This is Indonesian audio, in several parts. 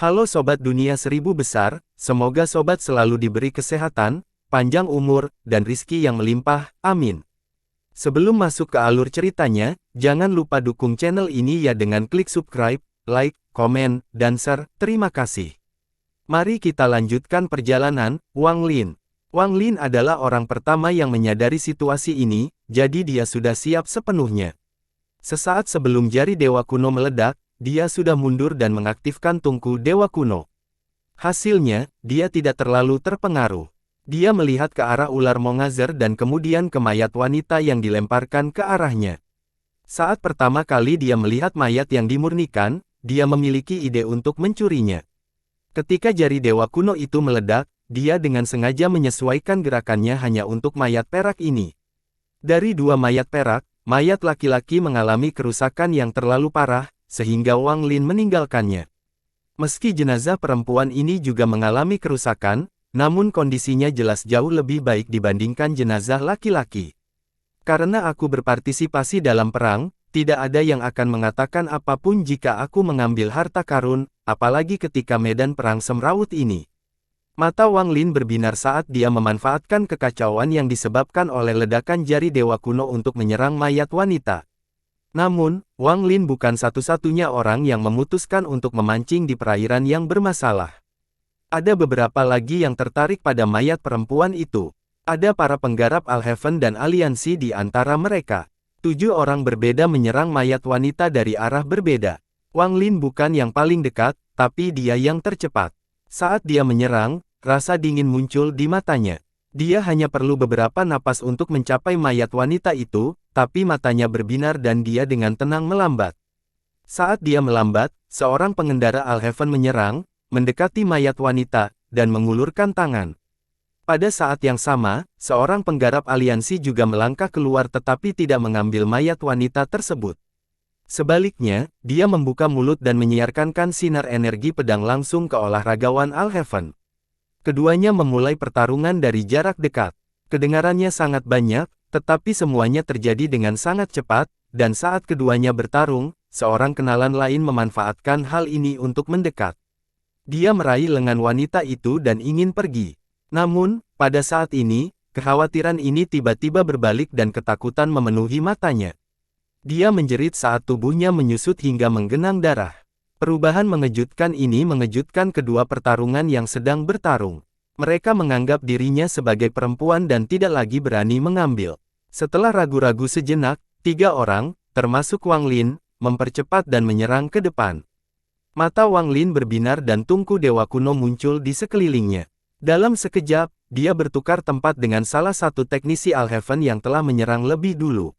Halo Sobat Dunia Seribu Besar, semoga Sobat selalu diberi kesehatan, panjang umur, dan rizki yang melimpah, amin. Sebelum masuk ke alur ceritanya, jangan lupa dukung channel ini ya dengan klik subscribe, like, komen, dan share, terima kasih. Mari kita lanjutkan perjalanan. Wang Lin. Wang Lin adalah orang pertama yang menyadari situasi ini, jadi dia sudah siap sepenuhnya. Sesaat sebelum jari Dewa Kuno meledak, dia sudah mundur dan mengaktifkan tungku Dewa Kuno. Hasilnya, dia tidak terlalu terpengaruh. Dia melihat ke arah ular Mongazer dan kemudian ke mayat wanita yang dilemparkan ke arahnya. Saat pertama kali dia melihat mayat yang dimurnikan, dia memiliki ide untuk mencurinya. Ketika jari Dewa Kuno itu meledak, dia dengan sengaja menyesuaikan gerakannya hanya untuk mayat perak ini. Dari dua mayat perak, mayat laki-laki mengalami kerusakan yang terlalu parah, sehingga Wang Lin meninggalkannya. Meski jenazah perempuan ini juga mengalami kerusakan, namun kondisinya jelas jauh lebih baik dibandingkan jenazah laki-laki. Karena aku berpartisipasi dalam perang, tidak ada yang akan mengatakan apapun jika aku mengambil harta karun, apalagi ketika medan perang semrawut ini. Mata Wang Lin berbinar saat dia memanfaatkan kekacauan yang disebabkan oleh ledakan jari Dewa Kuno untuk menyerang mayat wanita. Namun, Wang Lin bukan satu-satunya orang yang memutuskan untuk memancing di perairan yang bermasalah. Ada beberapa lagi yang tertarik pada mayat perempuan itu. Ada para penggarap Al-Heaven dan aliansi di antara mereka. 7 orang berbeda menyerang mayat wanita dari arah berbeda. Wang Lin bukan yang paling dekat, tapi dia yang tercepat. Saat dia menyerang, rasa dingin muncul di matanya. Dia hanya perlu beberapa napas untuk mencapai mayat wanita itu, tapi matanya berbinar dan dia dengan tenang melambat. Saat dia melambat, seorang pengendara Al-Heaven menyerang, mendekati mayat wanita, dan mengulurkan tangan. Pada saat yang sama, seorang penggarap aliansi juga melangkah keluar tetapi tidak mengambil mayat wanita tersebut. Sebaliknya, dia membuka mulut dan menyiarkan sinar energi pedang langsung ke olahragawan Al-Heaven. Keduanya memulai pertarungan dari jarak dekat. Kedengarannya sangat banyak, tetapi semuanya terjadi dengan sangat cepat, dan saat keduanya bertarung, seorang kenalan lain memanfaatkan hal ini untuk mendekat. Dia meraih lengan wanita itu dan ingin pergi. Namun, pada saat ini, kekhawatiran ini tiba-tiba berbalik dan ketakutan memenuhi matanya. Dia menjerit saat tubuhnya menyusut hingga menggenang darah. Perubahan mengejutkan ini mengejutkan kedua pertarungan yang sedang bertarung. Mereka menganggap dirinya sebagai perempuan dan tidak lagi berani mengambil. Setelah ragu-ragu sejenak, 3 orang, termasuk Wang Lin, mempercepat dan menyerang ke depan. Mata Wang Lin berbinar dan tungku Dewa Kuno muncul di sekelilingnya. Dalam sekejap, dia bertukar tempat dengan salah satu teknisi Al-Heaven yang telah menyerang lebih dulu.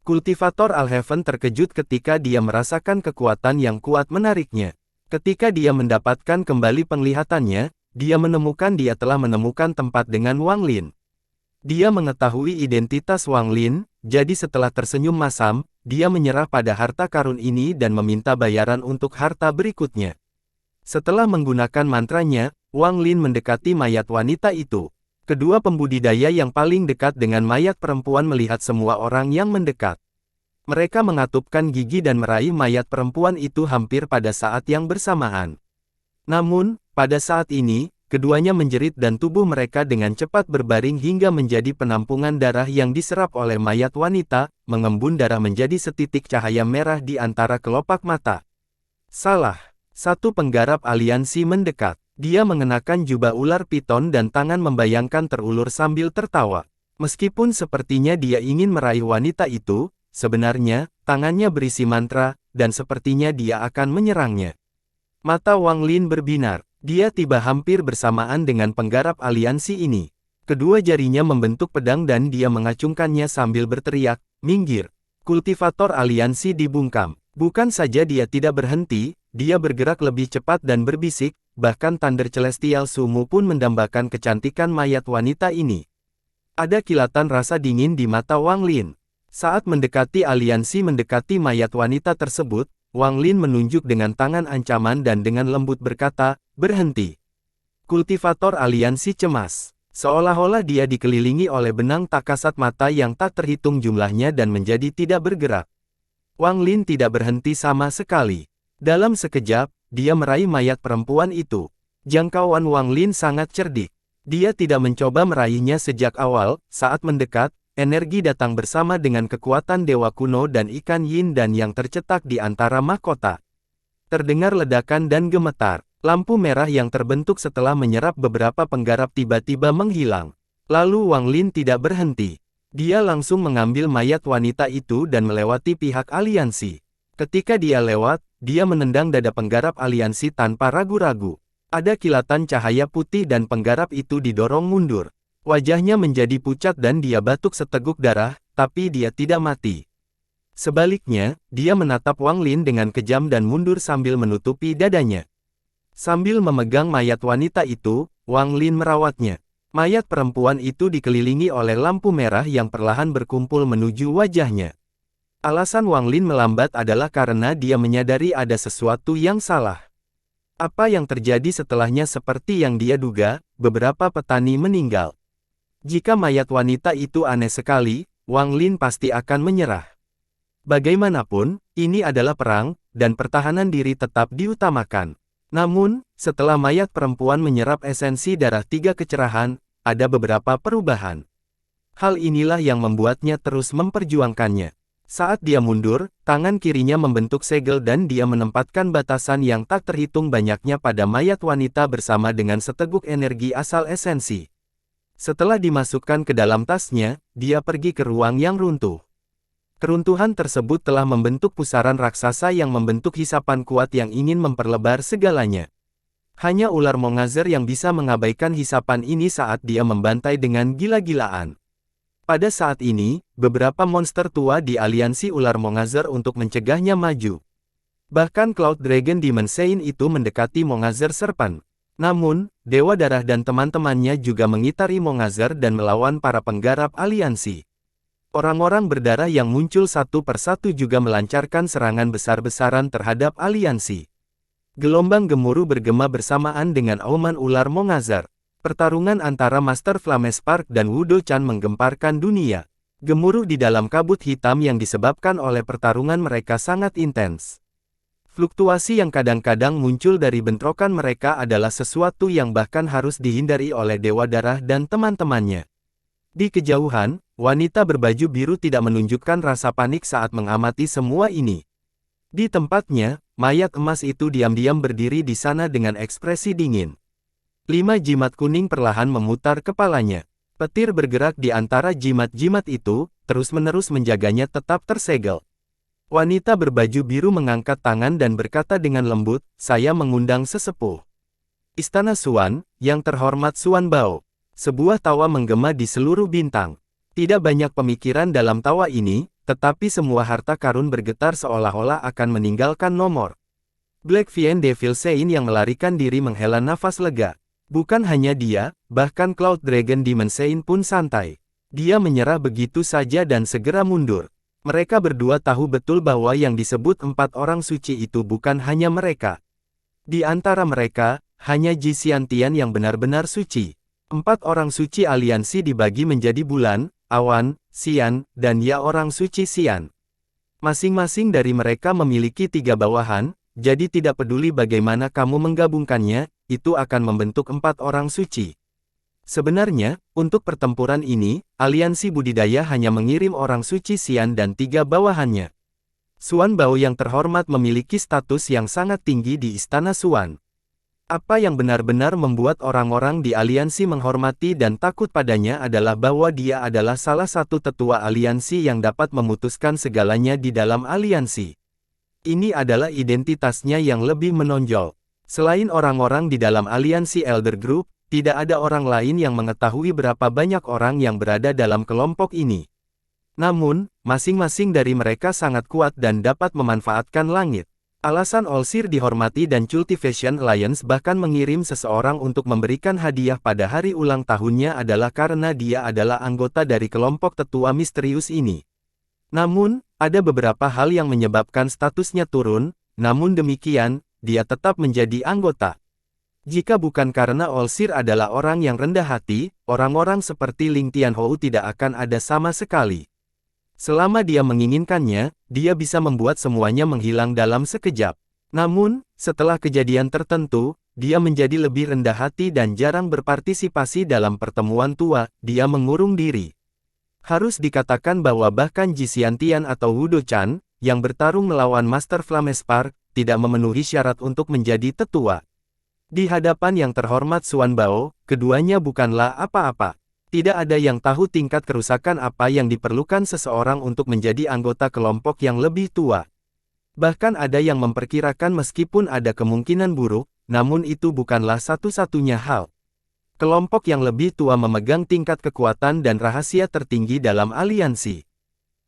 Kultivator Al-Heaven terkejut ketika dia merasakan kekuatan yang kuat menariknya. Ketika dia mendapatkan kembali penglihatannya, dia menemukan telah menemukan tempat dengan Wang Lin. Dia mengetahui identitas Wang Lin, jadi setelah tersenyum masam, dia menyerah pada harta karun ini dan meminta bayaran untuk harta berikutnya. Setelah menggunakan mantranya, Wang Lin mendekati mayat wanita itu. Kedua pembudidaya yang paling dekat dengan mayat perempuan melihat semua orang yang mendekat. Mereka mengatupkan gigi dan meraih mayat perempuan itu hampir pada saat yang bersamaan. Namun, pada saat ini, keduanya menjerit dan tubuh mereka dengan cepat berbaring hingga menjadi penampungan darah yang diserap oleh mayat wanita, mengembun darah menjadi setitik cahaya merah di antara kelopak mata. Salah. Satu penggarap aliansi mendekat. Dia mengenakan jubah ular piton dan tangan membayangkan terulur sambil tertawa. Meskipun sepertinya dia ingin meraih wanita itu, sebenarnya, tangannya berisi mantra, dan sepertinya dia akan menyerangnya. Mata Wang Lin berbinar. Dia tiba hampir bersamaan dengan penggarap aliansi ini. Kedua jarinya membentuk pedang dan dia mengacungkannya sambil berteriak, "Minggir!" Kultivator aliansi dibungkam. Bukan saja dia tidak berhenti, dia bergerak lebih cepat dan berbisik, bahkan Thunder Celestial Sumu pun mendambakan kecantikan mayat wanita ini. Ada kilatan rasa dingin di mata Wang Lin. Saat mendekati aliansi mendekati mayat wanita tersebut, Wang Lin menunjuk dengan tangan ancaman dan dengan lembut berkata, "Berhenti." Kultivator aliansi cemas. Seolah-olah dia dikelilingi oleh benang tak kasat mata yang tak terhitung jumlahnya dan menjadi tidak bergerak. Wang Lin tidak berhenti sama sekali. Dalam sekejap, dia meraih mayat perempuan itu. Jangkauan Wang Lin sangat cerdik. Dia tidak mencoba meraihnya sejak awal, saat mendekat, energi datang bersama dengan kekuatan dewa kuno dan ikan yin dan yang tercetak di antara mahkota. Terdengar ledakan dan gemetar. Lampu merah yang terbentuk setelah menyerap beberapa penggarap tiba-tiba menghilang. Lalu Wang Lin tidak berhenti. Dia langsung mengambil mayat wanita itu dan melewati pihak aliansi. Ketika dia lewat, dia menendang dada penggarap aliansi tanpa ragu-ragu. Ada kilatan cahaya putih dan penggarap itu didorong mundur. Wajahnya menjadi pucat dan dia batuk seteguk darah, tapi dia tidak mati. Sebaliknya, dia menatap Wang Lin dengan kejam dan mundur sambil menutupi dadanya. Sambil memegang mayat wanita itu, Wang Lin merawatnya. Mayat perempuan itu dikelilingi oleh lampu merah yang perlahan berkumpul menuju wajahnya. Alasan Wang Lin melambat adalah karena dia menyadari ada sesuatu yang salah. Apa yang terjadi setelahnya seperti yang dia duga, beberapa petani meninggal. Jika mayat wanita itu aneh sekali, Wang Lin pasti akan menyerah. Bagaimanapun, ini adalah perang, dan pertahanan diri tetap diutamakan. Namun, setelah mayat perempuan menyerap esensi darah tiga kecerahan, ada beberapa perubahan. Hal inilah yang membuatnya terus memperjuangkannya. Saat dia mundur, tangan kirinya membentuk segel dan dia menempatkan batasan yang tak terhitung banyaknya pada mayat wanita bersama dengan seteguk energi asal esensi. Setelah dimasukkan ke dalam tasnya, dia pergi ke ruang yang runtuh. Keruntuhan tersebut telah membentuk pusaran raksasa yang membentuk hisapan kuat yang ingin memperlebar segalanya. Hanya ular Mongazer yang bisa mengabaikan hisapan ini saat dia membantai dengan gila-gilaan. Pada saat ini, beberapa monster tua di aliansi ular Mongazer untuk mencegahnya maju. Bahkan Cloud Dragon Demon Saint itu mendekati Mongazer Serpent. Namun, Dewa Darah dan teman-temannya juga mengitari Mongazer dan melawan para penggarap aliansi. Orang-orang berdarah yang muncul satu persatu juga melancarkan serangan besar-besaran terhadap aliansi. Gelombang gemuruh bergema bersamaan dengan auman ular Mongazer. Pertarungan antara Master Flamespark dan Wudo Chan menggemparkan dunia. Gemuruh di dalam kabut hitam yang disebabkan oleh pertarungan mereka sangat intens. Fluktuasi yang kadang-kadang muncul dari bentrokan mereka adalah sesuatu yang bahkan harus dihindari oleh Dewa Darah dan teman-temannya. Di kejauhan, wanita berbaju biru tidak menunjukkan rasa panik saat mengamati semua ini. Di tempatnya, mayat emas itu diam-diam berdiri di sana dengan ekspresi dingin. 5 jimat kuning perlahan memutar kepalanya. Petir bergerak di antara jimat-jimat itu, terus-menerus menjaganya tetap tersegel. Wanita berbaju biru mengangkat tangan dan berkata dengan lembut, "Saya mengundang sesepuh." Istana Xuan, yang terhormat Xuan Bao. Sebuah tawa menggema di seluruh bintang. Tidak banyak pemikiran dalam tawa ini, tetapi semua harta karun bergetar seolah-olah akan meninggalkan nomor. Black Vien Devil Saint yang melarikan diri menghela nafas lega. Bukan hanya dia, bahkan Cloud Dragon Demon Saint pun santai. Dia menyerah begitu saja dan segera mundur. Mereka berdua tahu betul bahwa yang disebut 4 orang suci itu bukan hanya mereka. Di antara mereka, hanya Ji Xiantian yang benar-benar suci. 4 orang suci aliansi dibagi menjadi Bulan, Awan, Xian, dan Ya orang suci Xian. Masing-masing dari mereka memiliki 3 bawahan, jadi tidak peduli bagaimana kamu menggabungkannya, itu akan membentuk 4 orang suci. Sebenarnya, untuk pertempuran ini, aliansi budidaya hanya mengirim orang suci Xian dan 3 bawahannya. Xuan Bao yang terhormat memiliki status yang sangat tinggi di Istana Xuan. Apa yang benar-benar membuat orang-orang di aliansi menghormati dan takut padanya adalah bahwa dia adalah salah satu tetua aliansi yang dapat memutuskan segalanya di dalam aliansi. Ini adalah identitasnya yang lebih menonjol. Selain orang-orang di dalam aliansi Elder Group, tidak ada orang lain yang mengetahui berapa banyak orang yang berada dalam kelompok ini. Namun, masing-masing dari mereka sangat kuat dan dapat memanfaatkan langit. Alasan Olsir dihormati dan Cultivation Alliance bahkan mengirim seseorang untuk memberikan hadiah pada hari ulang tahunnya adalah karena dia adalah anggota dari kelompok tetua misterius ini. Namun, ada beberapa hal yang menyebabkan statusnya turun, namun demikian, dia tetap menjadi anggota. Jika bukan karena Olsir adalah orang yang rendah hati, orang-orang seperti Ling Tianhou tidak akan ada sama sekali. Selama dia menginginkannya, dia bisa membuat semuanya menghilang dalam sekejap. Namun, setelah kejadian tertentu, dia menjadi lebih rendah hati dan jarang berpartisipasi dalam pertemuan tua, dia mengurung diri. Harus dikatakan bahwa bahkan Ji Xiantian atau Wu Do-chan, yang bertarung melawan Master Flamespar, tidak memenuhi syarat untuk menjadi tetua. Di hadapan yang terhormat Xuan Bao, keduanya bukanlah apa-apa. Tidak ada yang tahu tingkat kerusakan apa yang diperlukan seseorang untuk menjadi anggota kelompok yang lebih tua. Bahkan ada yang memperkirakan meskipun ada kemungkinan buruk, namun itu bukanlah satu-satunya hal. Kelompok yang lebih tua memegang tingkat kekuatan dan rahasia tertinggi dalam aliansi.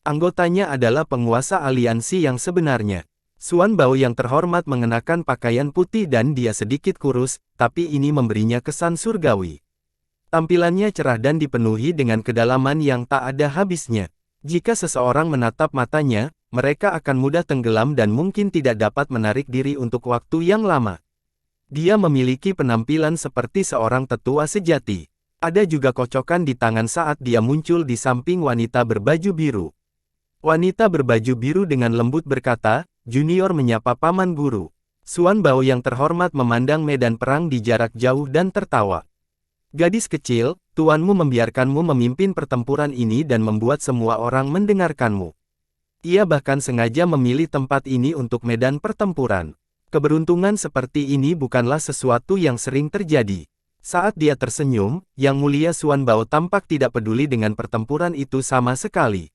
Anggotanya adalah penguasa aliansi yang sebenarnya. Xuan Bao yang terhormat mengenakan pakaian putih dan dia sedikit kurus, tapi ini memberinya kesan surgawi. Tampilannya cerah dan dipenuhi dengan kedalaman yang tak ada habisnya. Jika seseorang menatap matanya, mereka akan mudah tenggelam dan mungkin tidak dapat menarik diri untuk waktu yang lama. Dia memiliki penampilan seperti seorang tetua sejati. Ada juga kocokan di tangan saat dia muncul di samping wanita berbaju biru. Wanita berbaju biru dengan lembut berkata, "Junior menyapa paman guru." Xuan Bao yang terhormat memandang medan perang di jarak jauh dan tertawa. "Gadis kecil, tuanmu membiarkanmu memimpin pertempuran ini dan membuat semua orang mendengarkanmu. Ia bahkan sengaja memilih tempat ini untuk medan pertempuran. Keberuntungan seperti ini bukanlah sesuatu yang sering terjadi." Saat dia tersenyum, Yang Mulia Xuan Bao tampak tidak peduli dengan pertempuran itu sama sekali.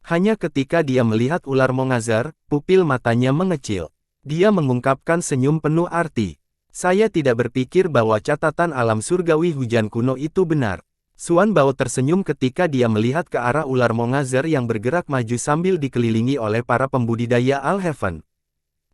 Hanya ketika dia melihat ular mongazar, pupil matanya mengecil. Dia mengungkapkan senyum penuh arti. "Saya tidak berpikir bahwa catatan alam surgawi hujan kuno itu benar." Xuan Bao tersenyum ketika dia melihat ke arah ular mongazar yang bergerak maju sambil dikelilingi oleh para pembudidaya Al-Heaven.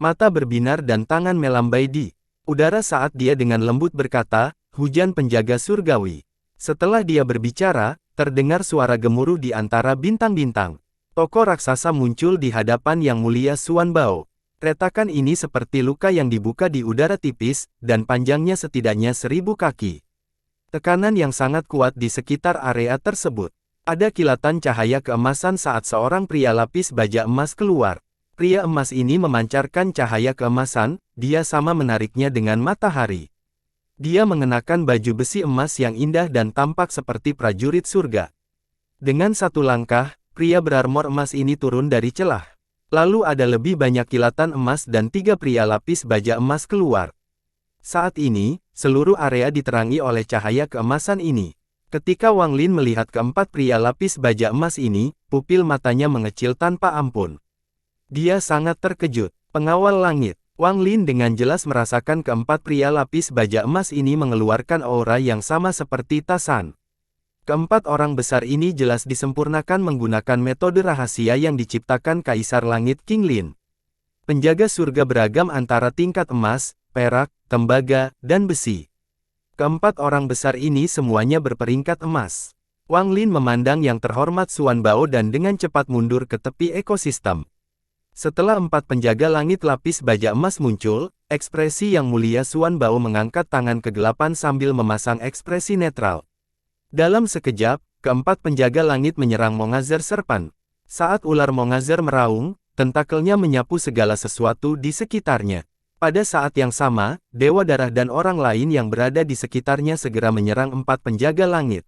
Mata berbinar dan tangan melambai di udara saat dia dengan lembut berkata, "Hujan penjaga surgawi." Setelah dia berbicara, terdengar suara gemuruh di antara bintang-bintang. Toko raksasa muncul di hadapan Yang Mulia Xuan Bao. Retakan ini seperti luka yang dibuka di udara tipis, dan panjangnya setidaknya 1000 kaki. Tekanan yang sangat kuat di sekitar area tersebut. Ada kilatan cahaya keemasan saat seorang pria lapis baja emas keluar. Pria emas ini memancarkan cahaya keemasan, dia sama menariknya dengan matahari. Dia mengenakan baju besi emas yang indah dan tampak seperti prajurit surga. Dengan satu langkah, pria berarmor emas ini turun dari celah. Lalu ada lebih banyak kilatan emas dan 3 pria lapis baja emas keluar. Saat ini, seluruh area diterangi oleh cahaya keemasan ini. Ketika Wang Lin melihat keempat pria lapis baja emas ini, pupil matanya mengecil tanpa ampun. Dia sangat terkejut. Pengawal langit, Wang Lin dengan jelas merasakan keempat pria lapis baja emas ini mengeluarkan aura yang sama seperti Tasan. Keempat orang besar ini jelas disempurnakan menggunakan metode rahasia yang diciptakan Kaisar Langit King Lin. Penjaga surga beragam antara tingkat emas, perak, tembaga, dan besi. Keempat orang besar ini semuanya berperingkat emas. Wang Lin memandang Yang terhormat Xuan Bao dan dengan cepat mundur ke tepi ekosistem. Setelah 4 penjaga langit lapis baja emas muncul, ekspresi Yang Mulia Xuan Bao mengangkat tangan kegelapan sambil memasang ekspresi netral. Dalam sekejap, keempat penjaga langit menyerang Mongazar Serpent. Saat ular Mongazar meraung, tentakelnya menyapu segala sesuatu di sekitarnya. Pada saat yang sama, Dewa Darah dan orang lain yang berada di sekitarnya segera menyerang 4 penjaga langit.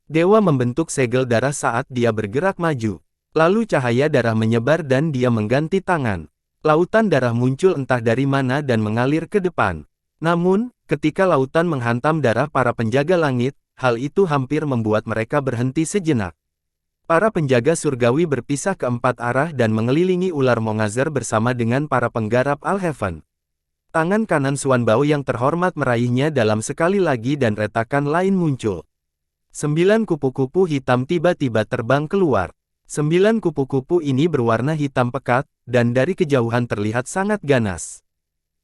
Dewa membentuk segel darah saat dia bergerak maju. Lalu cahaya darah menyebar dan dia mengganti tangan. Lautan darah muncul entah dari mana dan mengalir ke depan. Namun, ketika lautan menghantam darah para penjaga langit, hal itu hampir membuat mereka berhenti sejenak. Para penjaga surgawi berpisah ke 4 arah dan mengelilingi ular Mongazar bersama dengan para penggarap Al-Heaven. Tangan kanan Xuan Bao yang terhormat meraihnya dalam sekali lagi dan retakan lain muncul. 9 kupu-kupu hitam tiba-tiba terbang keluar. 9 kupu-kupu ini berwarna hitam pekat, dan dari kejauhan terlihat sangat ganas.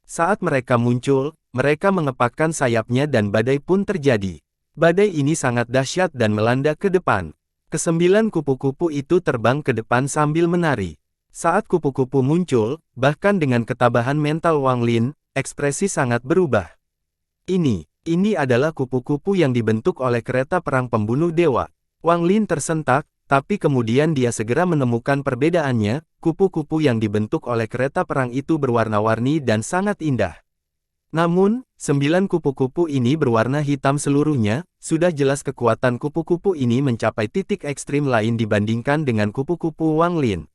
Saat mereka muncul, mereka mengepakkan sayapnya dan badai pun terjadi. Badai ini sangat dahsyat dan melanda ke depan. Ke-9 kupu-kupu itu terbang ke depan sambil menari. Saat kupu-kupu muncul, bahkan dengan ketabahan mental Wang Lin, ekspresi sangat berubah. Ini adalah kupu-kupu yang dibentuk oleh kereta perang pembunuh dewa. Wang Lin tersentak, tapi kemudian dia segera menemukan perbedaannya, kupu-kupu yang dibentuk oleh kereta perang itu berwarna-warni dan sangat indah. Namun, 9 kupu-kupu ini berwarna hitam seluruhnya, sudah jelas kekuatan kupu-kupu ini mencapai titik ekstrim lain dibandingkan dengan kupu-kupu Wang Lin.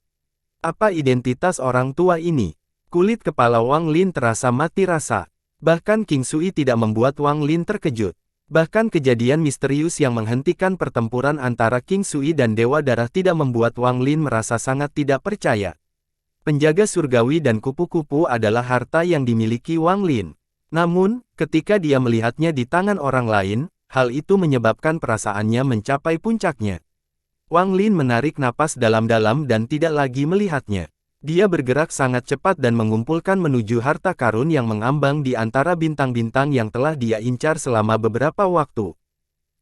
Apa identitas orang tua ini? Kulit kepala Wang Lin terasa mati rasa. Bahkan King Sui tidak membuat Wang Lin terkejut. Bahkan kejadian misterius yang menghentikan pertempuran antara King Sui dan Dewa Darah tidak membuat Wang Lin merasa sangat tidak percaya. Penjaga surgawi dan kupu-kupu adalah harta yang dimiliki Wang Lin. Namun, ketika dia melihatnya di tangan orang lain, hal itu menyebabkan perasaannya mencapai puncaknya. Wang Lin menarik napas dalam-dalam dan tidak lagi melihatnya. Dia bergerak sangat cepat dan mengumpulkan menuju harta karun yang mengambang di antara bintang-bintang yang telah dia incar selama beberapa waktu.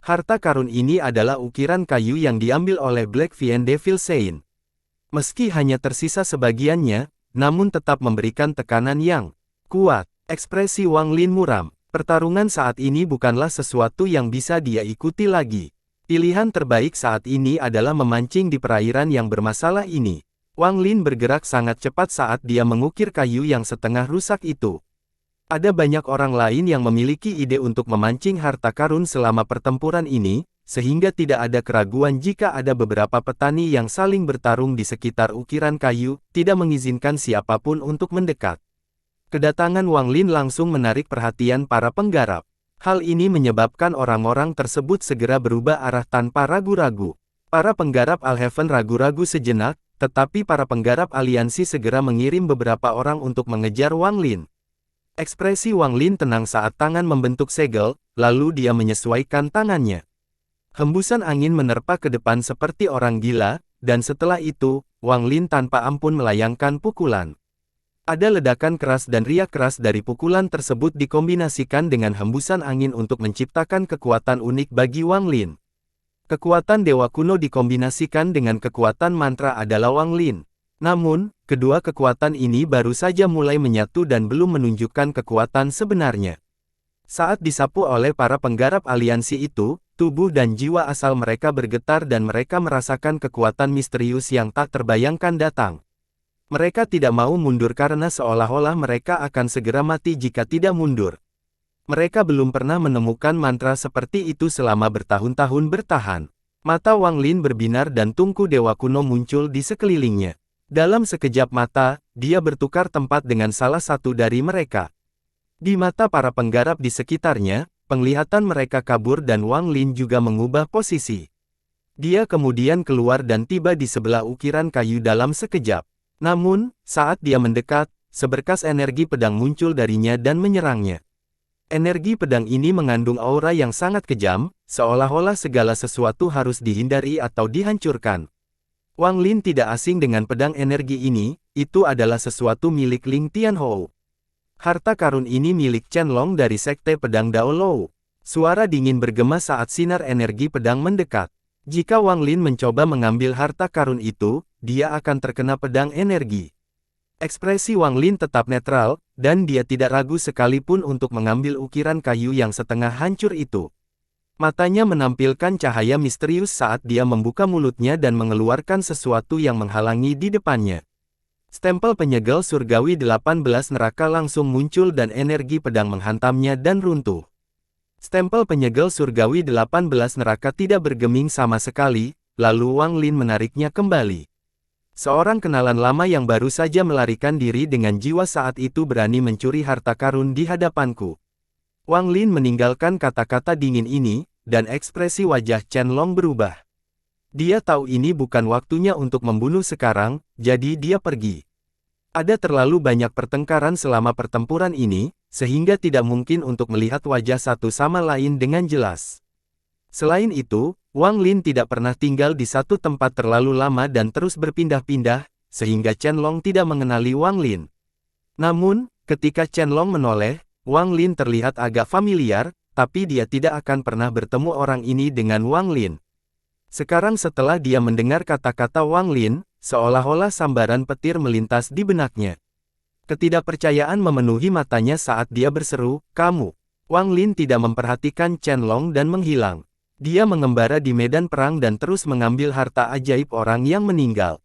Harta karun ini adalah ukiran kayu yang diambil oleh Black Vien Devil Saint. Meski hanya tersisa sebagiannya, namun tetap memberikan tekanan yang kuat. Ekspresi Wang Lin muram. Pertarungan saat ini bukanlah sesuatu yang bisa dia ikuti lagi. Pilihan terbaik saat ini adalah memancing di perairan yang bermasalah ini. Wang Lin bergerak sangat cepat saat dia mengukir kayu yang setengah rusak itu. Ada banyak orang lain yang memiliki ide untuk memancing harta karun selama pertempuran ini, sehingga tidak ada keraguan jika ada beberapa petani yang saling bertarung di sekitar ukiran kayu, tidak mengizinkan siapapun untuk mendekat. Kedatangan Wang Lin langsung menarik perhatian para penggarap. Hal ini menyebabkan orang-orang tersebut segera berubah arah tanpa ragu-ragu. Para penggarap Alhaven ragu-ragu sejenak, tetapi para penggarap aliansi segera mengirim beberapa orang untuk mengejar Wang Lin. Ekspresi Wang Lin tenang saat tangan membentuk segel, lalu dia menyesuaikan tangannya. Hembusan angin menerpa ke depan seperti orang gila, dan setelah itu, Wang Lin tanpa ampun melayangkan pukulan. Ada ledakan keras dan riak keras dari pukulan tersebut dikombinasikan dengan hembusan angin untuk menciptakan kekuatan unik bagi Wang Lin. Kekuatan Dewa Kuno dikombinasikan dengan kekuatan mantra adalah Wang Lin. Namun, kedua kekuatan ini baru saja mulai menyatu dan belum menunjukkan kekuatan sebenarnya. Saat disapu oleh para penggarap aliansi itu, tubuh dan jiwa asal mereka bergetar dan mereka merasakan kekuatan misterius yang tak terbayangkan datang. Mereka tidak mau mundur karena seolah-olah mereka akan segera mati jika tidak mundur. Mereka belum pernah menemukan mantra seperti itu selama bertahun-tahun bertahan. Mata Wang Lin berbinar dan tungku Dewa Kuno muncul di sekelilingnya. Dalam sekejap mata, dia bertukar tempat dengan salah satu dari mereka. Di mata para penggarap di sekitarnya, penglihatan mereka kabur dan Wang Lin juga mengubah posisi. Dia kemudian keluar dan tiba di sebelah ukiran kayu dalam sekejap. Namun, saat dia mendekat, seberkas energi pedang muncul darinya dan menyerangnya. Energi pedang ini mengandung aura yang sangat kejam, seolah-olah segala sesuatu harus dihindari atau dihancurkan. Wang Lin tidak asing dengan pedang energi ini, itu adalah sesuatu milik Ling Tianhou. Harta karun ini milik Chen Long dari Sekte Pedang Dao Lou. Suara dingin bergema saat sinar energi pedang mendekat. Jika Wang Lin mencoba mengambil harta karun itu, dia akan terkena pedang energi. Ekspresi Wang Lin tetap netral, dan dia tidak ragu sekalipun untuk mengambil ukiran kayu yang setengah hancur itu. Matanya menampilkan cahaya misterius saat dia membuka mulutnya dan mengeluarkan sesuatu yang menghalangi di depannya. Stempel penyegel surgawi 18 neraka langsung muncul dan energi pedang menghantamnya dan runtuh. Stempel penyegel surgawi 18 neraka tidak bergeming sama sekali, lalu Wang Lin menariknya kembali. Seorang kenalan lama yang baru saja melarikan diri dengan jiwa saat itu berani mencuri harta karun di hadapanku. Wang Lin meninggalkan kata-kata dingin ini, dan ekspresi wajah Chen Long berubah. Dia tahu ini bukan waktunya untuk membunuh sekarang, jadi dia pergi. Ada terlalu banyak pertengkaran selama pertempuran ini, sehingga tidak mungkin untuk melihat wajah satu sama lain dengan jelas. Selain itu, Wang Lin tidak pernah tinggal di satu tempat terlalu lama dan terus berpindah-pindah, sehingga Chen Long tidak mengenali Wang Lin. Namun, ketika Chen Long menoleh, Wang Lin terlihat agak familiar, tapi dia tidak akan pernah bertemu orang ini dengan Wang Lin. Sekarang setelah dia mendengar kata-kata Wang Lin, seolah-olah sambaran petir melintas di benaknya. Ketidakpercayaan memenuhi matanya saat dia berseru, "Kamu!" Wang Lin tidak memperhatikan Chen Long dan menghilang. Dia mengembara di medan perang dan terus mengambil harta ajaib orang yang meninggal.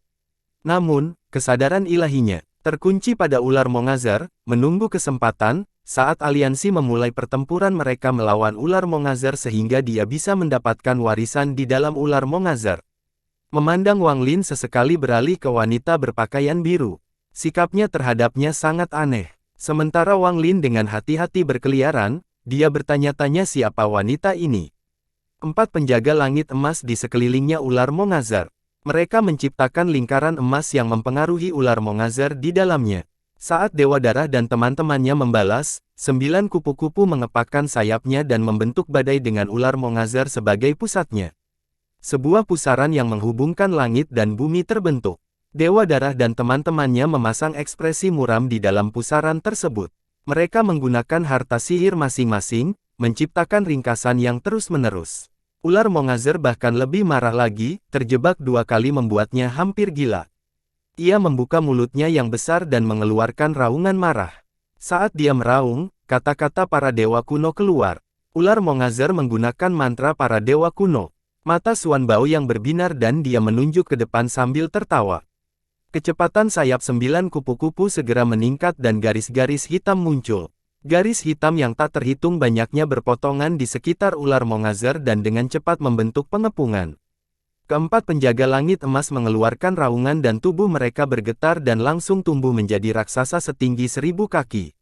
Namun, kesadaran ilahinya terkunci pada ular Mongazar, menunggu kesempatan, saat aliansi memulai pertempuran mereka melawan ular Mongazar sehingga dia bisa mendapatkan warisan di dalam ular Mongazar. Memandang Wang Lin sesekali beralih ke wanita berpakaian biru. Sikapnya terhadapnya sangat aneh. Sementara Wang Lin dengan hati-hati berkeliaran, dia bertanya-tanya siapa wanita ini. 4 penjaga langit emas di sekelilingnya ular Mongazar. Mereka menciptakan lingkaran emas yang mempengaruhi ular Mongazar di dalamnya. Saat Dewa Darah dan teman-temannya membalas, 9 kupu-kupu mengepakkan sayapnya dan membentuk badai dengan ular Mongazar sebagai pusatnya. Sebuah pusaran yang menghubungkan langit dan bumi terbentuk. Dewa Darah dan teman-temannya memasang ekspresi muram di dalam pusaran tersebut. Mereka menggunakan harta sihir masing-masing, menciptakan ringkasan yang terus-menerus. Ular Mongazar bahkan lebih marah lagi, terjebak 2 kali membuatnya hampir gila. Ia membuka mulutnya yang besar dan mengeluarkan raungan marah. Saat dia meraung, kata-kata para dewa kuno keluar. Ular Mongazar menggunakan mantra para dewa kuno. Mata Xuan Bao yang berbinar dan dia menunjuk ke depan sambil tertawa. Kecepatan sayap 9 kupu-kupu segera meningkat dan garis-garis hitam muncul. Garis hitam yang tak terhitung banyaknya berpotongan di sekitar ular Mongazar dan dengan cepat membentuk pengepungan. Keempat penjaga langit emas mengeluarkan raungan dan tubuh mereka bergetar dan langsung tumbuh menjadi raksasa setinggi 1000 kaki.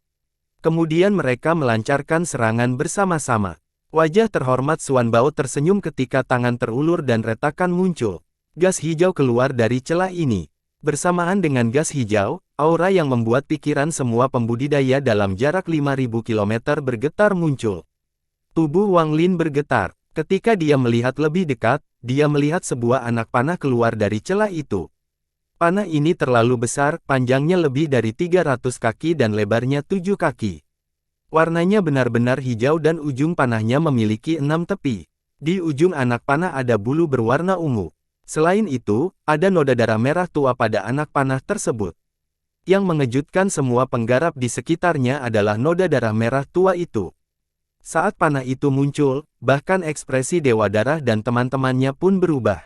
Kemudian mereka melancarkan serangan bersama-sama. Wajah terhormat Xuan Bao tersenyum ketika tangan terulur dan retakan muncul. Gas hijau keluar dari celah ini. Bersamaan dengan gas hijau, aura yang membuat pikiran semua pembudidaya dalam jarak 5000 km bergetar muncul. Tubuh Wang Lin bergetar. Ketika dia melihat lebih dekat, dia melihat sebuah anak panah keluar dari celah itu. Panah ini terlalu besar, panjangnya lebih dari 300 kaki dan lebarnya 7 kaki. Warnanya benar-benar hijau dan ujung panahnya memiliki 6 tepi. Di ujung anak panah ada bulu berwarna ungu. Selain itu, ada noda darah merah tua pada anak panah tersebut. Yang mengejutkan semua penggarap di sekitarnya adalah noda darah merah tua itu. Saat panah itu muncul, bahkan ekspresi Dewa Darah dan teman-temannya pun berubah.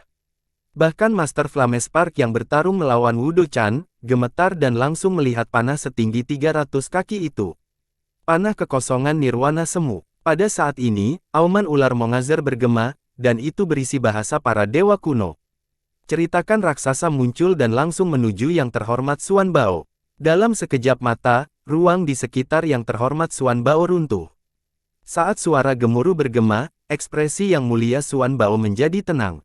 Bahkan Master Flamespark yang bertarung melawan Wudo Chan, gemetar dan langsung melihat panah setinggi 300 kaki itu. Panah kekosongan nirwana semu. Pada saat ini, auman ular Mongazar bergema, dan itu berisi bahasa para dewa kuno. Ceritakan raksasa muncul dan langsung menuju yang terhormat Xuan Bao. Dalam sekejap mata, ruang di sekitar yang terhormat Xuan Bao runtuh. Saat suara gemuruh bergema, ekspresi yang mulia Xuan Bao menjadi tenang.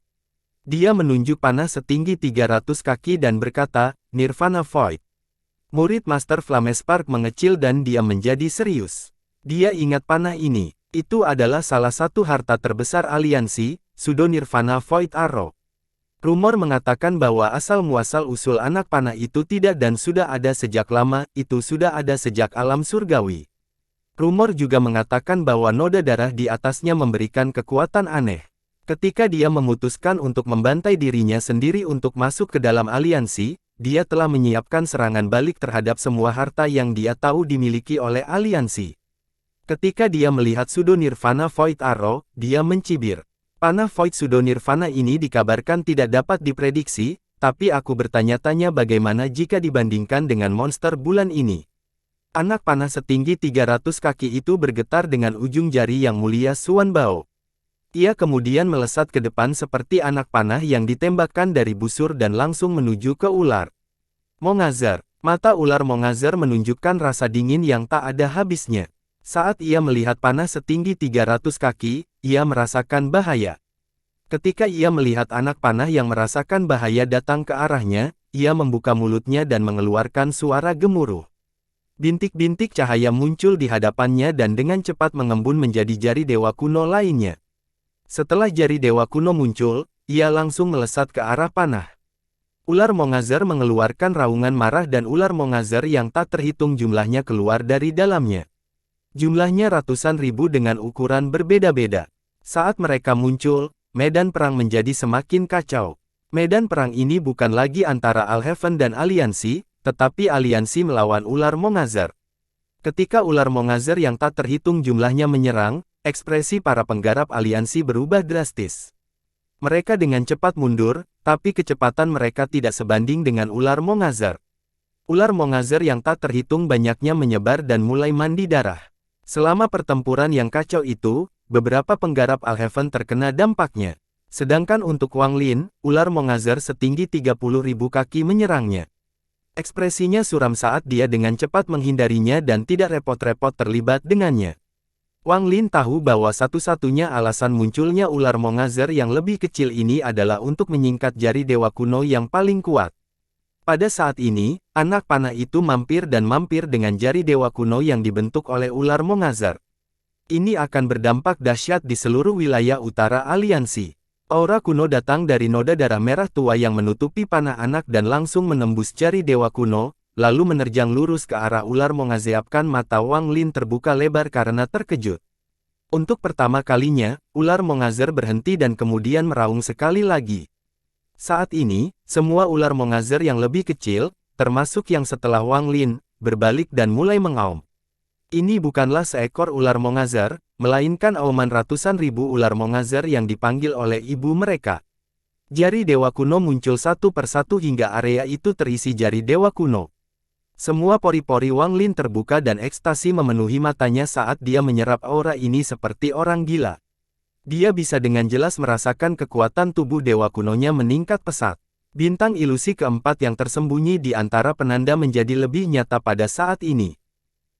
Dia menunjuk panah setinggi 300 kaki dan berkata, Nirvana Void. Murid Master Flamespark mengecil dan dia menjadi serius. Dia ingat panah ini. Itu adalah salah satu harta terbesar aliansi, Pseudo Nirvana Void Arrow. Rumor mengatakan bahwa asal-muasal usul anak panah itu tidak dan sudah ada sejak lama, itu sudah ada sejak alam surgawi. Rumor juga mengatakan bahwa noda darah di atasnya memberikan kekuatan aneh. Ketika dia memutuskan untuk membantai dirinya sendiri untuk masuk ke dalam aliansi, dia telah menyiapkan serangan balik terhadap semua harta yang dia tahu dimiliki oleh aliansi. Ketika dia melihat Pseudo Nirvana Void Arrow, dia mencibir. Panah Void Pseudo Nirvana ini dikabarkan tidak dapat diprediksi, tapi aku bertanya-tanya bagaimana jika dibandingkan dengan monster bulan ini. Anak panah setinggi 300 kaki itu bergetar dengan ujung jari yang mulia Xuan Bao. Ia kemudian melesat ke depan seperti anak panah yang ditembakkan dari busur dan langsung menuju ke ular Mongazar. Mata ular Mongazar menunjukkan rasa dingin yang tak ada habisnya. Saat ia melihat panah setinggi 300 kaki, ia merasakan bahaya. Ketika ia melihat anak panah yang merasakan bahaya datang ke arahnya, ia membuka mulutnya dan mengeluarkan suara gemuruh. Bintik-bintik cahaya muncul di hadapannya dan dengan cepat mengembun menjadi jari dewa kuno lainnya. Setelah jari dewa kuno muncul, ia langsung melesat ke arah panah. Ular Mongazar mengeluarkan raungan marah dan ular Mongazar yang tak terhitung jumlahnya keluar dari dalamnya. Jumlahnya ratusan ribu dengan ukuran berbeda-beda. Saat mereka muncul, medan perang menjadi semakin kacau. Medan perang ini bukan lagi antara Alheaven dan aliansi, tetapi aliansi melawan ular Mongazar. Ketika ular Mongazar yang tak terhitung jumlahnya menyerang, ekspresi para penggarap aliansi berubah drastis. Mereka dengan cepat mundur, tapi kecepatan mereka tidak sebanding dengan ular Mongazar. Ular Mongazar yang tak terhitung banyaknya menyebar dan mulai mandi darah. Selama pertempuran yang kacau itu, beberapa penggarap Alhaven terkena dampaknya. Sedangkan untuk Wang Lin, ular Mongazar setinggi 30.000 kaki menyerangnya. Ekspresinya suram saat dia dengan cepat menghindarinya dan tidak repot-repot terlibat dengannya. Wang Lin tahu bahwa satu-satunya alasan munculnya ular Mongazar yang lebih kecil ini adalah untuk menyingkat jari dewa kuno yang paling kuat. Pada saat ini, anak panah itu mampir dengan jari dewa kuno yang dibentuk oleh ular Mongazar. Ini akan berdampak dahsyat di seluruh wilayah utara aliansi. Aura kuno datang dari noda darah merah tua yang menutupi panah anak dan langsung menembus jari dewa kuno, lalu menerjang lurus ke arah ular Mengazeapkan mata Wang Lin terbuka lebar karena terkejut. Untuk pertama kalinya, ular Mongazar berhenti dan kemudian meraung sekali lagi. Saat ini, semua ular Mongazar yang lebih kecil, termasuk yang setelah Wang Lin, berbalik dan mulai mengaum. Ini bukanlah seekor ular Mongazar, melainkan auman ratusan ribu ular Mongazar yang dipanggil oleh ibu mereka. Jari dewa kuno muncul satu persatu hingga area itu terisi jari dewa kuno. Semua pori-pori Wang Lin terbuka dan ekstasi memenuhi matanya saat dia menyerap aura ini seperti orang gila. Dia bisa dengan jelas merasakan kekuatan tubuh dewa kunonya meningkat pesat. Bintang ilusi keempat yang tersembunyi di antara penanda menjadi lebih nyata pada saat ini.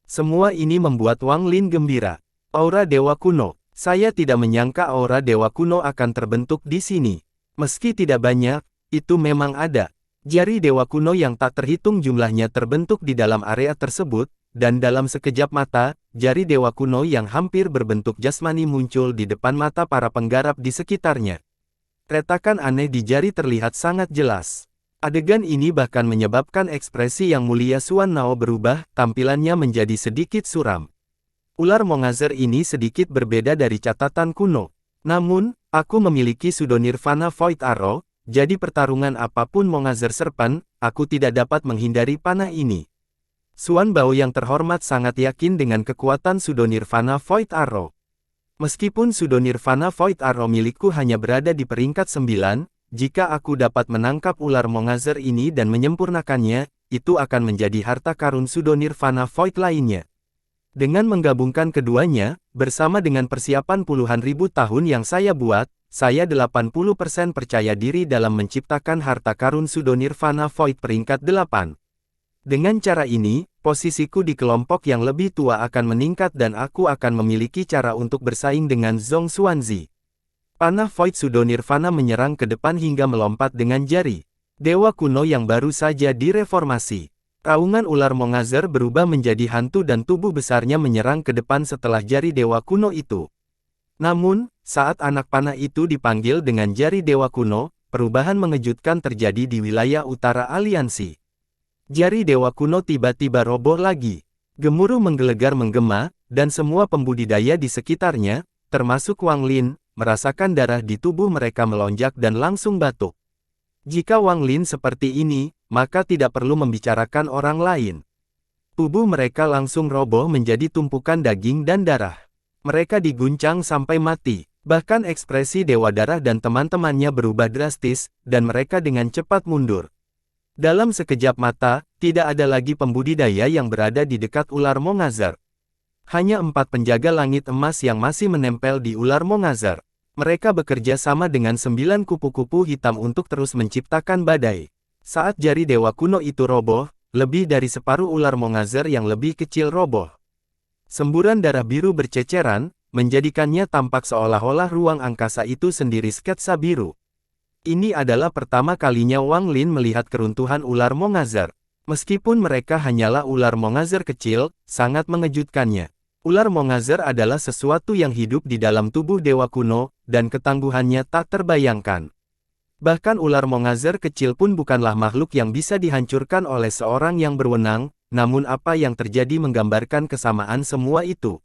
Semua ini membuat Wang Lin gembira. Aura dewa kuno. Saya tidak menyangka aura dewa kuno akan terbentuk di sini. Meski tidak banyak, itu memang ada. Jari dewa kuno yang tak terhitung jumlahnya terbentuk di dalam area tersebut, dan dalam sekejap mata, jari dewa kuno yang hampir berbentuk jasmani muncul di depan mata para penggarap di sekitarnya. Retakan aneh di jari terlihat sangat jelas. Adegan ini bahkan menyebabkan ekspresi yang mulia Suan Nao berubah, tampilannya menjadi sedikit suram. Ular Mongazar ini sedikit berbeda dari catatan kuno. Namun, aku memiliki Pseudo-Nirvana Void Arrow, jadi pertarungan apapun Mongazar Serpent, aku tidak dapat menghindari panah ini. Suan Bao yang terhormat sangat yakin dengan kekuatan Pseudo-Nirvana Void Arrow. Meskipun Pseudo-Nirvana Void Arrow milikku hanya berada di peringkat 9, jika aku dapat menangkap ular Mongazar ini dan menyempurnakannya, itu akan menjadi harta karun Pseudo-Nirvana Void lainnya. Dengan menggabungkan keduanya, bersama dengan persiapan puluhan ribu tahun yang saya buat, saya 80% percaya diri dalam menciptakan harta karun Pseudo-Nirvana Void peringkat 8. Dengan cara ini, posisiku di kelompok yang lebih tua akan meningkat dan aku akan memiliki cara untuk bersaing dengan Zhong Xuanzi. Panah Void Pseudo-Nirvana menyerang ke depan hingga melompat dengan jari. Dewa kuno yang baru saja direformasi. Raungan ular Mongazar berubah menjadi hantu dan tubuh besarnya menyerang ke depan setelah jari dewa kuno itu. Namun, saat anak panah itu dipanggil dengan jari dewa kuno, perubahan mengejutkan terjadi di wilayah utara aliansi. Jari dewa kuno tiba-tiba roboh lagi. Gemuruh menggelegar menggema, dan semua pembudidaya di sekitarnya, termasuk Wang Lin, merasakan darah di tubuh mereka melonjak dan langsung batuk. Jika Wang Lin seperti ini, maka tidak perlu membicarakan orang lain. Tubuh mereka langsung roboh menjadi tumpukan daging dan darah. Mereka diguncang sampai mati. Bahkan ekspresi Dewa Darah dan teman-temannya berubah drastis, dan mereka dengan cepat mundur. Dalam sekejap mata, tidak ada lagi pembudidaya yang berada di dekat ular Mongazar. Hanya 4 penjaga langit emas yang masih menempel di ular Mongazar. Mereka bekerja sama dengan 9 kupu-kupu hitam untuk terus menciptakan badai. Saat jari dewa kuno itu roboh, lebih dari separuh ular Mongazar yang lebih kecil roboh. Semburan darah biru berceceran, menjadikannya tampak seolah-olah ruang angkasa itu sendiri sketsa biru. Ini adalah pertama kalinya Wang Lin melihat keruntuhan ular Mongazar. Meskipun mereka hanyalah ular Mongazar kecil, sangat mengejutkannya. Ular Mongazar adalah sesuatu yang hidup di dalam tubuh dewa kuno, dan ketangguhannya tak terbayangkan. Bahkan ular Mongazar kecil pun bukanlah makhluk yang bisa dihancurkan oleh seorang yang berwenang, namun apa yang terjadi menggambarkan kesamaan semua itu.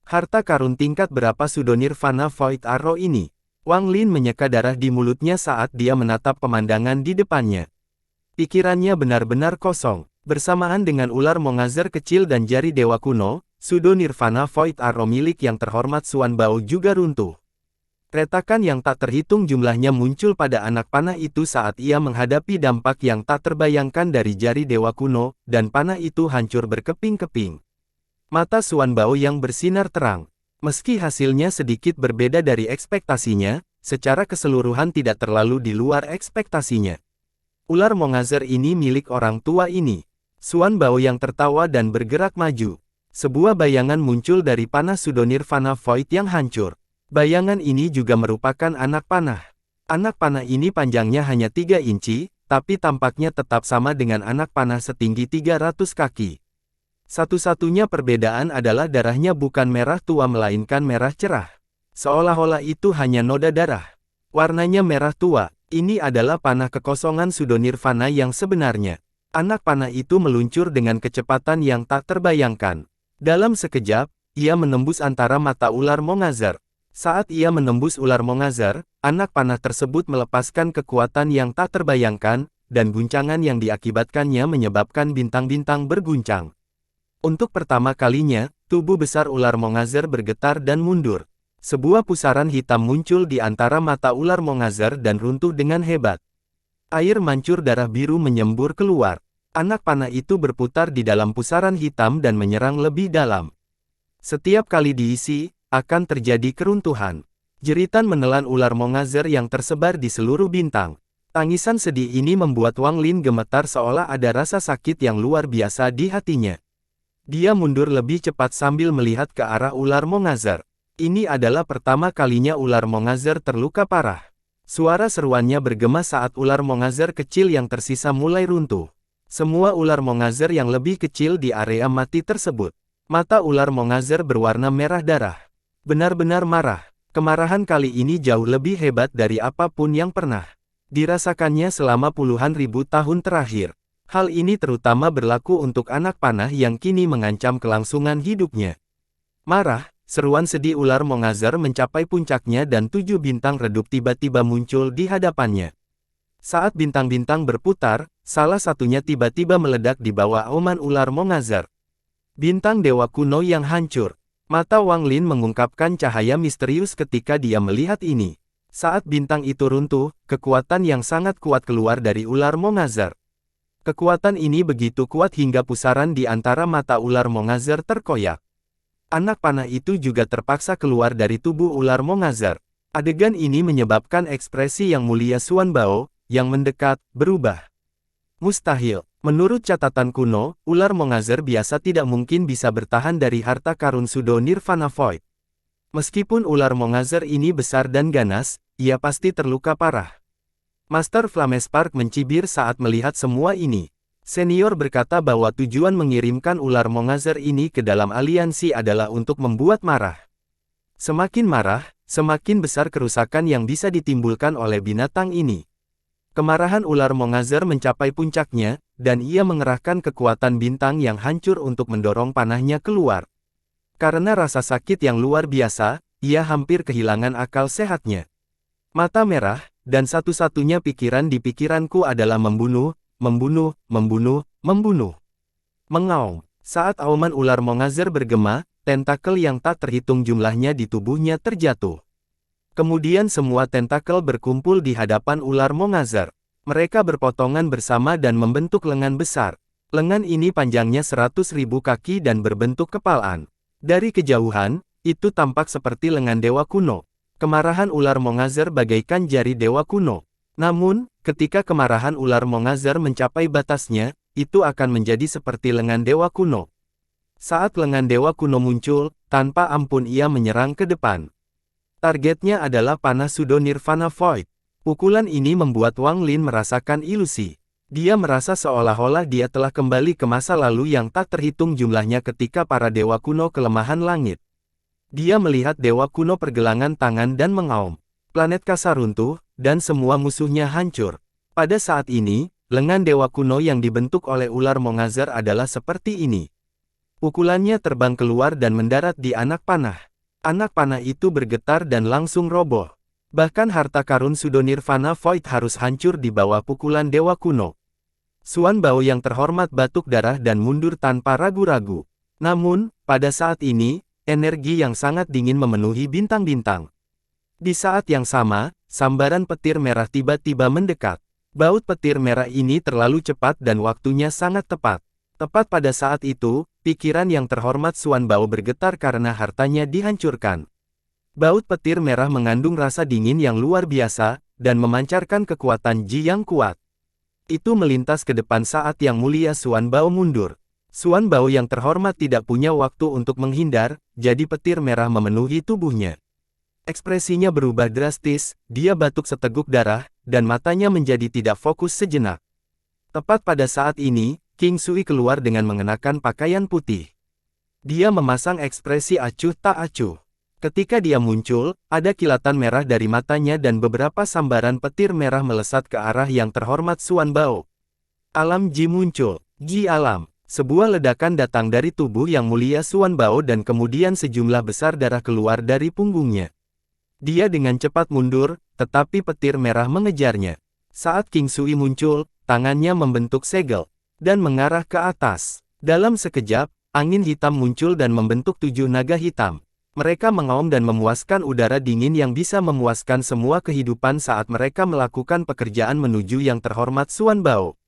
Harta karun tingkat berapa Pseudo-Nirvana Void Arrow ini? Wang Lin menyeka darah di mulutnya saat dia menatap pemandangan di depannya. Pikirannya benar-benar kosong. Bersamaan dengan ular Mongazar kecil dan jari dewa kuno, Sudo Nirvana Void Arrow milik yang terhormat Xuan Bao juga runtuh. Retakan yang tak terhitung jumlahnya muncul pada anak panah itu saat ia menghadapi dampak yang tak terbayangkan dari jari dewa kuno, dan panah itu hancur berkeping-keping. Mata Xuan Bao yang bersinar terang. Meski hasilnya sedikit berbeda dari ekspektasinya, secara keseluruhan tidak terlalu di luar ekspektasinya. Ular Mongazer ini milik orang tua ini. Xuan Bao yang tertawa dan bergerak maju. Sebuah bayangan muncul dari panah Sudo Nirvana Void yang hancur. Bayangan ini juga merupakan anak panah. Anak panah ini panjangnya hanya 3 inci, tapi tampaknya tetap sama dengan anak panah setinggi 300 kaki. Satu-satunya perbedaan adalah darahnya bukan merah tua melainkan merah cerah. Seolah-olah itu hanya noda darah. Warnanya merah tua. Ini adalah panah kekosongan Sudo Nirvana yang sebenarnya. Anak panah itu meluncur dengan kecepatan yang tak terbayangkan. Dalam sekejap, ia menembus antara mata ular Mongazer. Saat ia menembus ular Mongazer, anak panah tersebut melepaskan kekuatan yang tak terbayangkan, dan guncangan yang diakibatkannya menyebabkan bintang-bintang berguncang. Untuk pertama kalinya, tubuh besar ular Mongazer bergetar dan mundur. Sebuah pusaran hitam muncul di antara mata ular Mongazer dan runtuh dengan hebat. Air mancur darah biru menyembur keluar. Anak panah itu berputar di dalam pusaran hitam dan menyerang lebih dalam. Setiap kali diisi, akan terjadi keruntuhan. Jeritan menelan ular Mongazer yang tersebar di seluruh bintang. Tangisan sedih ini membuat Wang Lin gemetar seolah ada rasa sakit yang luar biasa di hatinya. Dia mundur lebih cepat sambil melihat ke arah ular Mongazer. Ini adalah pertama kalinya ular Mongazer terluka parah. Suara seruannya bergema saat ular Mongazer kecil yang tersisa mulai runtuh. Semua ular Mongazer yang lebih kecil di area mati tersebut. Mata ular Mongazer berwarna merah darah. Benar-benar marah. Kemarahan kali ini jauh lebih hebat dari apapun yang pernah dirasakannya selama puluhan ribu tahun terakhir. Hal ini terutama berlaku untuk anak panah yang kini mengancam kelangsungan hidupnya. Marah, seruan sedih ular Mongazer mencapai puncaknya dan 7 bintang redup tiba-tiba muncul di hadapannya. Saat bintang-bintang berputar, salah satunya tiba-tiba meledak di bawah auman ular Mongazer. Bintang dewa kuno yang hancur. Mata Wang Lin mengungkapkan cahaya misterius ketika dia melihat ini. Saat bintang itu runtuh, kekuatan yang sangat kuat keluar dari ular Mongazer. Kekuatan ini begitu kuat hingga pusaran di antara mata ular Mongazer terkoyak. Anak panah itu juga terpaksa keluar dari tubuh ular Mongazer. Adegan ini menyebabkan ekspresi yang mulia Xuan Bao, yang mendekat, berubah. Mustahil. Menurut catatan kuno, ular Mongazer biasa tidak mungkin bisa bertahan dari harta karun Sudo Nirvana Void. Meskipun ular Mongazer ini besar dan ganas, ia pasti terluka parah. Master Flamespark mencibir saat melihat semua ini. Senior berkata bahwa tujuan mengirimkan ular Mongazer ini ke dalam aliansi adalah untuk membuat marah. Semakin marah, semakin besar kerusakan yang bisa ditimbulkan oleh binatang ini. Kemarahan ular Mongazer mencapai puncaknya, dan ia mengerahkan kekuatan bintang yang hancur untuk mendorong panahnya keluar. Karena rasa sakit yang luar biasa, ia hampir kehilangan akal sehatnya. Mata merah, dan satu-satunya pikiran di pikiranku adalah membunuh, membunuh, membunuh, membunuh. Mengaum. Saat auman ular Mongazer bergema, tentakel yang tak terhitung jumlahnya di tubuhnya terjatuh. Kemudian semua tentakel berkumpul di hadapan ular Mongazer. Mereka berpotongan bersama dan membentuk lengan besar. Lengan ini panjangnya 100.000 kaki dan berbentuk kepalan. Dari kejauhan, itu tampak seperti lengan dewa kuno. Kemarahan ular Mongazer bagaikan jari dewa kuno. Namun, ketika kemarahan ular Mongazer mencapai batasnya, itu akan menjadi seperti lengan dewa kuno. Saat lengan dewa kuno muncul, tanpa ampun ia menyerang ke depan. Targetnya adalah panah Sudo Nirvana Void. Pukulan ini membuat Wang Lin merasakan ilusi. Dia merasa seolah-olah dia telah kembali ke masa lalu yang tak terhitung jumlahnya ketika para dewa kuno kelemahan langit. Dia melihat dewa kuno pergelangan tangan dan mengaum. Planet Kasa runtuh, dan semua musuhnya hancur. Pada saat ini, lengan dewa kuno yang dibentuk oleh ular Mongazer adalah seperti ini. Pukulannya terbang keluar dan mendarat di anak panah. Anak panah itu bergetar dan langsung roboh. Bahkan harta karun Sudo Nirvana Void harus hancur di bawah pukulan dewa kuno. Xuan Bao yang terhormat batuk darah dan mundur tanpa ragu-ragu. Namun, pada saat ini, energi yang sangat dingin memenuhi bintang-bintang. Di saat yang sama, sambaran petir merah tiba-tiba mendekat. Baut petir merah ini terlalu cepat dan waktunya sangat tepat. Tepat pada saat itu, pikiran yang terhormat Xuan Bao bergetar karena hartanya dihancurkan. Baut petir merah mengandung rasa dingin yang luar biasa, dan memancarkan kekuatan Ji yang kuat. Itu melintas ke depan saat Yang Mulia Xuan Bao mundur. Xuan Bao yang terhormat tidak punya waktu untuk menghindar, jadi petir merah memenuhi tubuhnya. Ekspresinya berubah drastis, dia batuk seteguk darah, dan matanya menjadi tidak fokus sejenak. Tepat pada saat ini, King Sui keluar dengan mengenakan pakaian putih. Dia memasang ekspresi acuh tak acuh. Ketika dia muncul, ada kilatan merah dari matanya dan beberapa sambaran petir merah melesat ke arah yang terhormat Xuan Bao. Alam Ji muncul. Ji alam. Sebuah ledakan datang dari tubuh Yang Mulia Xuan Bao dan kemudian sejumlah besar darah keluar dari punggungnya. Dia dengan cepat mundur, tetapi petir merah mengejarnya. Saat King Sui muncul, tangannya membentuk segel, dan mengarah ke atas. Dalam sekejap, angin hitam muncul dan membentuk 7 naga hitam. Mereka mengaum dan memuaskan udara dingin yang bisa memuaskan semua kehidupan saat mereka melakukan pekerjaan menuju yang terhormat Xuan Bao.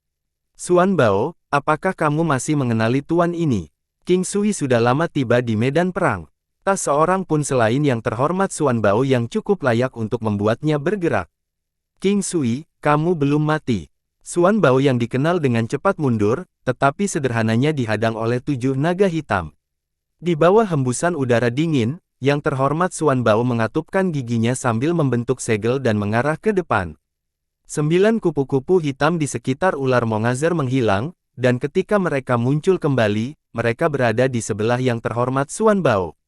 Xuan Bao, apakah kamu masih mengenali tuan ini? King Sui sudah lama tiba di medan perang. Tak seorang pun selain yang terhormat Xuan Bao yang cukup layak untuk membuatnya bergerak. King Sui, kamu belum mati. Xuan Bao yang dikenal dengan cepat mundur, tetapi sederhananya dihadang oleh 7 naga hitam. Di bawah hembusan udara dingin, yang terhormat Xuan Bao mengatupkan giginya sambil membentuk segel dan mengarah ke depan. 9 kupu-kupu hitam di sekitar ular Mongazer menghilang, dan ketika mereka muncul kembali, mereka berada di sebelah yang terhormat Xuan Bao.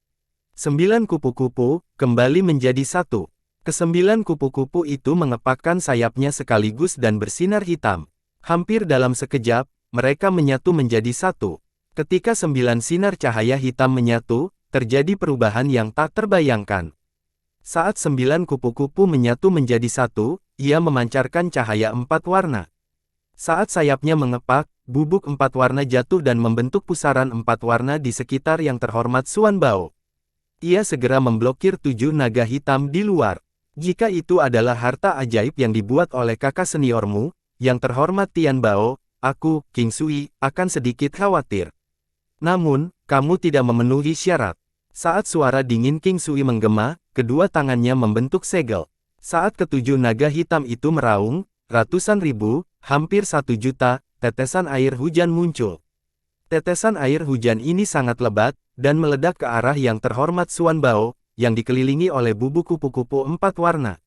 9 kupu-kupu, kembali menjadi satu. Ke-9 kupu-kupu itu mengepakkan sayapnya sekaligus dan bersinar hitam. Hampir dalam sekejap, mereka menyatu menjadi satu. Ketika 9 sinar cahaya hitam menyatu, terjadi perubahan yang tak terbayangkan. Saat 9 kupu-kupu menyatu menjadi satu, ia memancarkan cahaya 4 warna. Saat sayapnya mengepak, bubuk 4 warna jatuh dan membentuk pusaran 4 warna di sekitar yang terhormat Xuan Bao. Ia segera memblokir 7 naga hitam di luar. Jika itu adalah harta ajaib yang dibuat oleh kakak seniormu, yang terhormat Tian Bao, aku, King Sui, akan sedikit khawatir. Namun, kamu tidak memenuhi syarat. Saat suara dingin King Sui menggema, kedua tangannya membentuk segel. Saat ke-7 naga hitam itu meraung, ratusan ribu, hampir 1 juta, tetesan air hujan muncul. Tetesan air hujan ini sangat lebat, dan meledak ke arah yang terhormat Xuan Bao, yang dikelilingi oleh bubuk kupu-kupu 4 warna.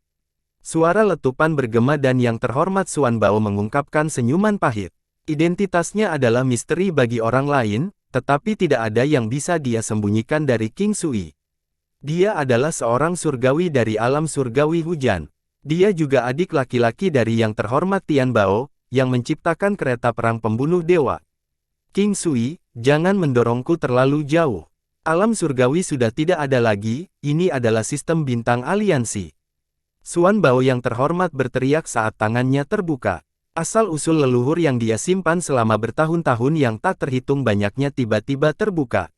Suara letupan bergema dan yang terhormat Xuan Bao mengungkapkan senyuman pahit. Identitasnya adalah misteri bagi orang lain, tetapi tidak ada yang bisa dia sembunyikan dari King Sui. Dia adalah seorang surgawi dari alam surgawi hujan. Dia juga adik laki-laki dari yang terhormat Tian Bao, yang menciptakan kereta perang pembunuh dewa. King Sui, jangan mendorongku terlalu jauh. Alam surgawi sudah tidak ada lagi, ini adalah sistem bintang aliansi. Xuan Bao yang terhormat berteriak saat tangannya terbuka. Asal-usul leluhur yang dia simpan selama bertahun-tahun yang tak terhitung banyaknya tiba-tiba terbuka.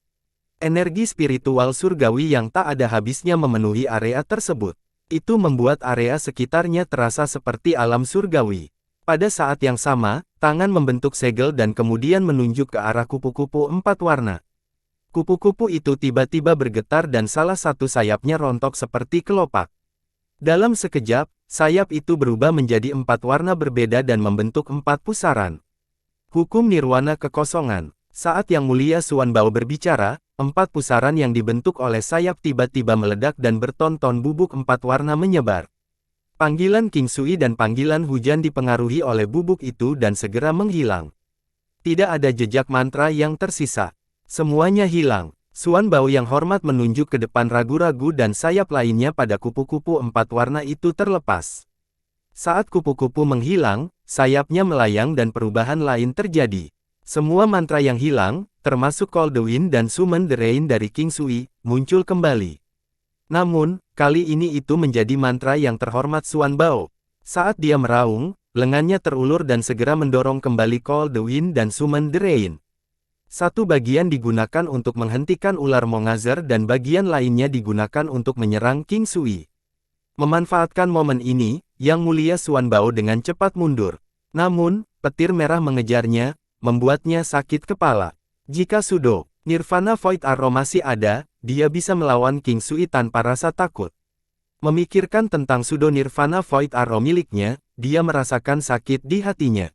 Energi spiritual surgawi yang tak ada habisnya memenuhi area tersebut. Itu membuat area sekitarnya terasa seperti alam surgawi. Pada saat yang sama, tangan membentuk segel dan kemudian menunjuk ke arah kupu-kupu 4 warna. Kupu-kupu itu tiba-tiba bergetar dan salah satu sayapnya rontok seperti kelopak. Dalam sekejap, sayap itu berubah menjadi 4 warna berbeda dan membentuk 4 pusaran. Hukum nirwana kekosongan. Saat Yang Mulia Xuan Bao berbicara, 4 pusaran yang dibentuk oleh sayap tiba-tiba meledak dan bertonton bubuk 4 warna menyebar. Panggilan King Sui dan panggilan hujan dipengaruhi oleh bubuk itu dan segera menghilang. Tidak ada jejak mantra yang tersisa. Semuanya hilang. Xuan Bao yang hormat menunjuk ke depan ragu-ragu dan sayap lainnya pada kupu-kupu 4 warna itu terlepas. Saat kupu-kupu menghilang, sayapnya melayang dan perubahan lain terjadi. Semua mantra yang hilang, termasuk Call the Wind dan Summon the Rain dari King Sui, muncul kembali. Namun, kali ini itu menjadi mantra yang terhormat Xuan Bao. Saat dia meraung, lengannya terulur dan segera mendorong kembali Call the Wind dan Summon the Rain. Satu bagian digunakan untuk menghentikan ular Mongazer dan bagian lainnya digunakan untuk menyerang King Sui. Memanfaatkan momen ini, Yang Mulia Xuan Bao dengan cepat mundur. Namun, petir merah mengejarnya, membuatnya sakit kepala. Jika Sudo, Nirvana Void Arrow masih ada, dia bisa melawan King Sui tanpa rasa takut. Memikirkan tentang Sudo Nirvana Void Arrow miliknya, dia merasakan sakit di hatinya.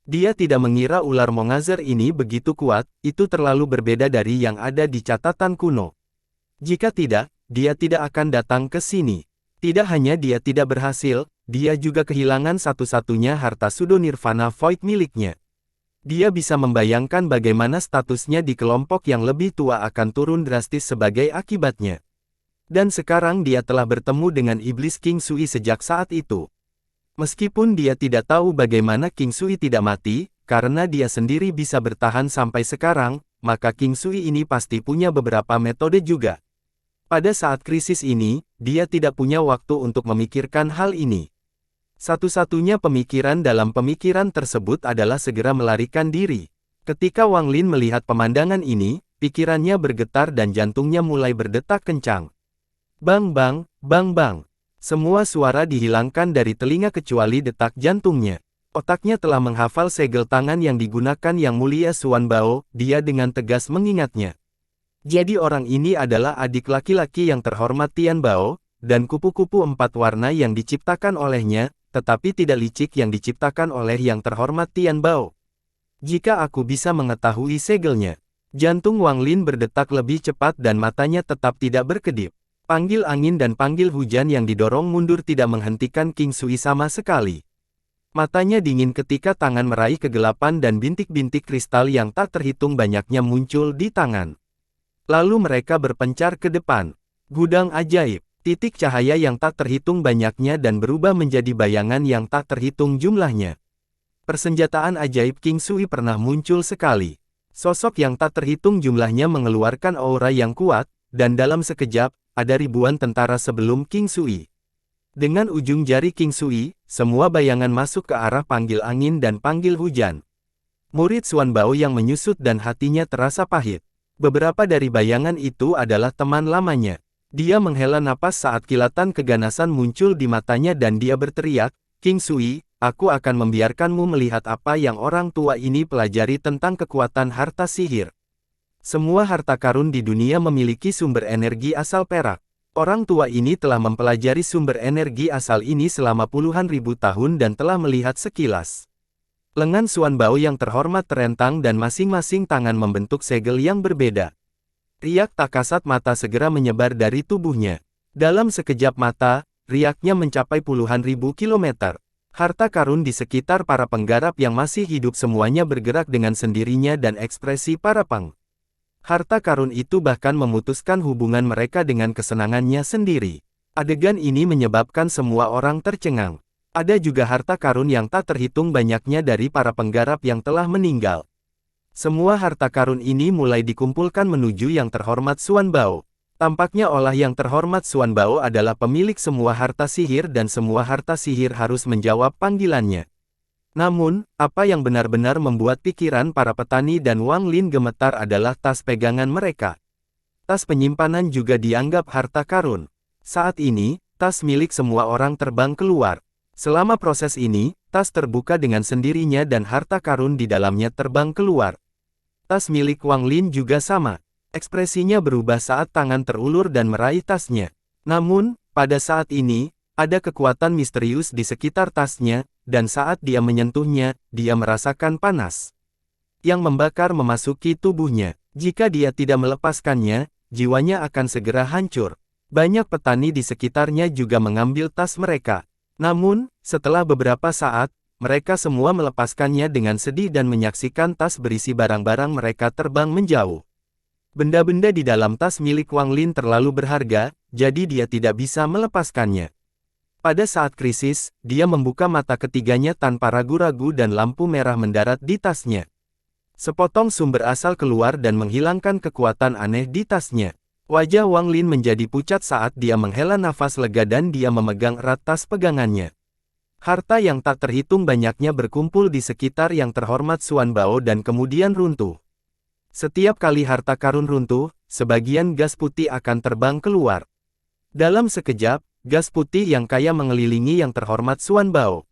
Dia tidak mengira ular Mongazer ini begitu kuat, itu terlalu berbeda dari yang ada di catatan kuno. Jika tidak, dia tidak akan datang ke sini. Tidak hanya dia tidak berhasil, dia juga kehilangan satu-satunya harta Sudo Nirvana Void miliknya. Dia bisa membayangkan bagaimana statusnya di kelompok yang lebih tua akan turun drastis sebagai akibatnya. Dan sekarang dia telah bertemu dengan iblis King Sui sejak saat itu. Meskipun dia tidak tahu bagaimana King Sui tidak mati, karena dia sendiri bisa bertahan sampai sekarang, maka King Sui ini pasti punya beberapa metode juga. Pada saat krisis ini, dia tidak punya waktu untuk memikirkan hal ini. Satu-satunya pemikiran dalam pemikiran tersebut adalah segera melarikan diri. Ketika Wang Lin melihat pemandangan ini, pikirannya bergetar dan jantungnya mulai berdetak kencang. Bang bang, bang bang. Semua suara dihilangkan dari telinga kecuali detak jantungnya. Otaknya telah menghafal segel tangan yang digunakan Yang Mulia Xuan Bao, dia dengan tegas mengingatnya. Jadi orang ini adalah adik laki-laki yang terhormat Tian Bao, dan kupu-kupu 4 warna yang diciptakan olehnya, tetapi tidak licik yang diciptakan oleh yang terhormat Tian Bao. Jika aku bisa mengetahui segelnya. Jantung Wang Lin berdetak lebih cepat dan matanya tetap tidak berkedip. Panggil angin dan panggil hujan yang didorong mundur tidak menghentikan King Sui sama sekali. Matanya dingin ketika tangan meraih kegelapan dan bintik-bintik kristal yang tak terhitung banyaknya muncul di tangan. Lalu mereka berpencar ke depan. Gudang ajaib, titik cahaya yang tak terhitung banyaknya dan berubah menjadi bayangan yang tak terhitung jumlahnya. Persenjataan ajaib King Sui pernah muncul sekali. Sosok yang tak terhitung jumlahnya mengeluarkan aura yang kuat, dan dalam sekejap, ada ribuan tentara sebelum King Sui. Dengan ujung jari King Sui, semua bayangan masuk ke arah panggil angin dan panggil hujan. Murid Xuan Bao yang menyusut dan hatinya terasa pahit. Beberapa dari bayangan itu adalah teman lamanya. Dia menghela napas saat kilatan keganasan muncul di matanya dan dia berteriak, King Sui, aku akan membiarkanmu melihat apa yang orang tua ini pelajari tentang kekuatan harta sihir. Semua harta karun di dunia memiliki sumber energi asal perak. Orang tua ini telah mempelajari sumber energi asal ini selama puluhan ribu tahun dan telah melihat sekilas. Lengan Xuan Bao yang terhormat terentang dan masing-masing tangan membentuk segel yang berbeda. Riak tak kasat mata segera menyebar dari tubuhnya. Dalam sekejap mata, riaknya mencapai puluhan ribu kilometer. Harta karun di sekitar para penggarap yang masih hidup semuanya bergerak dengan sendirinya dan ekspresi para peng. Harta karun itu bahkan memutuskan hubungan mereka dengan kesenangannya sendiri. Adegan ini menyebabkan semua orang tercengang. Ada juga harta karun yang tak terhitung banyaknya dari para penggarap yang telah meninggal. Semua harta karun ini mulai dikumpulkan menuju yang terhormat Xuan Bao. Tampaknya olah yang terhormat Xuan Bao adalah pemilik semua harta sihir dan semua harta sihir harus menjawab panggilannya. Namun, apa yang benar-benar membuat pikiran para petani dan Wang Lin gemetar adalah tas pegangan mereka. Tas penyimpanan juga dianggap harta karun. Saat ini, tas milik semua orang terbang keluar. Selama proses ini, tas terbuka dengan sendirinya dan harta karun di dalamnya terbang keluar. Tas milik Wang Lin juga sama. Ekspresinya berubah saat tangan terulur dan meraih tasnya. Namun, pada saat ini, ada kekuatan misterius di sekitar tasnya, dan saat dia menyentuhnya, dia merasakan panas yang membakar memasuki tubuhnya. Jika dia tidak melepaskannya, jiwanya akan segera hancur. Banyak petani di sekitarnya juga mengambil tas mereka. Namun, setelah beberapa saat, mereka semua melepaskannya dengan sedih dan menyaksikan tas berisi barang-barang mereka terbang menjauh. Benda-benda di dalam tas milik Wang Lin terlalu berharga, jadi dia tidak bisa melepaskannya. Pada saat krisis, dia membuka mata ketiganya tanpa ragu-ragu dan lampu merah mendarat di tasnya. Sepotong sumber asal keluar dan menghilangkan kekuatan aneh di tasnya. Wajah Wang Lin menjadi pucat saat dia menghela nafas lega dan dia memegang erat tas pegangannya. Harta yang tak terhitung banyaknya berkumpul di sekitar yang terhormat Xuan Bao dan kemudian runtuh. Setiap kali harta karun runtuh, sebagian gas putih akan terbang keluar. Dalam sekejap, gas putih yang kaya mengelilingi yang terhormat Xuan Bao.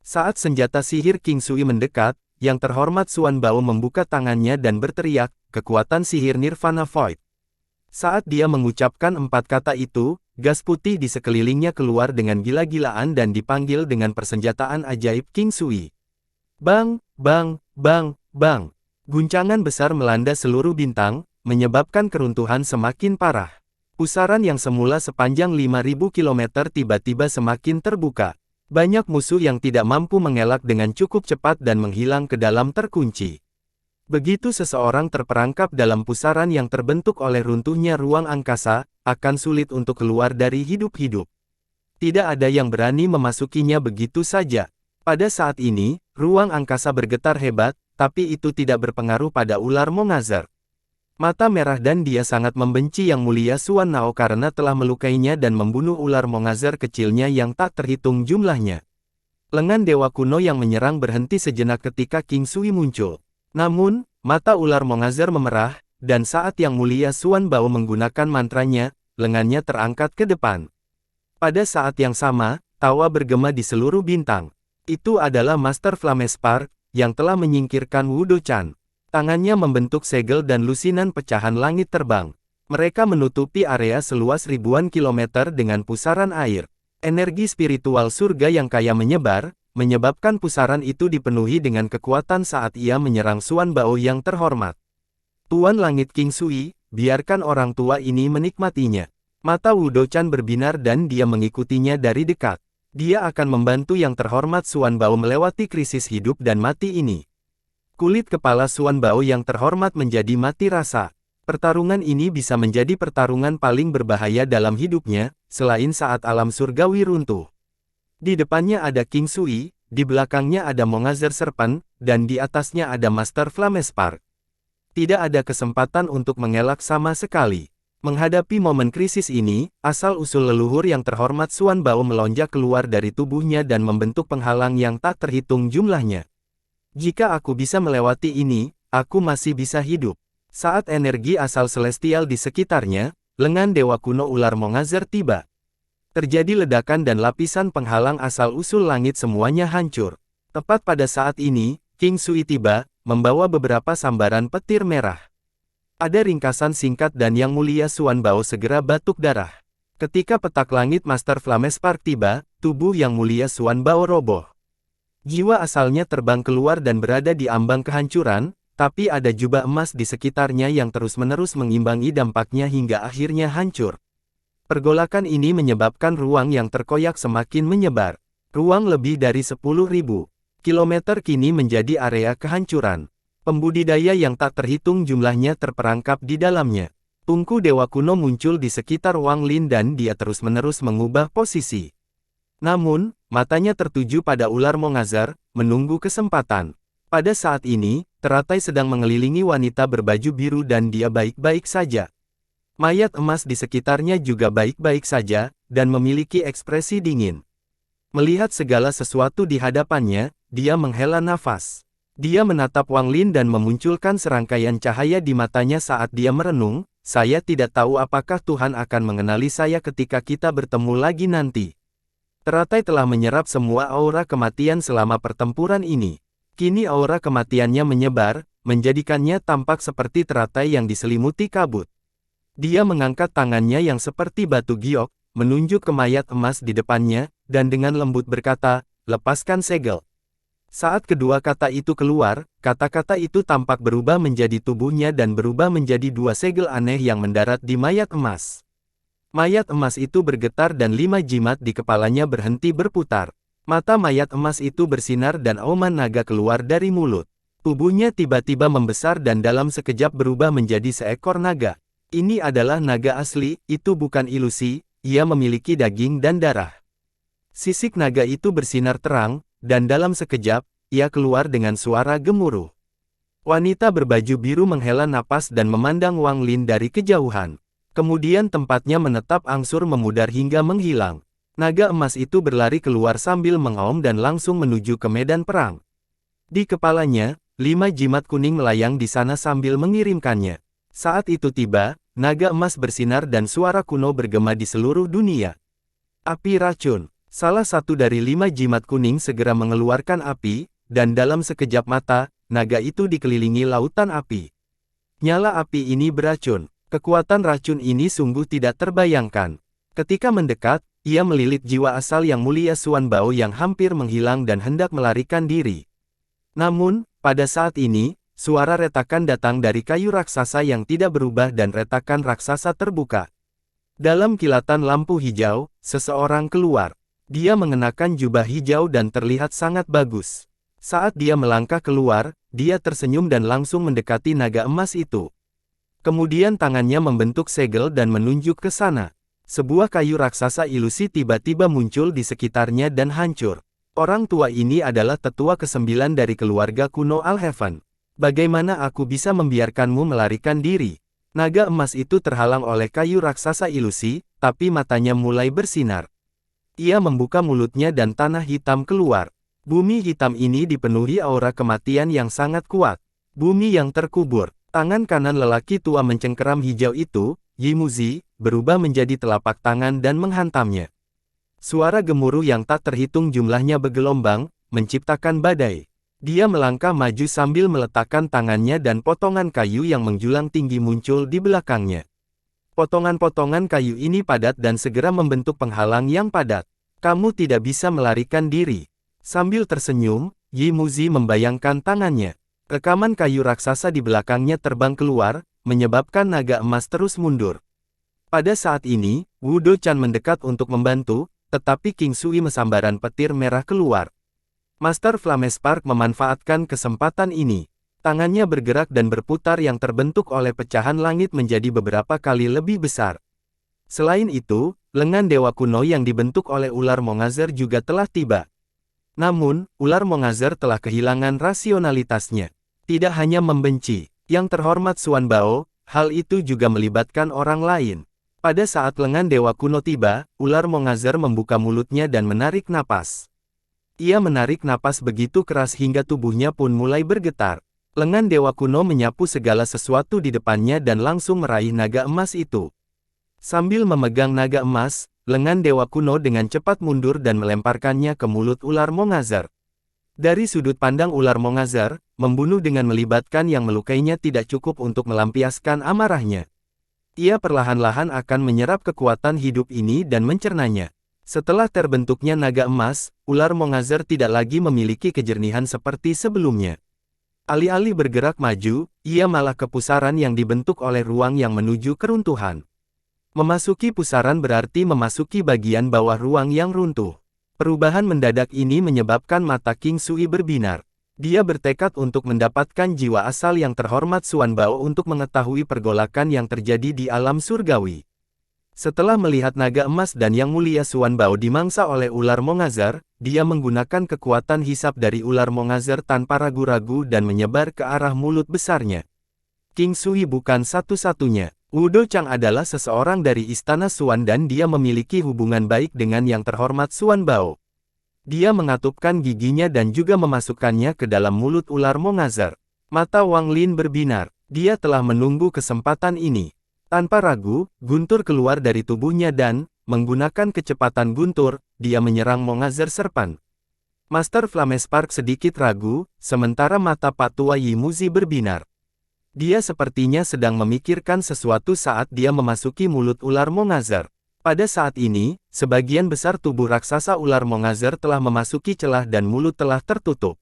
Saat senjata sihir King Sui mendekat, yang terhormat Xuan Bao membuka tangannya dan berteriak, kekuatan sihir Nirvana Void. Saat dia mengucapkan 4 kata itu, gas putih di sekelilingnya keluar dengan gila-gilaan dan dipanggil dengan persenjataan ajaib King Sui. Bang, bang, bang, bang. Guncangan besar melanda seluruh bintang, menyebabkan keruntuhan semakin parah. Pusaran yang semula sepanjang 5.000 km tiba-tiba semakin terbuka. Banyak musuh yang tidak mampu mengelak dengan cukup cepat dan menghilang ke dalam terkunci. Begitu seseorang terperangkap dalam pusaran yang terbentuk oleh runtuhnya ruang angkasa, akan sulit untuk keluar dari hidup-hidup. Tidak ada yang berani memasukinya begitu saja. Pada saat ini, ruang angkasa bergetar hebat, tapi itu tidak berpengaruh pada ular Mongazar. Mata merah dan dia sangat membenci Yang Mulia Xuan Nao karena telah melukainya dan membunuh ular Mongazar kecilnya yang tak terhitung jumlahnya. Lengan dewa kuno yang menyerang berhenti sejenak ketika King Sui muncul. Namun, mata ular Mongazar memerah, dan saat Yang Mulia Xuan Bao menggunakan mantranya, lengannya terangkat ke depan. Pada saat yang sama, tawa bergema di seluruh bintang. Itu adalah Master Flamespar, yang telah menyingkirkan Wu Do-chan. Tangannya membentuk segel dan lusinan pecahan langit terbang. Mereka menutupi area seluas ribuan kilometer dengan pusaran air. Energi spiritual surga yang kaya menyebar, menyebabkan pusaran itu dipenuhi dengan kekuatan saat ia menyerang Xuan Bao yang terhormat. Tuan Langit King Sui, biarkan orang tua ini menikmatinya. Mata Wu Do-chan berbinar dan dia mengikutinya dari dekat. Dia akan membantu yang terhormat Xuan Bao melewati krisis hidup dan mati ini. Kulit kepala Xuan Bao yang terhormat menjadi mati rasa. Pertarungan ini bisa menjadi pertarungan paling berbahaya dalam hidupnya, selain saat alam surgawi runtuh. Di depannya ada King Sui, di belakangnya ada Mongazar Serpent, dan di atasnya ada Master Flamespar. Tidak ada kesempatan untuk mengelak sama sekali. Menghadapi momen krisis ini, asal-usul leluhur yang terhormat Xuan Bao melonjak keluar dari tubuhnya dan membentuk penghalang yang tak terhitung jumlahnya. Jika aku bisa melewati ini, aku masih bisa hidup. Saat energi asal celestial di sekitarnya, lengan dewa kuno ular Mongazar tiba. Terjadi ledakan dan lapisan penghalang asal-usul langit semuanya hancur. Tepat pada saat ini, King Sui tiba, membawa beberapa sambaran petir merah. Ada ringkasan singkat dan Yang Mulia Xuan Bao segera batuk darah. Ketika petak langit Master Flamespar tiba, tubuh Yang Mulia Xuan Bao roboh. Jiwa asalnya terbang keluar dan berada di ambang kehancuran, tapi ada jubah emas di sekitarnya yang terus-menerus mengimbangi dampaknya hingga akhirnya hancur. Pergolakan ini menyebabkan ruang yang terkoyak semakin menyebar. Ruang lebih dari 10.000 kilometer kini menjadi area kehancuran. Pembudidaya yang tak terhitung jumlahnya terperangkap di dalamnya. Tungku Dewa Kuno muncul di sekitar Wang Lin dan dia terus-menerus mengubah posisi. Namun, matanya tertuju pada ular Mongazar, menunggu kesempatan. Pada saat ini, teratai sedang mengelilingi wanita berbaju biru dan dia baik-baik saja. Mayat emas di sekitarnya juga baik-baik saja, dan memiliki ekspresi dingin. Melihat segala sesuatu di hadapannya, dia menghela nafas. Dia menatap Wang Lin dan memunculkan serangkaian cahaya di matanya saat dia merenung, saya tidak tahu apakah Tuhan akan mengenali saya ketika kita bertemu lagi nanti. Teratai telah menyerap semua aura kematian selama pertempuran ini. Kini aura kematiannya menyebar, menjadikannya tampak seperti teratai yang diselimuti kabut. Dia mengangkat tangannya yang seperti batu giok, menunjuk ke mayat emas di depannya, dan dengan lembut berkata, lepaskan segel. Saat kedua kata itu keluar, kata-kata itu tampak berubah menjadi tubuhnya dan berubah menjadi 2 segel aneh yang mendarat di mayat emas. Mayat emas itu bergetar dan 5 jimat di kepalanya berhenti berputar. Mata mayat emas itu bersinar dan auman naga keluar dari mulut. Tubuhnya tiba-tiba membesar dan dalam sekejap berubah menjadi seekor naga. Ini adalah naga asli, itu bukan ilusi, ia memiliki daging dan darah. Sisik naga itu bersinar terang, dan dalam sekejap, ia keluar dengan suara gemuruh. Wanita berbaju biru menghela napas dan memandang Wang Lin dari kejauhan. Kemudian tempatnya menetap angsur memudar hingga menghilang. Naga emas itu berlari keluar sambil mengaum dan langsung menuju ke medan perang. Di kepalanya, 5 jimat kuning melayang di sana sambil mengirimkannya. Saat itu tiba, naga emas bersinar dan suara kuno bergema di seluruh dunia. Api racun. Salah satu dari 5 jimat kuning segera mengeluarkan api, dan dalam sekejap mata, naga itu dikelilingi lautan api. Nyala api ini beracun. Kekuatan racun ini sungguh tidak terbayangkan. Ketika mendekat, ia melilit jiwa asal yang mulia Xuan Bao yang hampir menghilang dan hendak melarikan diri. Namun, pada saat ini, suara retakan datang dari kayu raksasa yang tidak berubah dan retakan raksasa terbuka. Dalam kilatan lampu hijau, seseorang keluar. Dia mengenakan jubah hijau dan terlihat sangat bagus. Saat dia melangkah keluar, dia tersenyum dan langsung mendekati naga emas itu. Kemudian tangannya membentuk segel dan menunjuk ke sana. Sebuah kayu raksasa ilusi tiba-tiba muncul di sekitarnya dan hancur. Orang tua ini adalah tetua ke-9 dari keluarga kuno Alheaven. Bagaimana aku bisa membiarkanmu melarikan diri? Naga emas itu terhalang oleh kayu raksasa ilusi, tapi matanya mulai bersinar. Ia membuka mulutnya dan tanah hitam keluar. Bumi hitam ini dipenuhi aura kematian yang sangat kuat. Bumi yang terkubur. Tangan kanan lelaki tua mencengkeram hijau itu, Yimuzi, berubah menjadi telapak tangan dan menghantamnya. Suara gemuruh yang tak terhitung jumlahnya bergelombang, menciptakan badai. Dia melangkah maju sambil meletakkan tangannya dan potongan kayu yang menjulang tinggi muncul di belakangnya. Potongan-potongan kayu ini padat dan segera membentuk penghalang yang padat. Kamu tidak bisa melarikan diri. Sambil tersenyum, Yimuzi membayangkan tangannya. Rekaman kayu raksasa di belakangnya terbang keluar, menyebabkan naga emas terus mundur. Pada saat ini, Wu Do-chan mendekat untuk membantu, tetapi King Sui mesambaran petir merah keluar. Master Flamespark memanfaatkan kesempatan ini. Tangannya bergerak dan berputar yang terbentuk oleh pecahan langit menjadi beberapa kali lebih besar. Selain itu, lengan dewa kuno yang dibentuk oleh ular Mongazer juga telah tiba. Namun, ular Mongazer telah kehilangan rasionalitasnya. Tidak hanya membenci yang terhormat Xuan Bao, hal itu juga melibatkan orang lain. Pada saat lengan dewa kuno tiba, ular Mongazer membuka mulutnya dan menarik napas. Ia menarik napas begitu keras hingga tubuhnya pun mulai bergetar. Lengan dewa kuno menyapu segala sesuatu di depannya dan langsung meraih naga emas itu. Sambil memegang naga emas, lengan dewa kuno dengan cepat mundur dan melemparkannya ke mulut ular Mongazer. Dari sudut pandang ular Mongazer, membunuh dengan melibatkan yang melukainya tidak cukup untuk melampiaskan amarahnya. Ia perlahan-lahan akan menyerap kekuatan hidup ini dan mencernanya. Setelah terbentuknya naga emas, ular Mongazer tidak lagi memiliki kejernihan seperti sebelumnya. Alih-alih bergerak maju, ia malah ke pusaran yang dibentuk oleh ruang yang menuju keruntuhan. Memasuki pusaran berarti memasuki bagian bawah ruang yang runtuh. Perubahan mendadak ini menyebabkan mata King Sui berbinar. Dia bertekad untuk mendapatkan jiwa asal yang terhormat Xuan Bao untuk mengetahui pergolakan yang terjadi di alam surgawi. Setelah melihat naga emas dan yang mulia Xuan Bao dimangsa oleh ular Mongazer, dia menggunakan kekuatan hisap dari ular Mongazer tanpa ragu-ragu dan menyebar ke arah mulut besarnya. King Sui bukan satu-satunya. Wu Do-chang adalah seseorang dari istana Xuan dan dia memiliki hubungan baik dengan yang terhormat Xuan Bao. Dia mengatupkan giginya dan juga memasukkannya ke dalam mulut ular Mongazer. Mata Wang Lin berbinar. Dia telah menunggu kesempatan ini. Tanpa ragu, guntur keluar dari tubuhnya dan, menggunakan kecepatan guntur, dia menyerang Mongazer Serpent. Master Flamespark sedikit ragu, sementara mata Pak Tua Yimuzi berbinar. Dia sepertinya sedang memikirkan sesuatu saat dia memasuki mulut ular Mongazer. Pada saat ini, sebagian besar tubuh raksasa ular Mongazer telah memasuki celah dan mulut telah tertutup.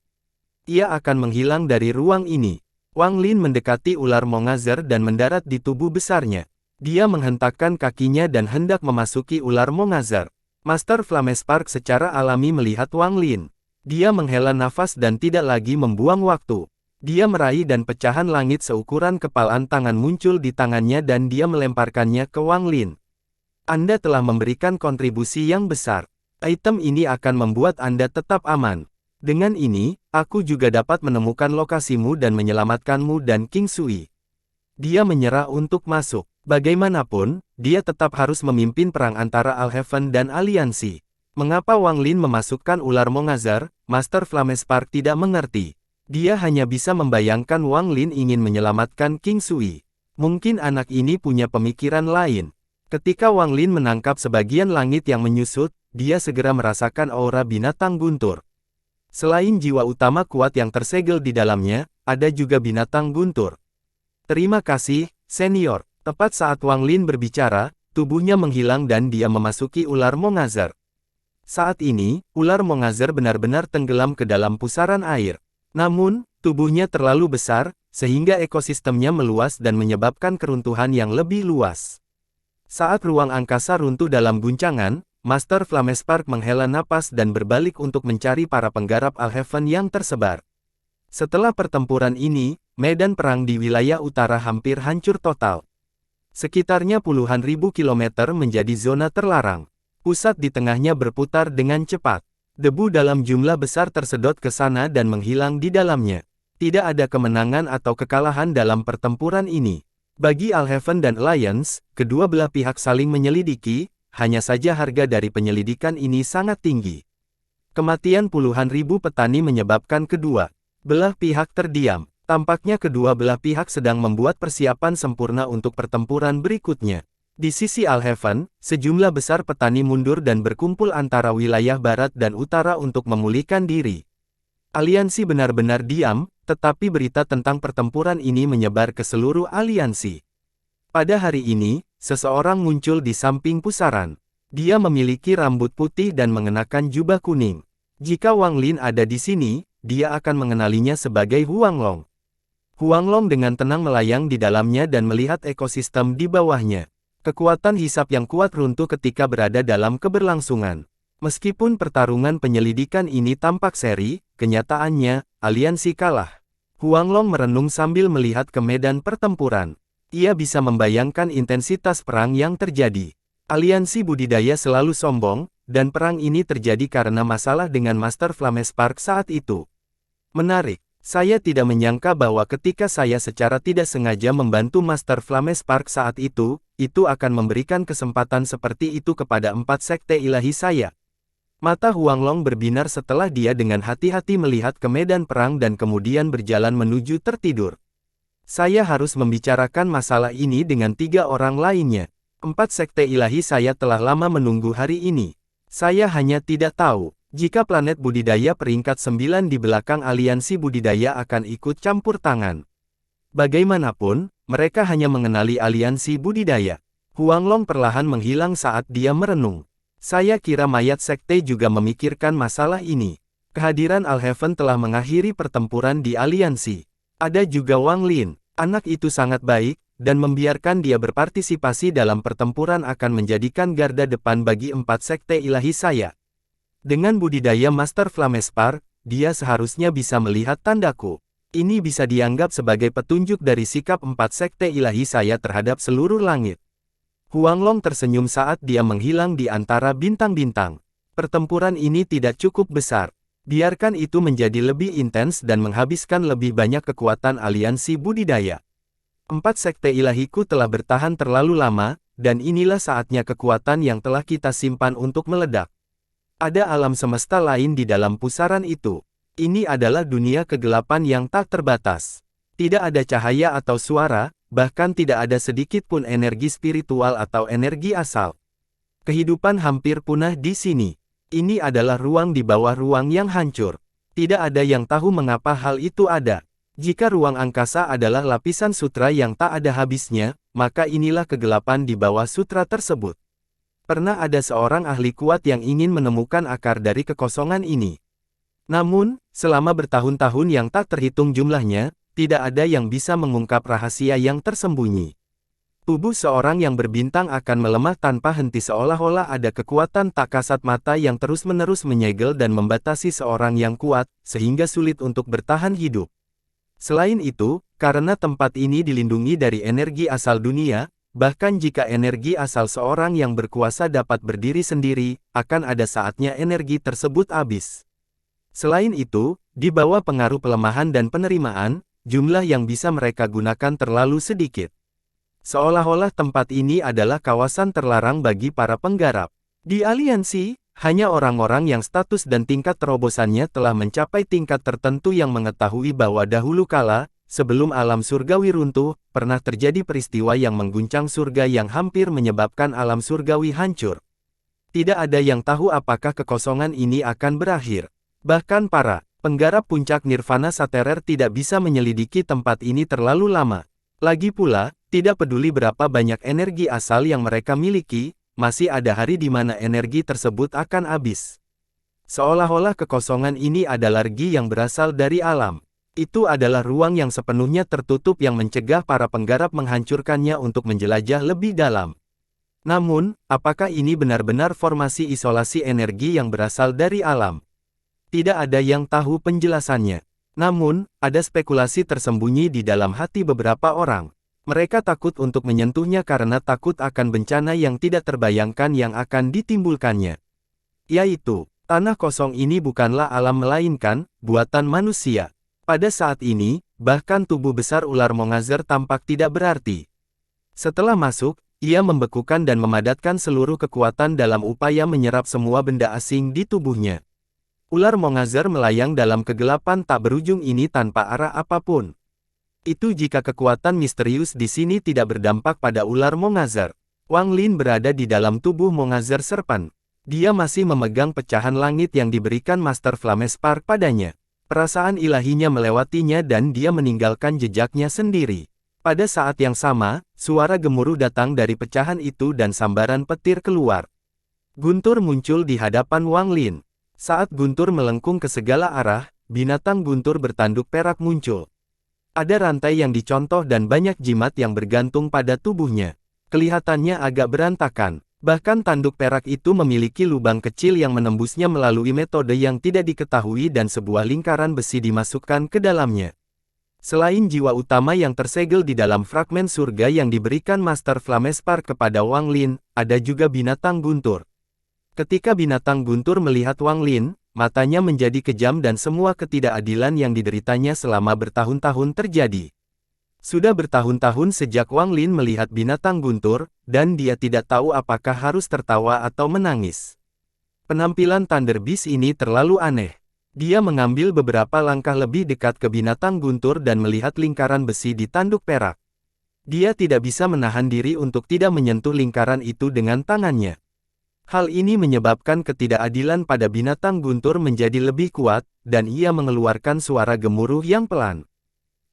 Ia akan menghilang dari ruang ini. Wang Lin mendekati ular Mongazer dan mendarat di tubuh besarnya. Dia menghentakkan kakinya dan hendak memasuki ular Mongazer. Master Flamespark secara alami melihat Wang Lin. Dia menghela nafas dan tidak lagi membuang waktu. Dia meraih dan pecahan langit seukuran kepalan tangan muncul di tangannya dan dia melemparkannya ke Wang Lin. Anda telah memberikan kontribusi yang besar. Item ini akan membuat Anda tetap aman. Dengan ini, aku juga dapat menemukan lokasimu dan menyelamatkanmu dan King Sui. Dia menyerah untuk masuk. Bagaimanapun, dia tetap harus memimpin perang antara Alheaven dan Aliansi. Mengapa Wang Lin memasukkan ular Mongazer? Master Flamespark tidak mengerti. Dia hanya bisa membayangkan Wang Lin ingin menyelamatkan King Sui. Mungkin anak ini punya pemikiran lain. Ketika Wang Lin menangkap sebagian langit yang menyusut, dia segera merasakan aura binatang guntur. Selain jiwa utama kuat yang tersegel di dalamnya, ada juga binatang guntur. Terima kasih, senior. Tepat saat Wang Lin berbicara, tubuhnya menghilang dan dia memasuki ular Mongazar. Saat ini, ular Mongazar benar-benar tenggelam ke dalam pusaran air. Namun, tubuhnya terlalu besar, sehingga ekosistemnya meluas dan menyebabkan keruntuhan yang lebih luas. Saat ruang angkasa runtuh dalam guncangan, Master Flamespark menghela napas dan berbalik untuk mencari para penggarap Alhaven yang tersebar. Setelah pertempuran ini, medan perang di wilayah utara hampir hancur total. Sekitarnya puluhan ribu kilometer menjadi zona terlarang. Pusat di tengahnya berputar dengan cepat. Debu dalam jumlah besar tersedot ke sana dan menghilang di dalamnya. Tidak ada kemenangan atau kekalahan dalam pertempuran ini. Bagi Alhaven dan Alliance, kedua belah pihak saling menyelidiki, hanya saja harga dari penyelidikan ini sangat tinggi. Kematian puluhan ribu petani menyebabkan kedua belah pihak terdiam. Tampaknya kedua belah pihak sedang membuat persiapan sempurna untuk pertempuran berikutnya. Di sisi Alhaven, sejumlah besar petani mundur dan berkumpul antara wilayah barat dan utara untuk memulihkan diri. Aliansi benar-benar diam, tetapi berita tentang pertempuran ini menyebar ke seluruh aliansi. Pada hari ini, seseorang muncul di samping pusaran. Dia memiliki rambut putih dan mengenakan jubah kuning. Jika Wang Lin ada di sini, dia akan mengenalinya sebagai Huang Long. Huang Long dengan tenang melayang di dalamnya dan melihat ekosistem di bawahnya. Kekuatan hisap yang kuat runtuh ketika berada dalam keberlangsungan. Meskipun pertarungan penyelidikan ini tampak seri, kenyataannya, aliansi kalah. Huang Long merenung sambil melihat ke medan pertempuran. Ia bisa membayangkan intensitas perang yang terjadi. Aliansi budidaya selalu sombong, dan perang ini terjadi karena masalah dengan Master Flamespark saat itu. Menarik. Saya tidak menyangka bahwa ketika saya secara tidak sengaja membantu Master Flamespark saat itu akan memberikan kesempatan seperti itu kepada 4 sekte ilahi saya. Mata Huang Long berbinar setelah dia dengan hati-hati melihat ke medan perang dan kemudian berjalan menuju tertidur. Saya harus membicarakan masalah ini dengan 3 orang lainnya. 4 sekte ilahi saya telah lama menunggu hari ini. Saya hanya tidak tahu. Jika planet budidaya peringkat 9 di belakang aliansi budidaya akan ikut campur tangan. Bagaimanapun, mereka hanya mengenali aliansi budidaya. Huang Long perlahan menghilang saat dia merenung. Saya kira mayat sekte juga memikirkan masalah ini. Kehadiran Alhaven telah mengakhiri pertempuran di aliansi. Ada juga Wang Lin. Anak itu sangat baik, dan membiarkan dia berpartisipasi dalam pertempuran akan menjadikan garda depan bagi 4 sekte ilahi saya. Dengan budidaya Master Flamespark, dia seharusnya bisa melihat tandaku. Ini bisa dianggap sebagai petunjuk dari sikap 4 sekte ilahi saya terhadap seluruh langit. Huang Long tersenyum saat dia menghilang di antara bintang-bintang. Pertempuran ini tidak cukup besar. Biarkan itu menjadi lebih intens dan menghabiskan lebih banyak kekuatan aliansi budidaya. 4 sekte ilahiku telah bertahan terlalu lama, dan inilah saatnya kekuatan yang telah kita simpan untuk meledak. Ada alam semesta lain di dalam pusaran itu. Ini adalah dunia kegelapan yang tak terbatas. Tidak ada cahaya atau suara, bahkan tidak ada sedikit pun energi spiritual atau energi asal. Kehidupan hampir punah di sini. Ini adalah ruang di bawah ruang yang hancur. Tidak ada yang tahu mengapa hal itu ada. Jika ruang angkasa adalah lapisan sutra yang tak ada habisnya, maka inilah kegelapan di bawah sutra tersebut. Pernah ada seorang ahli kuat yang ingin menemukan akar dari kekosongan ini. Namun, selama bertahun-tahun yang tak terhitung jumlahnya, tidak ada yang bisa mengungkap rahasia yang tersembunyi. Tubuh seorang yang berbintang akan melemah tanpa henti seolah-olah ada kekuatan tak kasat mata yang terus-menerus menyegel dan membatasi seorang yang kuat, sehingga sulit untuk bertahan hidup. Selain itu, karena tempat ini dilindungi dari energi asal dunia, bahkan jika energi asal seorang yang berkuasa dapat berdiri sendiri, akan ada saatnya energi tersebut habis. Selain itu, di bawah pengaruh pelemahan dan penerimaan, jumlah yang bisa mereka gunakan terlalu sedikit. Seolah-olah tempat ini adalah kawasan terlarang bagi para penggarap. Di aliansi, Hanya orang-orang yang status dan tingkat terobosannya telah mencapai tingkat tertentu yang mengetahui bahwa dahulu kala, sebelum alam surgawi runtuh, pernah terjadi peristiwa yang mengguncang surga yang hampir menyebabkan alam surgawi hancur. Tidak ada yang tahu apakah kekosongan ini akan berakhir. Bahkan para penggarap puncak nirvana Saterer tidak bisa menyelidiki tempat ini terlalu lama. Lagi pula, tidak peduli berapa banyak energi asal yang mereka miliki, masih ada hari di mana energi tersebut akan habis. Seolah-olah kekosongan ini adalah energi yang berasal dari alam. Itu adalah ruang yang sepenuhnya tertutup yang mencegah para penggarap menghancurkannya untuk menjelajah lebih dalam. Namun, apakah ini benar-benar formasi isolasi energi yang berasal dari alam? Tidak ada yang tahu penjelasannya. Namun, ada spekulasi tersembunyi di dalam hati beberapa orang. Mereka takut untuk menyentuhnya karena takut akan bencana yang tidak terbayangkan yang akan ditimbulkannya. Yaitu, tanah kosong ini bukanlah alam melainkan buatan manusia. Pada saat ini, bahkan tubuh besar ular Mongazer tampak tidak berarti. Setelah masuk, ia membekukan dan memadatkan seluruh kekuatan dalam upaya menyerap semua benda asing di tubuhnya. Ular Mongazer melayang dalam kegelapan tak berujung ini tanpa arah apapun. Itu jika kekuatan misterius di sini tidak berdampak pada ular Mongazer. Wang Lin berada di dalam tubuh Mongazer Serpent. Dia masih memegang pecahan langit yang diberikan Master Flamespark padanya. Perasaan ilahinya melewatinya dan dia meninggalkan jejaknya sendiri. Pada saat yang sama, suara gemuruh datang dari pecahan itu dan sambaran petir keluar. Guntur muncul di hadapan Wang Lin. Saat guntur melengkung ke segala arah, binatang guntur bertanduk perak muncul. Ada rantai yang dicontoh dan banyak jimat yang bergantung pada tubuhnya. Kelihatannya agak berantakan. Bahkan tanduk perak itu memiliki lubang kecil yang menembusnya melalui metode yang tidak diketahui dan sebuah lingkaran besi dimasukkan ke dalamnya. Selain jiwa utama yang tersegel di dalam fragmen surga yang diberikan Master Flamespark kepada Wang Lin, ada juga binatang guntur. Ketika binatang guntur melihat Wang Lin, matanya menjadi kejam dan semua ketidakadilan yang dideritanya selama bertahun-tahun terjadi. Sudah bertahun-tahun sejak Wang Lin melihat binatang guntur, dan dia tidak tahu apakah harus tertawa atau menangis. Penampilan Thunder Beast ini terlalu aneh. Dia mengambil beberapa langkah lebih dekat ke binatang guntur dan melihat lingkaran besi di tanduk perak. Dia tidak bisa menahan diri untuk tidak menyentuh lingkaran itu dengan tangannya. Hal ini menyebabkan ketidakadilan pada binatang guntur menjadi lebih kuat, dan ia mengeluarkan suara gemuruh yang pelan.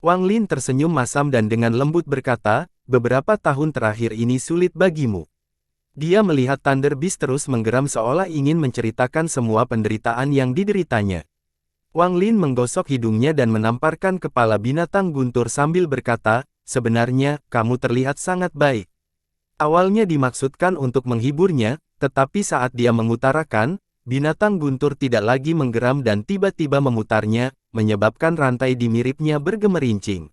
Wang Lin tersenyum masam dan dengan lembut berkata, beberapa tahun terakhir ini sulit bagimu. Dia melihat Thunder Beast terus menggeram seolah ingin menceritakan semua penderitaan yang dideritanya. Wang Lin menggosok hidungnya dan menamparkan kepala binatang guntur sambil berkata, sebenarnya, kamu terlihat sangat baik. Awalnya dimaksudkan untuk menghiburnya, tetapi saat dia mengutarakan, binatang guntur tidak lagi menggeram dan tiba-tiba memutarnya, menyebabkan rantai di miripnya bergemerincing.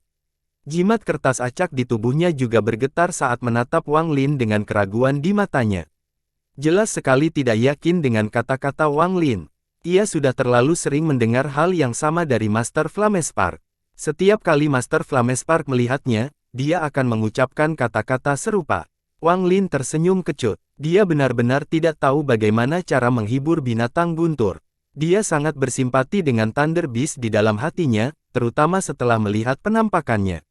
Jimat kertas acak di tubuhnya juga bergetar saat menatap Wang Lin dengan keraguan di matanya. Jelas sekali tidak yakin dengan kata-kata Wang Lin. Ia sudah terlalu sering mendengar hal yang sama dari Master Flamespark. Setiap kali Master Flamespark melihatnya, dia akan mengucapkan kata-kata serupa. Wang Lin tersenyum kecut. Dia benar-benar tidak tahu bagaimana cara menghibur binatang guntur. Dia sangat bersimpati dengan Thunder Beast di dalam hatinya, terutama setelah melihat penampakannya.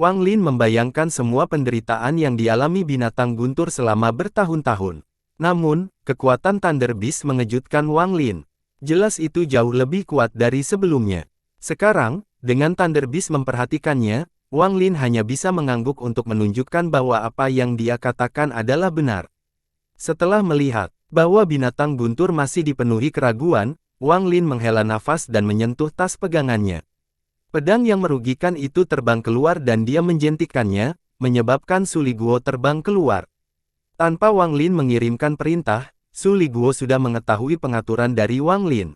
Wang Lin membayangkan semua penderitaan yang dialami binatang guntur selama bertahun-tahun. Namun, kekuatan Thunder Beast mengejutkan Wang Lin. Jelas itu jauh lebih kuat dari sebelumnya. Sekarang, dengan Thunder Beast memperhatikannya, Wang Lin hanya bisa mengangguk untuk menunjukkan bahwa apa yang dia katakan adalah benar. Setelah melihat bahwa binatang guntur masih dipenuhi keraguan, Wang Lin menghela nafas dan menyentuh tas pegangannya. Pedang yang merugikan itu terbang keluar dan dia menjentikannya, menyebabkan Su Liguo terbang keluar. Tanpa Wang Lin mengirimkan perintah, Su Liguo sudah mengetahui pengaturan dari Wang Lin.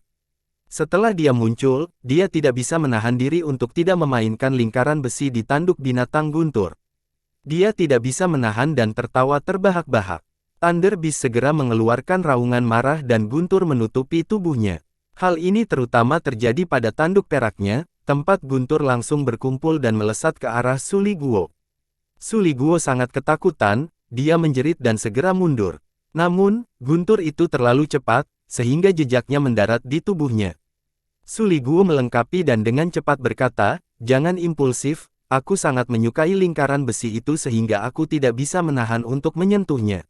Setelah dia muncul, dia tidak bisa menahan diri untuk tidak memainkan lingkaran besi di tanduk binatang guntur. Dia tidak bisa menahan dan tertawa terbahak-bahak. Thunder Beast segera mengeluarkan raungan marah dan guntur menutupi tubuhnya. Hal ini terutama terjadi pada tanduk peraknya, tempat guntur langsung berkumpul dan melesat ke arah Su Liguo. Su Liguo sangat ketakutan, dia menjerit dan segera mundur. Namun, guntur itu terlalu cepat, sehingga jejaknya mendarat di tubuhnya. Su Liguo melengkapi dan dengan cepat berkata, "Jangan impulsif, aku sangat menyukai lingkaran besi itu sehingga aku tidak bisa menahan untuk menyentuhnya."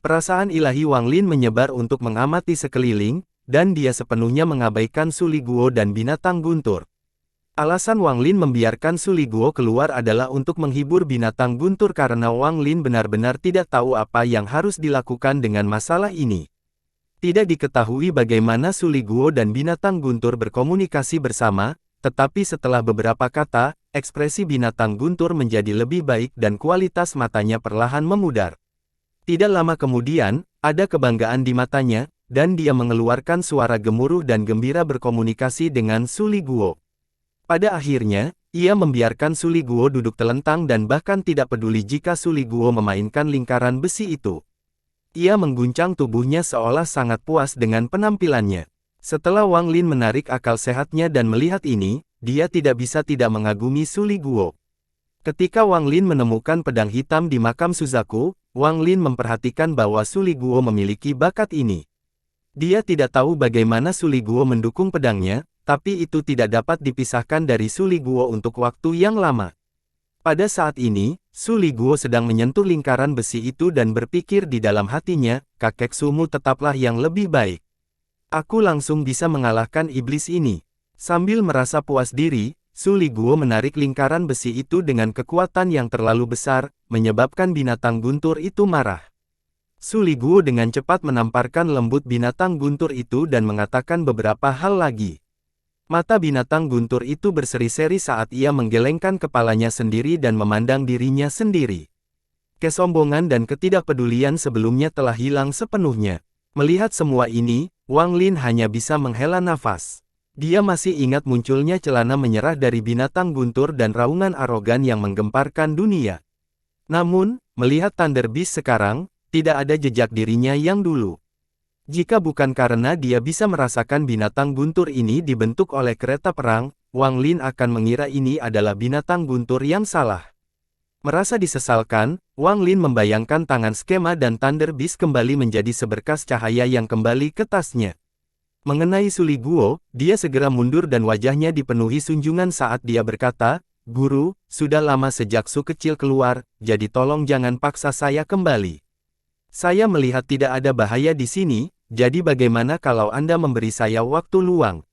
Perasaan ilahi Wang Lin menyebar untuk mengamati sekeliling, dan dia sepenuhnya mengabaikan Su Liguo dan binatang guntur. Alasan Wang Lin membiarkan Su Liguo keluar adalah untuk menghibur binatang guntur karena Wang Lin benar-benar tidak tahu apa yang harus dilakukan dengan masalah ini. Tidak diketahui bagaimana Su Liguo dan binatang guntur berkomunikasi bersama, tetapi setelah beberapa kata, ekspresi binatang guntur menjadi lebih baik dan kualitas matanya perlahan memudar. Tidak lama kemudian, ada kebanggaan di matanya, dan dia mengeluarkan suara gemuruh dan gembira berkomunikasi dengan Su Liguo. Pada akhirnya, ia membiarkan Su Liguo duduk telentang dan bahkan tidak peduli jika Su Liguo memainkan lingkaran besi itu. Ia mengguncang tubuhnya seolah sangat puas dengan penampilannya. Setelah Wang Lin menarik akal sehatnya dan melihat ini, dia tidak bisa tidak mengagumi Su Liguo. Ketika Wang Lin menemukan pedang hitam di makam Suzaku, Wang Lin memperhatikan bahwa Su Liguo memiliki bakat ini. Dia tidak tahu bagaimana Su Liguo mendukung pedangnya, tapi itu tidak dapat dipisahkan dari Su Liguo untuk waktu yang lama. Pada saat ini, Su Liguo sedang menyentuh lingkaran besi itu dan berpikir di dalam hatinya, kakek Sumu tetaplah yang lebih baik. Aku langsung bisa mengalahkan iblis ini. Sambil merasa puas diri, Su Liguo menarik lingkaran besi itu dengan kekuatan yang terlalu besar, menyebabkan binatang guntur itu marah. Su Liguo dengan cepat menamparkan lembut binatang guntur itu dan mengatakan beberapa hal lagi. Mata binatang guntur itu berseri-seri saat ia menggelengkan kepalanya sendiri dan memandang dirinya sendiri. Kesombongan dan ketidakpedulian sebelumnya telah hilang sepenuhnya. Melihat semua ini, Wang Lin hanya bisa menghela nafas. Dia masih ingat munculnya celana menyerah dari binatang guntur dan raungan arogan yang menggemparkan dunia. Namun, melihat Thunder Beast sekarang, tidak ada jejak dirinya yang dulu. Jika bukan karena dia bisa merasakan binatang guntur ini dibentuk oleh kereta perang, Wang Lin akan mengira ini adalah binatang guntur yang salah. Merasa disesalkan, Wang Lin membayangkan tangan skema dan Thunder Beast kembali menjadi seberkas cahaya yang kembali ke tasnya. Mengenai Su Liguo, dia segera mundur dan wajahnya dipenuhi sunjungan saat dia berkata, "Guru, sudah lama sejak Su kecil keluar, jadi tolong jangan paksa saya kembali. Saya melihat tidak ada bahaya di sini. Jadi bagaimana kalau Anda memberi saya waktu luang?"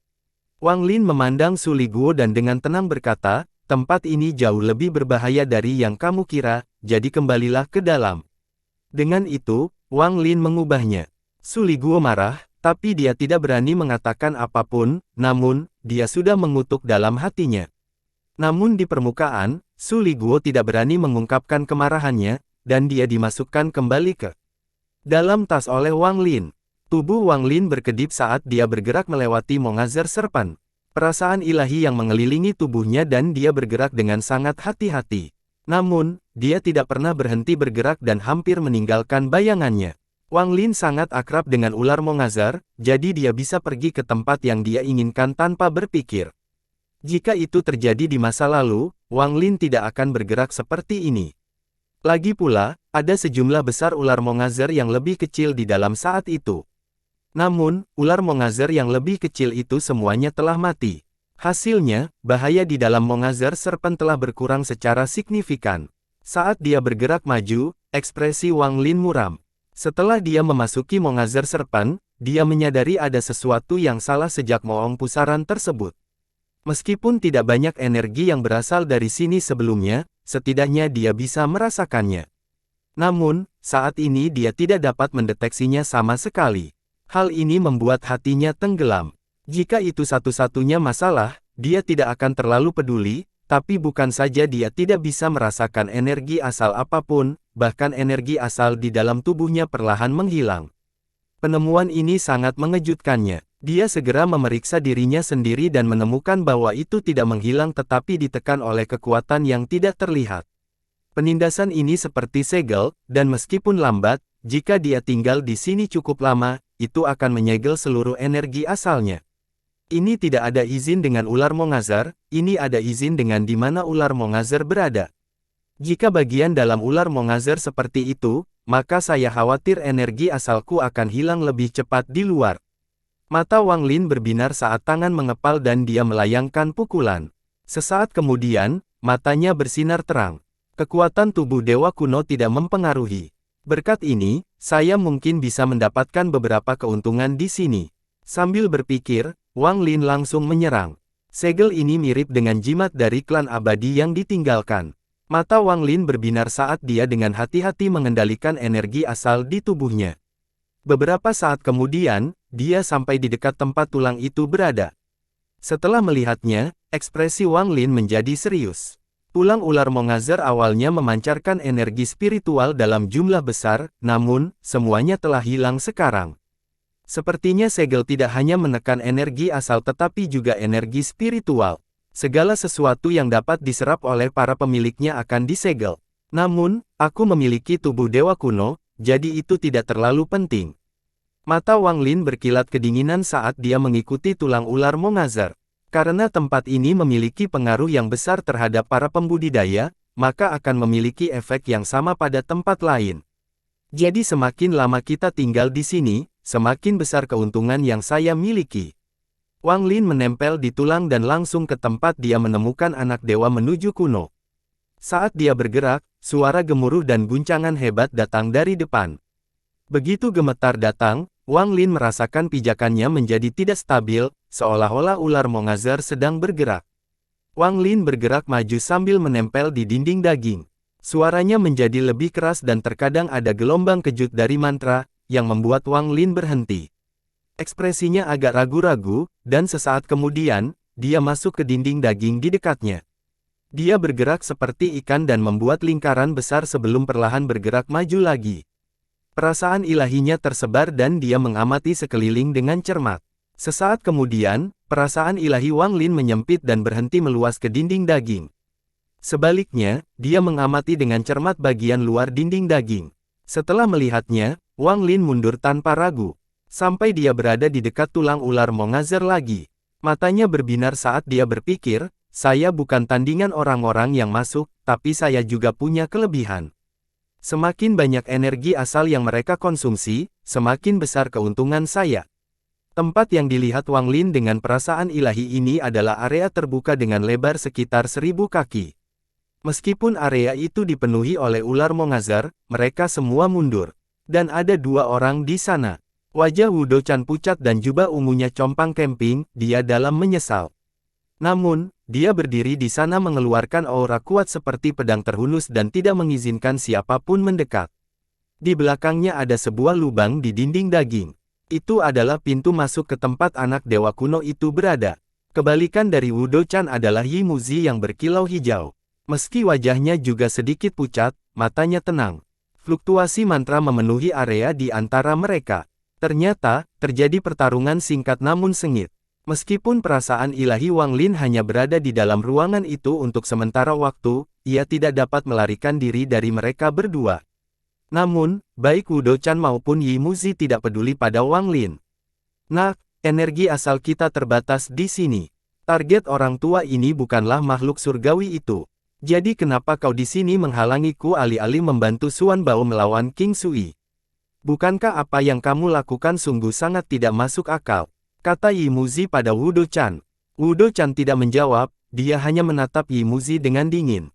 Wang Lin memandang Su Liguo dan dengan tenang berkata, "Tempat ini jauh lebih berbahaya dari yang kamu kira, jadi kembalilah ke dalam." Dengan itu, Wang Lin mengubahnya. Su Liguo marah, tapi dia tidak berani mengatakan apapun, namun, dia sudah mengutuk dalam hatinya. Namun di permukaan, Su Liguo tidak berani mengungkapkan kemarahannya, dan dia dimasukkan kembali ke dalam tas oleh Wang Lin. Tubuh Wang Lin berkedip saat dia bergerak melewati Mongazer Serpent. Perasaan ilahi yang mengelilingi tubuhnya dan dia bergerak dengan sangat hati-hati. Namun, dia tidak pernah berhenti bergerak dan hampir meninggalkan bayangannya. Wang Lin sangat akrab dengan ular Mongazer, jadi dia bisa pergi ke tempat yang dia inginkan tanpa berpikir. Jika itu terjadi di masa lalu, Wang Lin tidak akan bergerak seperti ini. Lagi pula, ada sejumlah besar ular Mongazer yang lebih kecil di dalam saat itu. Namun, ular Mongazer yang lebih kecil itu semuanya telah mati. Hasilnya, bahaya di dalam Mongazer Serpent telah berkurang secara signifikan. Saat dia bergerak maju, ekspresi Wang Lin muram. Setelah dia memasuki Mongazer Serpent, dia menyadari ada sesuatu yang salah sejak moong pusaran tersebut. Meskipun tidak banyak energi yang berasal dari sini sebelumnya, setidaknya dia bisa merasakannya. Namun, saat ini dia tidak dapat mendeteksinya sama sekali. Hal ini membuat hatinya tenggelam. Jika itu satu-satunya masalah, dia tidak akan terlalu peduli, tapi bukan saja dia tidak bisa merasakan energi asal apapun, bahkan energi asal di dalam tubuhnya perlahan menghilang. Penemuan ini sangat mengejutkannya. Dia segera memeriksa dirinya sendiri dan menemukan bahwa itu tidak menghilang tetapi ditekan oleh kekuatan yang tidak terlihat. Penindasan ini seperti segel, dan meskipun lambat, jika dia tinggal di sini cukup lama, itu akan menyegel seluruh energi asalnya. Ini tidak ada izin dengan ular Mongazer, ini ada izin dengan di mana ular Mongazer berada. Jika bagian dalam ular Mongazer seperti itu, maka saya khawatir energi asalku akan hilang lebih cepat di luar. Mata Wang Lin berbinar saat tangan mengepal dan dia melayangkan pukulan. Sesaat kemudian, matanya bersinar terang. Kekuatan tubuh Dewa Kuno tidak mempengaruhi. Berkat ini, saya mungkin bisa mendapatkan beberapa keuntungan di sini. Sambil berpikir, Wang Lin langsung menyerang. Segel ini mirip dengan jimat dari klan abadi yang ditinggalkan. Mata Wang Lin berbinar saat dia dengan hati-hati mengendalikan energi asal di tubuhnya. Beberapa saat kemudian, dia sampai di dekat tempat tulang itu berada. Setelah melihatnya, ekspresi Wang Lin menjadi serius. Tulang ular Mongazar awalnya memancarkan energi spiritual dalam jumlah besar, namun, semuanya telah hilang sekarang. Sepertinya segel tidak hanya menekan energi asal tetapi juga energi spiritual. Segala sesuatu yang dapat diserap oleh para pemiliknya akan disegel. Namun, aku memiliki tubuh dewa kuno, jadi itu tidak terlalu penting. Mata Wang Lin berkilat kedinginan saat dia mengikuti tulang ular Mongazar. Karena tempat ini memiliki pengaruh yang besar terhadap para pembudidaya, maka akan memiliki efek yang sama pada tempat lain. Jadi semakin lama kita tinggal di sini, semakin besar keuntungan yang saya miliki. Wang Lin menempel di tulang dan langsung ke tempat dia menemukan anak dewa menuju kuno. Saat dia bergerak, suara gemuruh dan guncangan hebat datang dari depan. Begitu gemetar datang, Wang Lin merasakan pijakannya menjadi tidak stabil, seolah-olah ular Mongazar sedang bergerak. Wang Lin bergerak maju sambil menempel di dinding daging. Suaranya menjadi lebih keras dan terkadang ada gelombang kejut dari mantra, yang membuat Wang Lin berhenti. Ekspresinya agak ragu-ragu, dan sesaat kemudian, dia masuk ke dinding daging di dekatnya. Dia bergerak seperti ikan dan membuat lingkaran besar sebelum perlahan bergerak maju lagi. Perasaan ilahinya tersebar dan dia mengamati sekeliling dengan cermat. Sesaat kemudian, perasaan ilahi Wang Lin menyempit dan berhenti meluas ke dinding daging. Sebaliknya, dia mengamati dengan cermat bagian luar dinding daging. Setelah melihatnya, Wang Lin mundur tanpa ragu. Sampai dia berada di dekat tulang ular Mongazar lagi. Matanya berbinar saat dia berpikir, saya bukan tandingan orang-orang yang masuk, tapi saya juga punya kelebihan. Semakin banyak energi asal yang mereka konsumsi, semakin besar keuntungan saya. Tempat yang dilihat Wang Lin dengan perasaan ilahi ini adalah area terbuka dengan lebar sekitar 1000 kaki. Meskipun area itu dipenuhi oleh ular Mongazar, mereka semua mundur. Dan ada 2 orang di sana. Wajah Wudo Chan pucat dan jubah ungunya compang kemping, dia dalam menyesal. Namun, dia berdiri di sana mengeluarkan aura kuat seperti pedang terhunus dan tidak mengizinkan siapapun mendekat. Di belakangnya ada sebuah lubang di dinding daging. Itu adalah pintu masuk ke tempat anak dewa kuno itu berada. Kebalikan dari Wudo Chan adalah Yi Muzi yang berkilau hijau. Meski wajahnya juga sedikit pucat, matanya tenang. Fluktuasi mantra memenuhi area di antara mereka. Ternyata, terjadi pertarungan singkat namun sengit. Meskipun perasaan ilahi Wang Lin hanya berada di dalam ruangan itu untuk sementara waktu, ia tidak dapat melarikan diri dari mereka berdua. Namun, baik Wudo Chan maupun Yi Muzi tidak peduli pada Wang Lin. Nah, energi asal kita terbatas di sini. Target orang tua ini bukanlah makhluk surgawi itu. Jadi kenapa kau di sini menghalangiku alih-alih membantu Xuan Bao melawan King Sui? Bukankah apa yang kamu lakukan sungguh sangat tidak masuk akal? Kata Yi Muzi pada Wudo Chan. Wudo Chan tidak menjawab, dia hanya menatap Yi Muzi dengan dingin.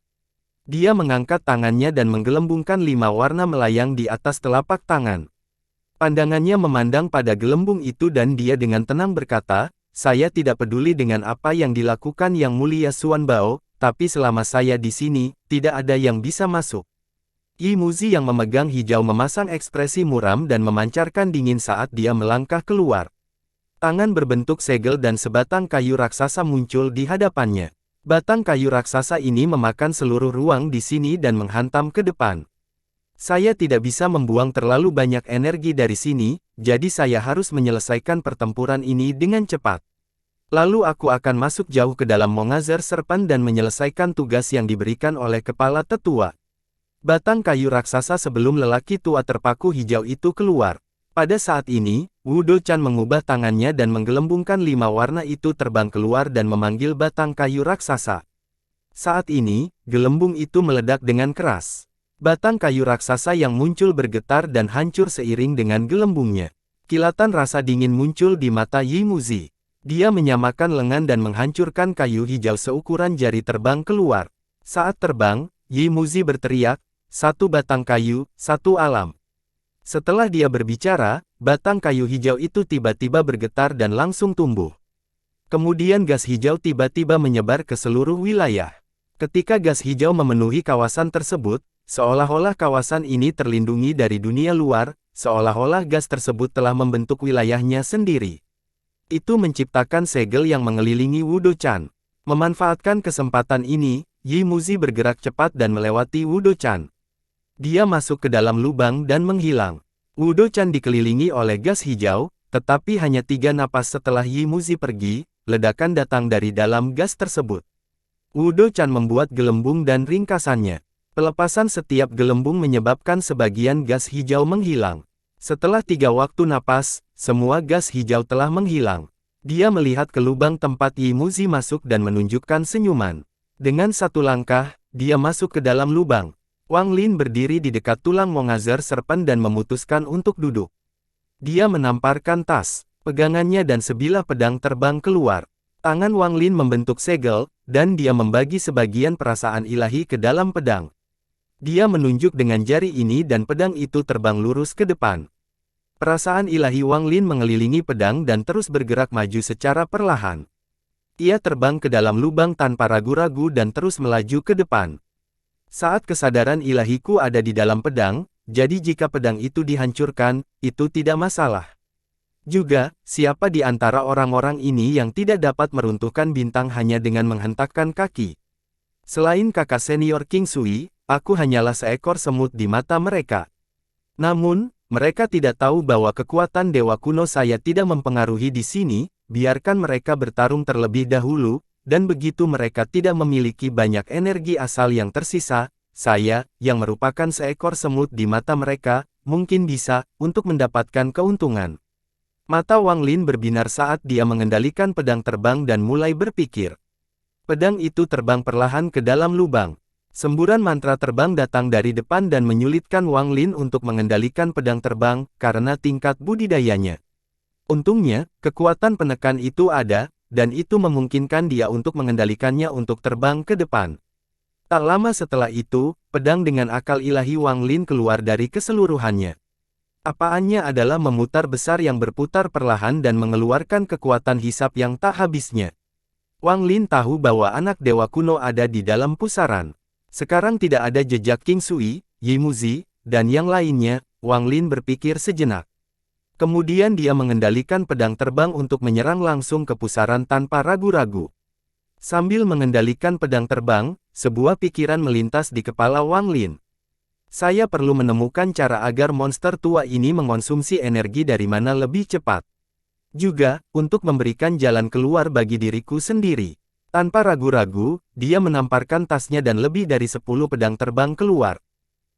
Dia mengangkat tangannya dan menggelembungkan 5 warna melayang di atas telapak tangan. Pandangannya memandang pada gelembung itu dan dia dengan tenang berkata, saya tidak peduli dengan apa yang dilakukan Yang Mulia Xuan Bao, tapi selama saya di sini, tidak ada yang bisa masuk. Yi Muzi yang memegang hijau memasang ekspresi muram dan memancarkan dingin saat dia melangkah keluar. Tangan berbentuk segel dan sebatang kayu raksasa muncul di hadapannya. Batang kayu raksasa ini memakan seluruh ruang di sini dan menghantam ke depan. Saya tidak bisa membuang terlalu banyak energi dari sini, jadi saya harus menyelesaikan pertempuran ini dengan cepat. Lalu aku akan masuk jauh ke dalam Mongazar Serpent dan menyelesaikan tugas yang diberikan oleh kepala tetua. Batang kayu raksasa sebelum lelaki tua terpaku hijau itu keluar. Pada saat ini, Wudo Chan mengubah tangannya dan menggelembungkan 5 warna itu terbang keluar dan memanggil batang kayu raksasa. Saat ini, gelembung itu meledak dengan keras. Batang kayu raksasa yang muncul bergetar dan hancur seiring dengan gelembungnya. Kilatan rasa dingin muncul di mata Yi Muzi. Dia menyamakan lengan dan menghancurkan kayu hijau seukuran jari terbang keluar. Saat terbang, Yi Muzi berteriak, "Satu batang kayu, satu alam." Setelah dia berbicara, batang kayu hijau itu tiba-tiba bergetar dan langsung tumbuh. Kemudian gas hijau tiba-tiba menyebar ke seluruh wilayah. Ketika gas hijau memenuhi kawasan tersebut, seolah-olah kawasan ini terlindungi dari dunia luar, seolah-olah gas tersebut telah membentuk wilayahnya sendiri. Itu menciptakan segel yang mengelilingi Wudo-chan. Memanfaatkan kesempatan ini, Yi Muzi bergerak cepat dan melewati Wudo-chan. Dia masuk ke dalam lubang dan menghilang. Wudo-chan dikelilingi oleh gas hijau, tetapi hanya 3 napas setelah Yi Muzi pergi, ledakan datang dari dalam gas tersebut. Wudo-chan membuat gelembung dan ringkasannya. Pelepasan setiap gelembung menyebabkan sebagian gas hijau menghilang. Setelah 3 waktu napas, semua gas hijau telah menghilang. Dia melihat ke lubang tempat Yi Muzi masuk dan menunjukkan senyuman. Dengan satu langkah, dia masuk ke dalam lubang. Wang Lin berdiri di dekat tulang Mongazer Serpent dan memutuskan untuk duduk. Dia menamparkan tas, pegangannya dan sebilah pedang terbang keluar. Tangan Wang Lin membentuk segel, dan dia membagi sebagian perasaan ilahi ke dalam pedang. Dia menunjuk dengan jari ini dan pedang itu terbang lurus ke depan. Perasaan ilahi Wang Lin mengelilingi pedang dan terus bergerak maju secara perlahan. Ia terbang ke dalam lubang tanpa ragu-ragu dan terus melaju ke depan. Saat kesadaran ilahiku ada di dalam pedang, jadi jika pedang itu dihancurkan, itu tidak masalah. Juga, siapa di antara orang-orang ini yang tidak dapat meruntuhkan bintang hanya dengan menghentakkan kaki? Selain kakak senior King Sui, aku hanyalah seekor semut di mata mereka. Namun, mereka tidak tahu bahwa kekuatan dewa kuno saya tidak mempengaruhi di sini, biarkan mereka bertarung terlebih dahulu, dan begitu mereka tidak memiliki banyak energi asal yang tersisa, saya, yang merupakan seekor semut di mata mereka, mungkin bisa, untuk mendapatkan keuntungan. Mata Wang Lin berbinar saat dia mengendalikan pedang terbang dan mulai berpikir. Pedang itu terbang perlahan ke dalam lubang. Semburan mantra terbang datang dari depan dan menyulitkan Wang Lin untuk mengendalikan pedang terbang, karena tingkat budidayanya. Untungnya, kekuatan penekan itu ada, dan itu memungkinkan dia untuk mengendalikannya untuk terbang ke depan. Tak lama setelah itu, pedang dengan akal ilahi Wang Lin keluar dari keseluruhannya. Apaannya adalah memutar besar yang berputar perlahan dan mengeluarkan kekuatan hisap yang tak habisnya. Wang Lin tahu bahwa anak dewa kuno ada di dalam pusaran. Sekarang tidak ada jejak King Sui, Yi Muzi, dan yang lainnya. Wang Lin berpikir sejenak. Kemudian dia mengendalikan pedang terbang untuk menyerang langsung ke pusaran tanpa ragu-ragu. Sambil mengendalikan pedang terbang, sebuah pikiran melintas di kepala Wang Lin. Saya perlu menemukan cara agar monster tua ini mengonsumsi energi dari mana lebih cepat. Juga, untuk memberikan jalan keluar bagi diriku sendiri. Tanpa ragu-ragu, dia menamparkan tasnya dan lebih dari 10 pedang terbang keluar.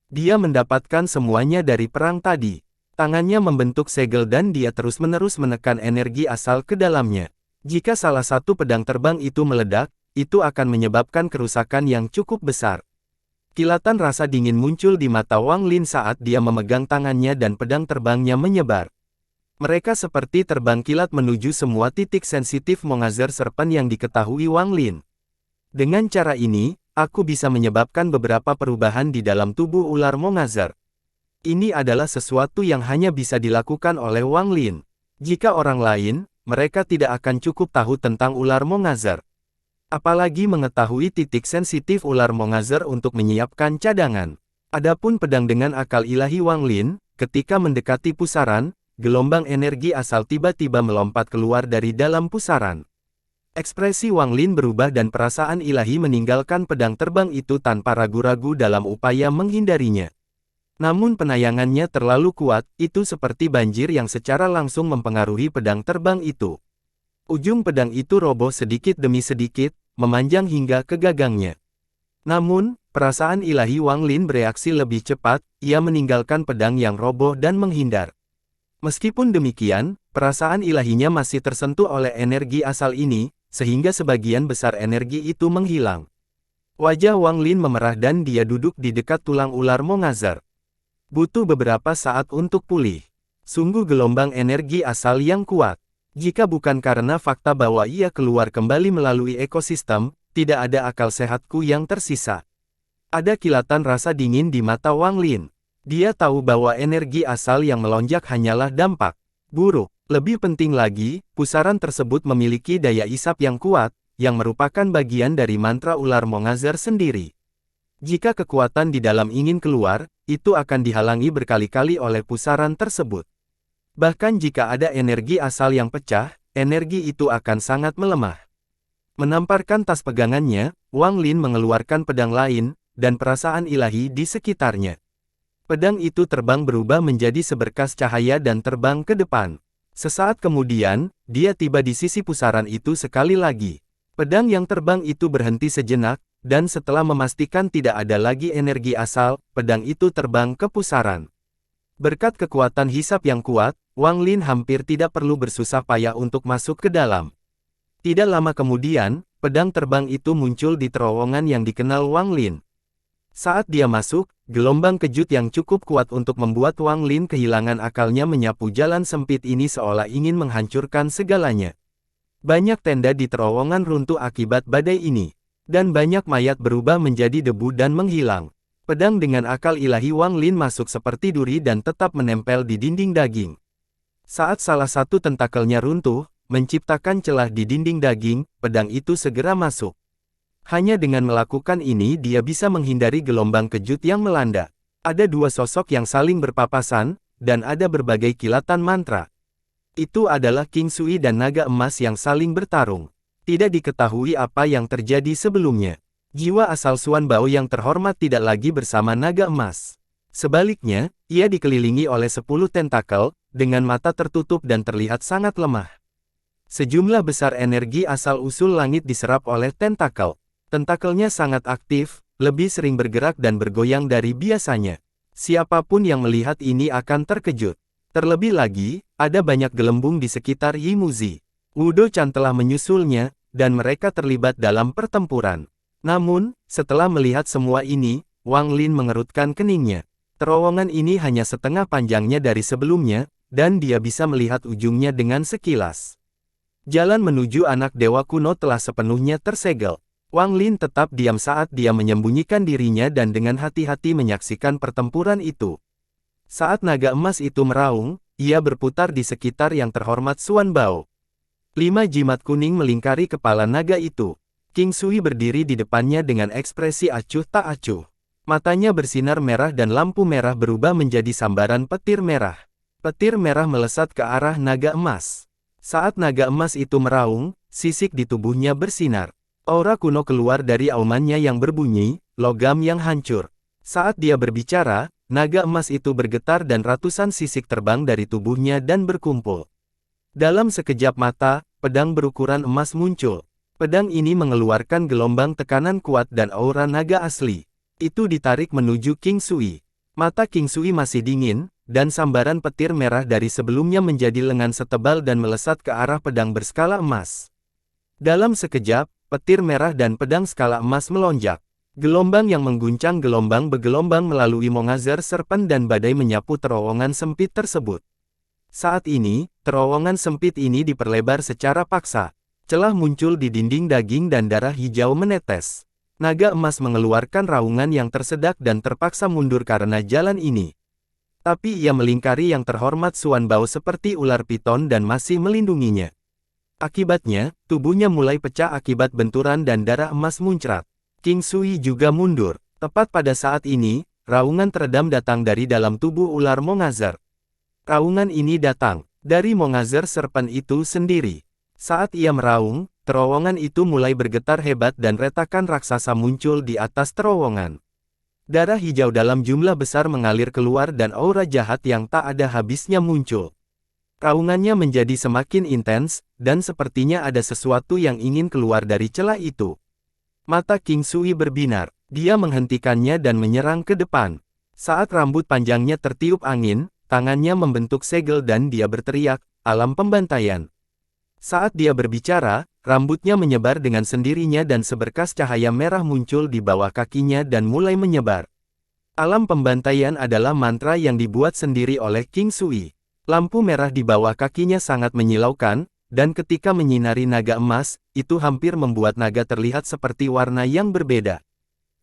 Dia mendapatkan semuanya dari perang tadi. Tangannya membentuk segel dan dia terus-menerus menekan energi asal ke dalamnya. Jika salah satu pedang terbang itu meledak, itu akan menyebabkan kerusakan yang cukup besar. Kilatan rasa dingin muncul di mata Wang Lin saat dia memegang tangannya dan pedang terbangnya menyebar. Mereka seperti terbang kilat menuju semua titik sensitif Mongazer Serpent yang diketahui Wang Lin. Dengan cara ini, aku bisa menyebabkan beberapa perubahan di dalam tubuh ular Mongazer. Ini adalah sesuatu yang hanya bisa dilakukan oleh Wang Lin. Jika orang lain, mereka tidak akan cukup tahu tentang ular Mongazer. Apalagi mengetahui titik sensitif ular Mongazer untuk menyiapkan cadangan. Adapun pedang dengan akal ilahi Wang Lin, ketika mendekati pusaran, gelombang energi asal tiba-tiba melompat keluar dari dalam pusaran. Ekspresi Wang Lin berubah dan perasaan ilahi meninggalkan pedang terbang itu tanpa ragu-ragu dalam upaya menghindarinya. Namun penayangannya terlalu kuat, itu seperti banjir yang secara langsung mempengaruhi pedang terbang itu. Ujung pedang itu roboh sedikit demi sedikit, memanjang hingga ke gagangnya. Namun, perasaan ilahi Wang Lin bereaksi lebih cepat, ia meninggalkan pedang yang roboh dan menghindar. Meskipun demikian, perasaan ilahinya masih tersentuh oleh energi asal ini, sehingga sebagian besar energi itu menghilang. Wajah Wang Lin memerah dan dia duduk di dekat tulang ular Mongazar. Butuh beberapa saat untuk pulih. Sungguh gelombang energi asal yang kuat. Jika bukan karena fakta bahwa ia keluar kembali melalui ekosistem, tidak ada akal sehatku yang tersisa. Ada kilatan rasa dingin di mata Wang Lin. Dia tahu bahwa energi asal yang melonjak hanyalah dampak buruk. Lebih penting lagi, pusaran tersebut memiliki daya isap yang kuat, yang merupakan bagian dari mantra ular Mongazar sendiri. Jika kekuatan di dalam ingin keluar, itu akan dihalangi berkali-kali oleh pusaran tersebut. Bahkan jika ada energi asal yang pecah, energi itu akan sangat melemah. Menamparkan tas pegangannya, Wang Lin mengeluarkan pedang lain, dan perasaan ilahi di sekitarnya. Pedang itu terbang berubah menjadi seberkas cahaya dan terbang ke depan. Sesaat kemudian, dia tiba di sisi pusaran itu sekali lagi. Pedang yang terbang itu berhenti sejenak, dan setelah memastikan tidak ada lagi energi asal, pedang itu terbang ke pusaran. Berkat kekuatan hisap yang kuat, Wang Lin hampir tidak perlu bersusah payah untuk masuk ke dalam. Tidak lama kemudian, pedang terbang itu muncul di terowongan yang dikenal Wang Lin. Saat dia masuk, gelombang kejut yang cukup kuat untuk membuat Wang Lin kehilangan akalnya menyapu jalan sempit ini seolah ingin menghancurkan segalanya. Banyak tenda di terowongan runtuh akibat badai ini. Dan banyak mayat berubah menjadi debu dan menghilang. Pedang dengan akal ilahi Wang Lin masuk seperti duri dan tetap menempel di dinding daging. Saat salah satu tentakelnya runtuh, menciptakan celah di dinding daging, pedang itu segera masuk. Hanya dengan melakukan ini dia bisa menghindari gelombang kejut yang melanda. Ada dua sosok yang saling berpapasan, dan ada berbagai kilatan mantra. Itu adalah King Sui dan naga emas yang saling bertarung. Tidak diketahui apa yang terjadi sebelumnya. Jiwa asal Xuan Bao yang terhormat tidak lagi bersama naga emas. Sebaliknya, ia dikelilingi oleh 10 tentakel, dengan mata tertutup dan terlihat sangat lemah. Sejumlah besar energi asal usul langit diserap oleh tentakel. Tentakelnya sangat aktif, lebih sering bergerak dan bergoyang dari biasanya. Siapapun yang melihat ini akan terkejut. Terlebih lagi, ada banyak gelembung di sekitar Yimuzi. Wudo Chan telah menyusulnya, dan mereka terlibat dalam pertempuran. Namun, setelah melihat semua ini, Wang Lin mengerutkan keningnya. Terowongan ini hanya setengah panjangnya dari sebelumnya, dan dia bisa melihat ujungnya dengan sekilas. Jalan menuju anak dewa kuno telah sepenuhnya tersegel. Wang Lin tetap diam saat dia menyembunyikan dirinya dan dengan hati-hati menyaksikan pertempuran itu. Saat naga emas itu meraung, ia berputar di sekitar yang terhormat Xuan Bao. 5 jimat kuning melingkari kepala naga itu. King Sui berdiri di depannya dengan ekspresi acuh tak acuh. Matanya bersinar merah dan lampu merah berubah menjadi sambaran petir merah. Petir merah melesat ke arah naga emas. Saat naga emas itu meraung, sisik di tubuhnya bersinar. Aura kuno keluar dari aumannya yang berbunyi, logam yang hancur. Saat dia berbicara, naga emas itu bergetar dan ratusan sisik terbang dari tubuhnya dan berkumpul. Dalam sekejap mata, pedang berukuran emas muncul. Pedang ini mengeluarkan gelombang tekanan kuat dan aura naga asli. Itu ditarik menuju King Sui. Mata King Sui masih dingin, dan sambaran petir merah dari sebelumnya menjadi lengan setebal dan melesat ke arah pedang berskala emas. Dalam sekejap, petir merah dan pedang skala emas melonjak. Gelombang yang mengguncang gelombang bergelombang melalui Mongazar Serpent dan badai menyapu terowongan sempit tersebut. Saat ini, terowongan sempit ini diperlebar secara paksa. Celah muncul di dinding daging dan darah hijau menetes. Naga emas mengeluarkan raungan yang tersedak dan terpaksa mundur karena jalan ini. Tapi ia melingkari yang terhormat Xuan Bao seperti ular piton dan masih melindunginya. Akibatnya, tubuhnya mulai pecah akibat benturan dan darah emas muncrat. King Sui juga mundur. Tepat pada saat ini, raungan teredam datang dari dalam tubuh ular Mongazar. Raungan ini datang dari Mongazar Serpent itu sendiri. Saat ia meraung, terowongan itu mulai bergetar hebat dan retakan raksasa muncul di atas terowongan. Darah hijau dalam jumlah besar mengalir keluar dan aura jahat yang tak ada habisnya muncul. Raungannya menjadi semakin intens, dan sepertinya ada sesuatu yang ingin keluar dari celah itu. Mata King Sui berbinar, dia menghentikannya dan menyerang ke depan. Saat rambut panjangnya tertiup angin, tangannya membentuk segel dan dia berteriak, alam pembantaian. Saat dia berbicara, rambutnya menyebar dengan sendirinya dan seberkas cahaya merah muncul di bawah kakinya dan mulai menyebar. Alam pembantaian adalah mantra yang dibuat sendiri oleh King Sui. Lampu merah di bawah kakinya sangat menyilaukan, dan ketika menyinari naga emas, itu hampir membuat naga terlihat seperti warna yang berbeda.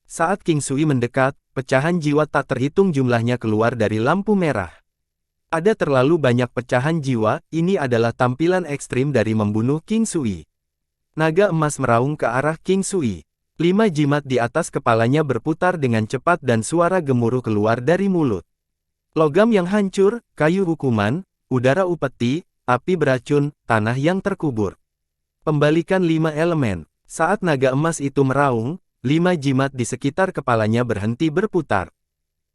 Saat King Sui mendekat, pecahan jiwa tak terhitung jumlahnya keluar dari lampu merah. Ada terlalu banyak pecahan jiwa, ini adalah tampilan ekstrim dari membunuh King Sui. Naga emas meraung ke arah King Sui. 5 jimat di atas kepalanya berputar dengan cepat dan suara gemuruh keluar dari mulut. Logam yang hancur, kayu hukuman, udara upeti, api beracun, tanah yang terkubur. Pembalikan 5 elemen. Saat naga emas itu meraung, 5 jimat di sekitar kepalanya berhenti berputar.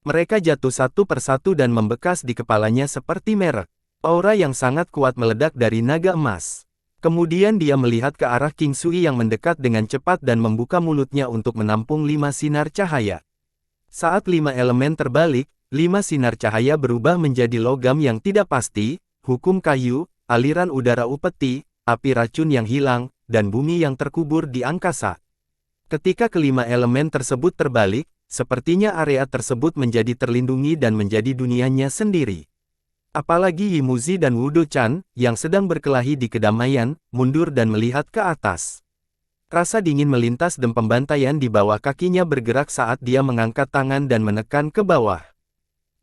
Mereka jatuh satu persatu dan membekas di kepalanya seperti merek. Aura yang sangat kuat meledak dari naga emas. Kemudian dia melihat ke arah King Sui yang mendekat dengan cepat dan membuka mulutnya untuk menampung 5 sinar cahaya. Saat 5 elemen terbalik, 5 sinar cahaya berubah menjadi logam yang tidak pasti, hukum kayu, aliran udara upeti, api racun yang hilang, dan bumi yang terkubur di angkasa. Ketika kelima elemen tersebut terbalik, sepertinya area tersebut menjadi terlindungi dan menjadi dunianya sendiri. Apalagi Yimuzi dan Wudo-chan, yang sedang berkelahi di kedamaian, mundur dan melihat ke atas. Rasa dingin melintas dan pembantaian di bawah kakinya bergerak saat dia mengangkat tangan dan menekan ke bawah.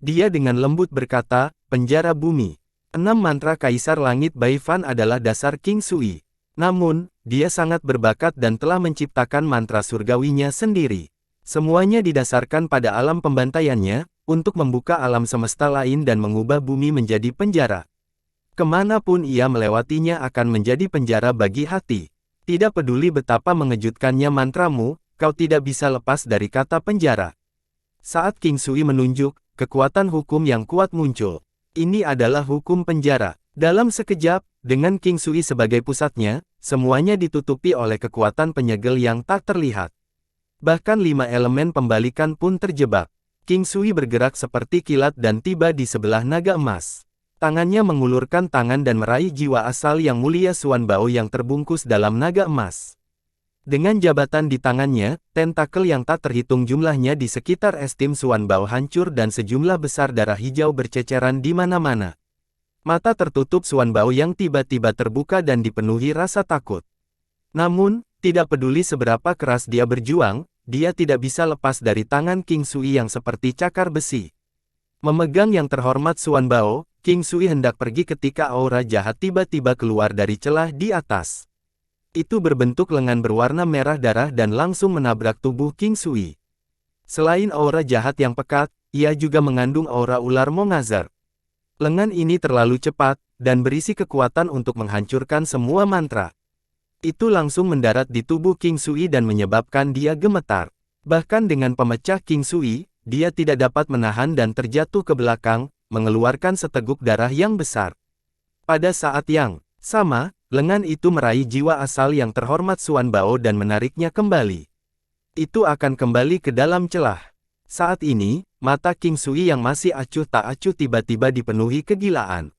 Dia dengan lembut berkata, penjara bumi. 6 mantra Kaisar Langit Baifan adalah dasar King Sui. Namun, dia sangat berbakat dan telah menciptakan mantra surgawinya sendiri. Semuanya didasarkan pada alam pembantaiannya, untuk membuka alam semesta lain dan mengubah bumi menjadi penjara. Kemanapun ia melewatinya akan menjadi penjara bagi hati. Tidak peduli betapa mengejutkannya mantramu, kau tidak bisa lepas dari kata penjara. Saat King Sui menunjuk, kekuatan hukum yang kuat muncul. Ini adalah hukum penjara. Dalam sekejap, dengan King Sui sebagai pusatnya, semuanya ditutupi oleh kekuatan penyegel yang tak terlihat. Bahkan 5 elemen pembalikan pun terjebak. King Sui bergerak seperti kilat dan tiba di sebelah naga emas. Tangannya mengulurkan tangan dan meraih jiwa asal yang mulia Xuan Bao yang terbungkus dalam naga emas. Dengan jabatan di tangannya, tentakel yang tak terhitung jumlahnya di sekitar estim Xuan Bao hancur dan sejumlah besar darah hijau berceceran di mana-mana. Mata tertutup Xuan Bao yang tiba-tiba terbuka dan dipenuhi rasa takut. Namun, tidak peduli seberapa keras dia berjuang, dia tidak bisa lepas dari tangan King Sui yang seperti cakar besi. Memegang yang terhormat Xuan Bao, King Sui hendak pergi ketika aura jahat tiba-tiba keluar dari celah di atas. Itu berbentuk lengan berwarna merah darah dan langsung menabrak tubuh King Sui. Selain aura jahat yang pekat, ia juga mengandung aura ular mongazar. Lengan ini terlalu cepat, dan berisi kekuatan untuk menghancurkan semua mantra. Itu langsung mendarat di tubuh King Sui dan menyebabkan dia gemetar. Bahkan dengan pemecah King Sui, dia tidak dapat menahan dan terjatuh ke belakang, mengeluarkan seteguk darah yang besar. Pada saat yang sama, lengan itu meraih jiwa asal yang terhormat Xuan Bao dan menariknya kembali. Itu akan kembali ke dalam celah. Saat ini, mata King Sui yang masih acuh tak acuh tiba-tiba dipenuhi kegilaan.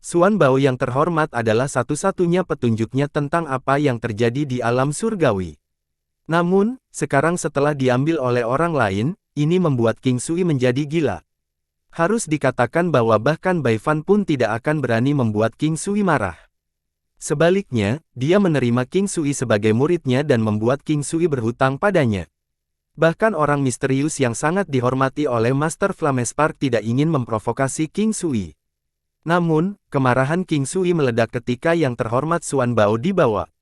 Xuan Bao yang terhormat adalah satu-satunya petunjuknya tentang apa yang terjadi di alam surgawi. Namun, sekarang setelah diambil oleh orang lain, ini membuat King Sui menjadi gila. Harus dikatakan bahwa bahkan Baifan pun tidak akan berani membuat King Sui marah. Sebaliknya, dia menerima King Sui sebagai muridnya dan membuat King Sui berhutang padanya. Bahkan orang misterius yang sangat dihormati oleh Master Flamespark tidak ingin memprovokasi King Sui. Namun, kemarahan King Sui meledak ketika yang terhormat Xuan Bao dibawa.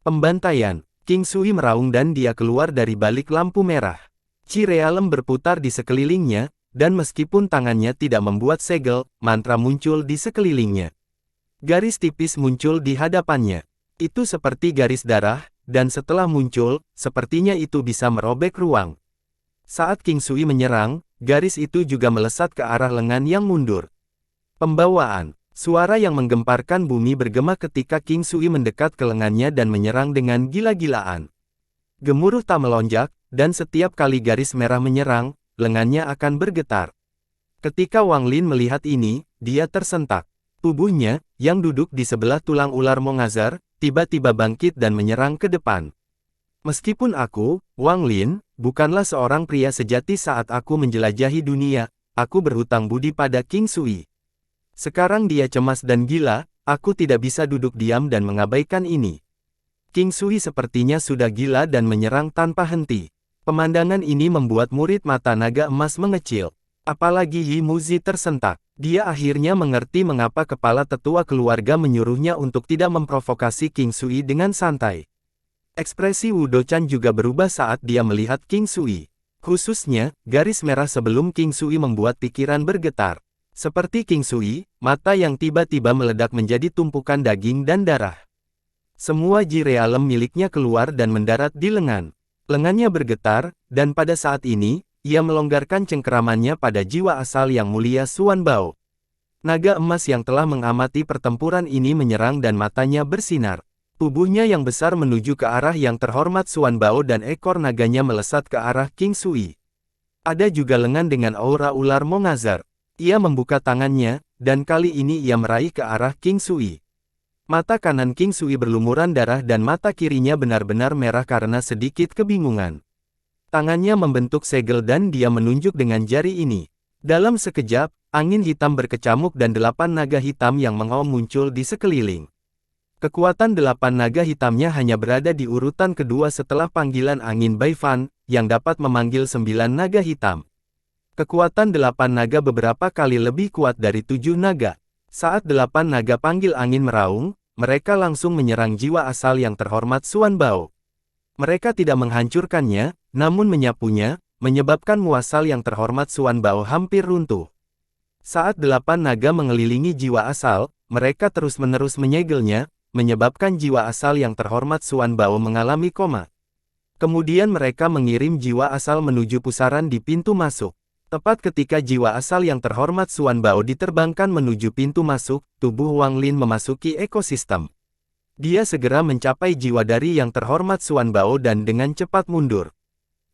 Pembantaian. King Sui meraung dan dia keluar dari balik lampu merah. Chi realem berputar di sekelilingnya, dan meskipun tangannya tidak membuat segel, mantra muncul di sekelilingnya. Garis tipis muncul di hadapannya. Itu seperti garis darah, dan setelah muncul, sepertinya itu bisa merobek ruang. Saat King Sui menyerang, garis itu juga melesat ke arah lengan yang mundur. Pembawaan. Suara yang menggemparkan bumi bergema ketika King Sui mendekat ke lengannya dan menyerang dengan gila-gilaan. Gemuruh tak melonjak, dan setiap kali garis merah menyerang, lengannya akan bergetar. Ketika Wang Lin melihat ini, dia tersentak. Tubuhnya, yang duduk di sebelah tulang ular mongazar, tiba-tiba bangkit dan menyerang ke depan. Meskipun aku, Wang Lin, bukanlah seorang pria sejati saat aku menjelajahi dunia, aku berhutang budi pada King Sui. Sekarang dia cemas dan gila, aku tidak bisa duduk diam dan mengabaikan ini. King Sui sepertinya sudah gila dan menyerang tanpa henti. Pemandangan ini membuat murid mata naga emas mengecil. Apalagi Yi Muzi tersentak. Dia akhirnya mengerti mengapa kepala tetua keluarga menyuruhnya untuk tidak memprovokasi King Sui dengan santai. Ekspresi Wu Dochan juga berubah saat dia melihat King Sui. Khususnya, garis merah sebelum King Sui membuat pikiran bergetar. Seperti King Sui, mata yang tiba-tiba meledak menjadi tumpukan daging dan darah. Semua ji realem miliknya keluar dan mendarat di lengan. Lengannya bergetar, dan pada saat ini, ia melonggarkan cengkeramannya pada jiwa asal yang mulia Xuan Bao. Naga emas yang telah mengamati pertempuran ini menyerang dan matanya bersinar. Tubuhnya yang besar menuju ke arah yang terhormat Xuan Bao dan ekor naganya melesat ke arah King Sui. Ada juga lengan dengan aura ular mongazar. Ia membuka tangannya, dan kali ini ia meraih ke arah King Sui. Mata kanan King Sui berlumuran darah dan mata kirinya benar-benar merah karena sedikit kebingungan. Tangannya membentuk segel dan dia menunjuk dengan jari ini. Dalam sekejap, angin hitam berkecamuk dan 8 naga hitam yang mengaum muncul di sekeliling. Kekuatan 8 naga hitamnya hanya berada di urutan kedua setelah panggilan angin Baifan, yang dapat memanggil 9 naga hitam. Kekuatan 8 naga beberapa kali lebih kuat dari 7 naga. Saat 8 naga panggil angin meraung, mereka langsung menyerang jiwa asal yang terhormat Xuan Bao. Mereka tidak menghancurkannya, namun menyapunya, menyebabkan muasal yang terhormat Xuan Bao hampir runtuh. Saat 8 naga mengelilingi jiwa asal, mereka terus-menerus menyegelnya, menyebabkan jiwa asal yang terhormat Xuan Bao mengalami koma. Kemudian mereka mengirim jiwa asal menuju pusaran di pintu masuk. Tepat ketika jiwa asal yang terhormat Xuan Bao diterbangkan menuju pintu masuk, tubuh Wang Lin memasuki ekosistem. Dia segera mencapai jiwa dari yang terhormat Xuan Bao dan dengan cepat mundur.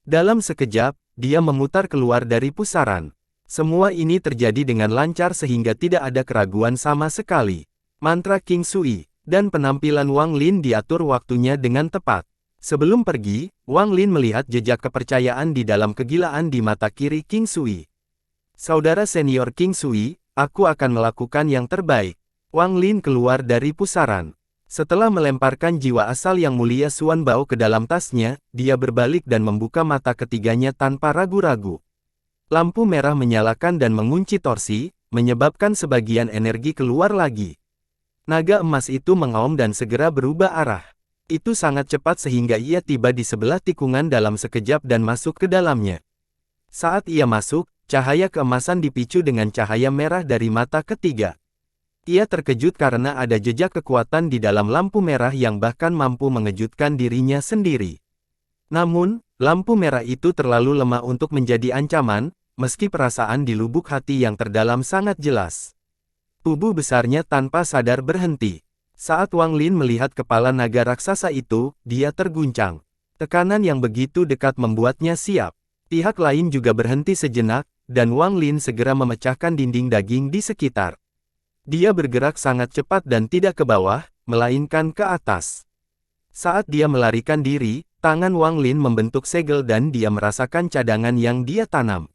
Dalam sekejap, dia memutar keluar dari pusaran. Semua ini terjadi dengan lancar sehingga tidak ada keraguan sama sekali. Mantra King Sui, dan penampilan Wang Lin diatur waktunya dengan tepat. Sebelum pergi, Wang Lin melihat jejak kepercayaan di dalam kegilaan di mata kiri King Sui. Saudara senior King Sui, aku akan melakukan yang terbaik. Wang Lin keluar dari pusaran. Setelah melemparkan jiwa asal yang mulia Xuan Bao ke dalam tasnya, dia berbalik dan membuka mata ketiganya tanpa ragu-ragu. Lampu merah menyalakan dan mengunci torsi, menyebabkan sebagian energi keluar lagi. Naga emas itu mengaum dan segera berubah arah. Itu sangat cepat sehingga ia tiba di sebelah tikungan dalam sekejap dan masuk ke dalamnya. Saat ia masuk, cahaya keemasan dipicu dengan cahaya merah dari mata ketiga. Ia terkejut karena ada jejak kekuatan di dalam lampu merah yang bahkan mampu mengejutkan dirinya sendiri. Namun, lampu merah itu terlalu lemah untuk menjadi ancaman, meski perasaan di lubuk hati yang terdalam sangat jelas. Tubuh besarnya tanpa sadar berhenti. Saat Wang Lin melihat kepala naga raksasa itu, dia terguncang. Tekanan yang begitu dekat membuatnya siap. Pihak lain juga berhenti sejenak, dan Wang Lin segera memecahkan dinding daging di sekitar. Dia bergerak sangat cepat dan tidak ke bawah, melainkan ke atas. Saat dia melarikan diri, tangan Wang Lin membentuk segel dan dia merasakan cadangan yang dia tanam.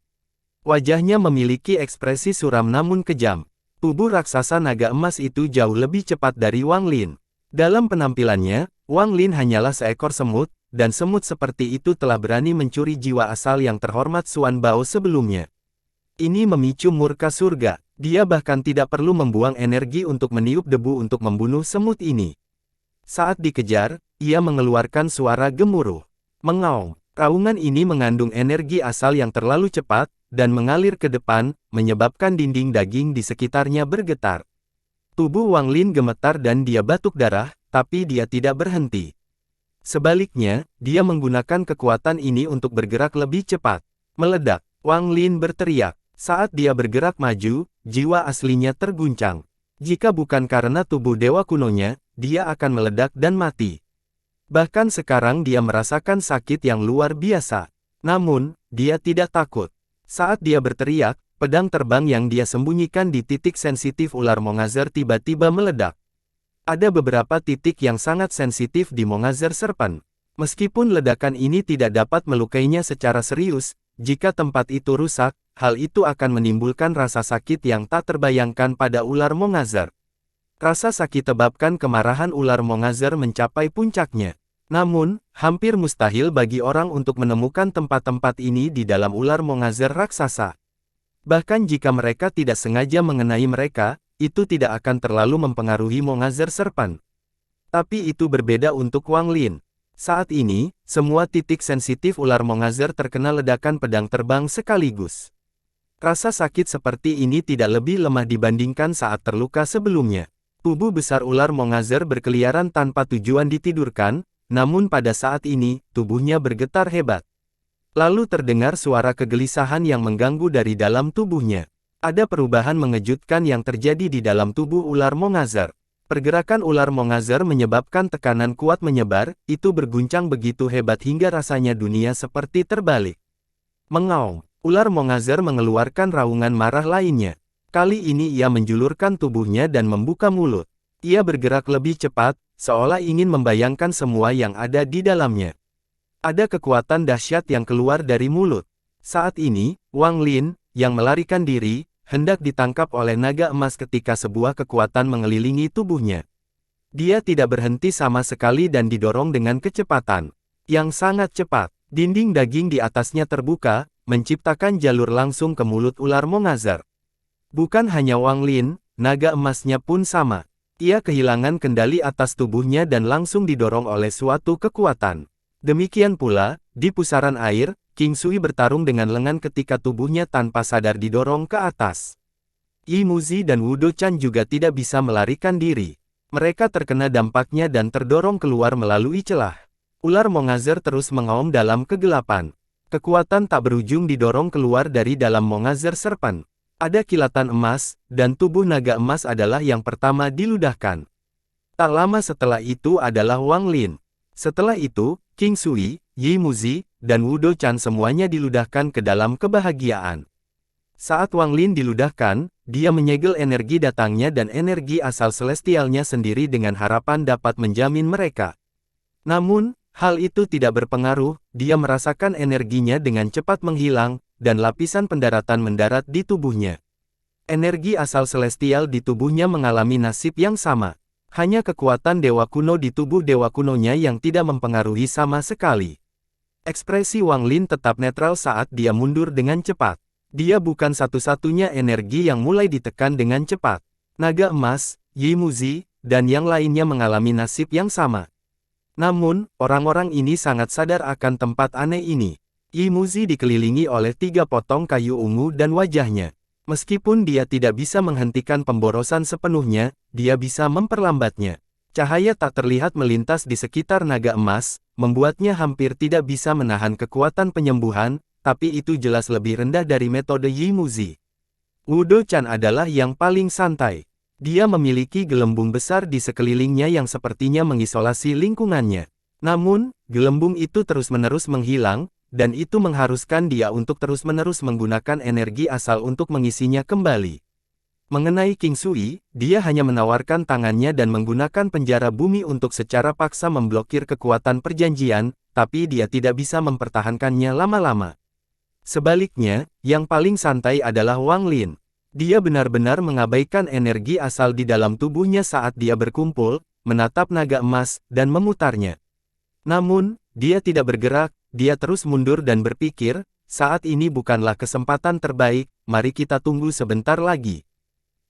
Wajahnya memiliki ekspresi suram namun kejam. Tubuh raksasa naga emas itu jauh lebih cepat dari Wang Lin. Dalam penampilannya, Wang Lin hanyalah seekor semut, dan semut seperti itu telah berani mencuri jiwa asal yang terhormat Xuan Bao sebelumnya. Ini memicu murka surga. Dia bahkan tidak perlu membuang energi untuk meniup debu untuk membunuh semut ini. Saat dikejar, ia mengeluarkan suara gemuruh. Mengaum. Raungan ini mengandung energi asal yang terlalu cepat, dan mengalir ke depan, menyebabkan dinding daging di sekitarnya bergetar. Tubuh Wang Lin gemetar dan dia batuk darah, tapi dia tidak berhenti. Sebaliknya, dia menggunakan kekuatan ini untuk bergerak lebih cepat. Meledak. Wang Lin berteriak. Saat dia bergerak maju, jiwa aslinya terguncang. Jika bukan karena tubuh dewa kunonya, dia akan meledak dan mati. Bahkan sekarang dia merasakan sakit yang luar biasa. Namun, dia tidak takut. Saat dia berteriak, pedang terbang yang dia sembunyikan di titik sensitif ular mongazar tiba-tiba meledak. Ada beberapa titik yang sangat sensitif di Mongazer Serpent. Meskipun ledakan ini tidak dapat melukainya secara serius, jika tempat itu rusak, hal itu akan menimbulkan rasa sakit yang tak terbayangkan pada ular Mongazer. Rasa sakit sebabkan kemarahan ular Mongazer mencapai puncaknya. Namun, hampir mustahil bagi orang untuk menemukan tempat-tempat ini di dalam ular Mongazer raksasa. Bahkan jika mereka tidak sengaja mengenai mereka, itu tidak akan terlalu mempengaruhi Mongazer Serpent. Tapi itu berbeda untuk Wang Lin. Saat ini, semua titik sensitif ular Mongazer terkena ledakan pedang terbang sekaligus. Rasa sakit seperti ini tidak lebih lemah dibandingkan saat terluka sebelumnya. Tubuh besar ular Mongazer berkeliaran tanpa tujuan ditidurkan, namun pada saat ini, tubuhnya bergetar hebat. Lalu terdengar suara kegelisahan yang mengganggu dari dalam tubuhnya. Ada perubahan mengejutkan yang terjadi di dalam tubuh ular Mongazer. Pergerakan ular Mongazer menyebabkan tekanan kuat menyebar, itu berguncang begitu hebat hingga rasanya dunia seperti terbalik. Mengaum, ular Mongazer mengeluarkan raungan marah lainnya. Kali ini ia menjulurkan tubuhnya dan membuka mulut. Ia bergerak lebih cepat, seolah ingin membayangkan semua yang ada di dalamnya. Ada kekuatan dahsyat yang keluar dari mulut. Saat ini, Wang Lin, yang melarikan diri, hendak ditangkap oleh naga emas ketika sebuah kekuatan mengelilingi tubuhnya. Dia tidak berhenti sama sekali dan didorong dengan kecepatan yang sangat cepat. Dinding daging di atasnya terbuka, menciptakan jalur langsung ke mulut ular Mongazer. Bukan hanya Wang Lin, naga emasnya pun sama. Ia kehilangan kendali atas tubuhnya dan langsung didorong oleh suatu kekuatan. Demikian pula, di pusaran air, King Sui bertarung dengan lengan ketika tubuhnya tanpa sadar didorong ke atas. Yi Muzi dan Wu Dochan juga tidak bisa melarikan diri. Mereka terkena dampaknya dan terdorong keluar melalui celah. Ular Mongazer terus mengaum dalam kegelapan. Kekuatan tak berujung didorong keluar dari dalam Mongazer Serpent. Ada kilatan emas, dan tubuh naga emas adalah yang pertama diludahkan. Tak lama setelah itu adalah Wang Lin. Setelah itu, King Sui, Yi Muzi, dan Wu Dochan semuanya diludahkan ke dalam kebahagiaan. Saat Wang Lin diludahkan, dia menyegel energi datangnya dan energi asal celestialnya sendiri dengan harapan dapat menjamin mereka. Namun, hal itu tidak berpengaruh, dia merasakan energinya dengan cepat menghilang, dan lapisan pendaratan mendarat di tubuhnya. Energi asal celestial di tubuhnya mengalami nasib yang sama. Hanya kekuatan dewa kuno di tubuh dewa kunonya yang tidak mempengaruhi sama sekali. Ekspresi Wang Lin tetap netral saat dia mundur dengan cepat. Dia bukan satu-satunya energi yang mulai ditekan dengan cepat. Naga emas, Yi Muzi, dan yang lainnya mengalami nasib yang sama. Namun, orang-orang ini sangat sadar akan tempat aneh ini. Yi Muzi dikelilingi oleh 3 potong kayu ungu dan wajahnya. Meskipun dia tidak bisa menghentikan pemborosan sepenuhnya, dia bisa memperlambatnya. Cahaya tak terlihat melintas di sekitar naga emas, membuatnya hampir tidak bisa menahan kekuatan penyembuhan, tapi itu jelas lebih rendah dari metode Yi Muzi. Wu Dochan adalah yang paling santai. Dia memiliki gelembung besar di sekelilingnya yang sepertinya mengisolasi lingkungannya. Namun, gelembung itu terus-menerus menghilang, dan itu mengharuskan dia untuk terus-menerus menggunakan energi asal untuk mengisinya kembali. Mengenai King Sui, dia hanya menawarkan tangannya dan menggunakan penjara bumi untuk secara paksa memblokir kekuatan perjanjian, tapi dia tidak bisa mempertahankannya lama-lama. Sebaliknya, yang paling santai adalah Wang Lin. Dia benar-benar mengabaikan energi asal di dalam tubuhnya saat dia berkumpul, menatap naga emas, dan memutarnya. Namun, dia tidak bergerak, dia terus mundur dan berpikir, saat ini bukanlah kesempatan terbaik, mari kita tunggu sebentar lagi.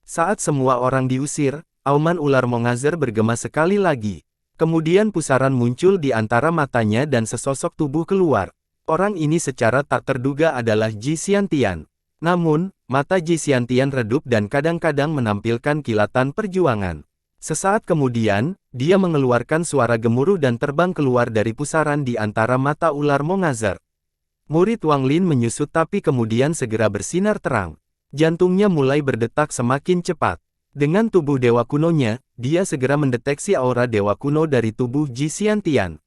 Saat semua orang diusir, auman ular Mongazer bergema sekali lagi. Kemudian pusaran muncul di antara matanya dan sesosok tubuh keluar. Orang ini secara tak terduga adalah Ji Xiantian. Namun, mata Ji Xiantian redup dan kadang-kadang menampilkan kilatan perjuangan. Sesaat kemudian, dia mengeluarkan suara gemuruh dan terbang keluar dari pusaran di antara mata ular Mongazer. Murid Wang Lin menyusut tapi kemudian segera bersinar terang. Jantungnya mulai berdetak semakin cepat. Dengan tubuh dewa kunonya, dia segera mendeteksi aura dewa kuno dari tubuh Ji Xiantian.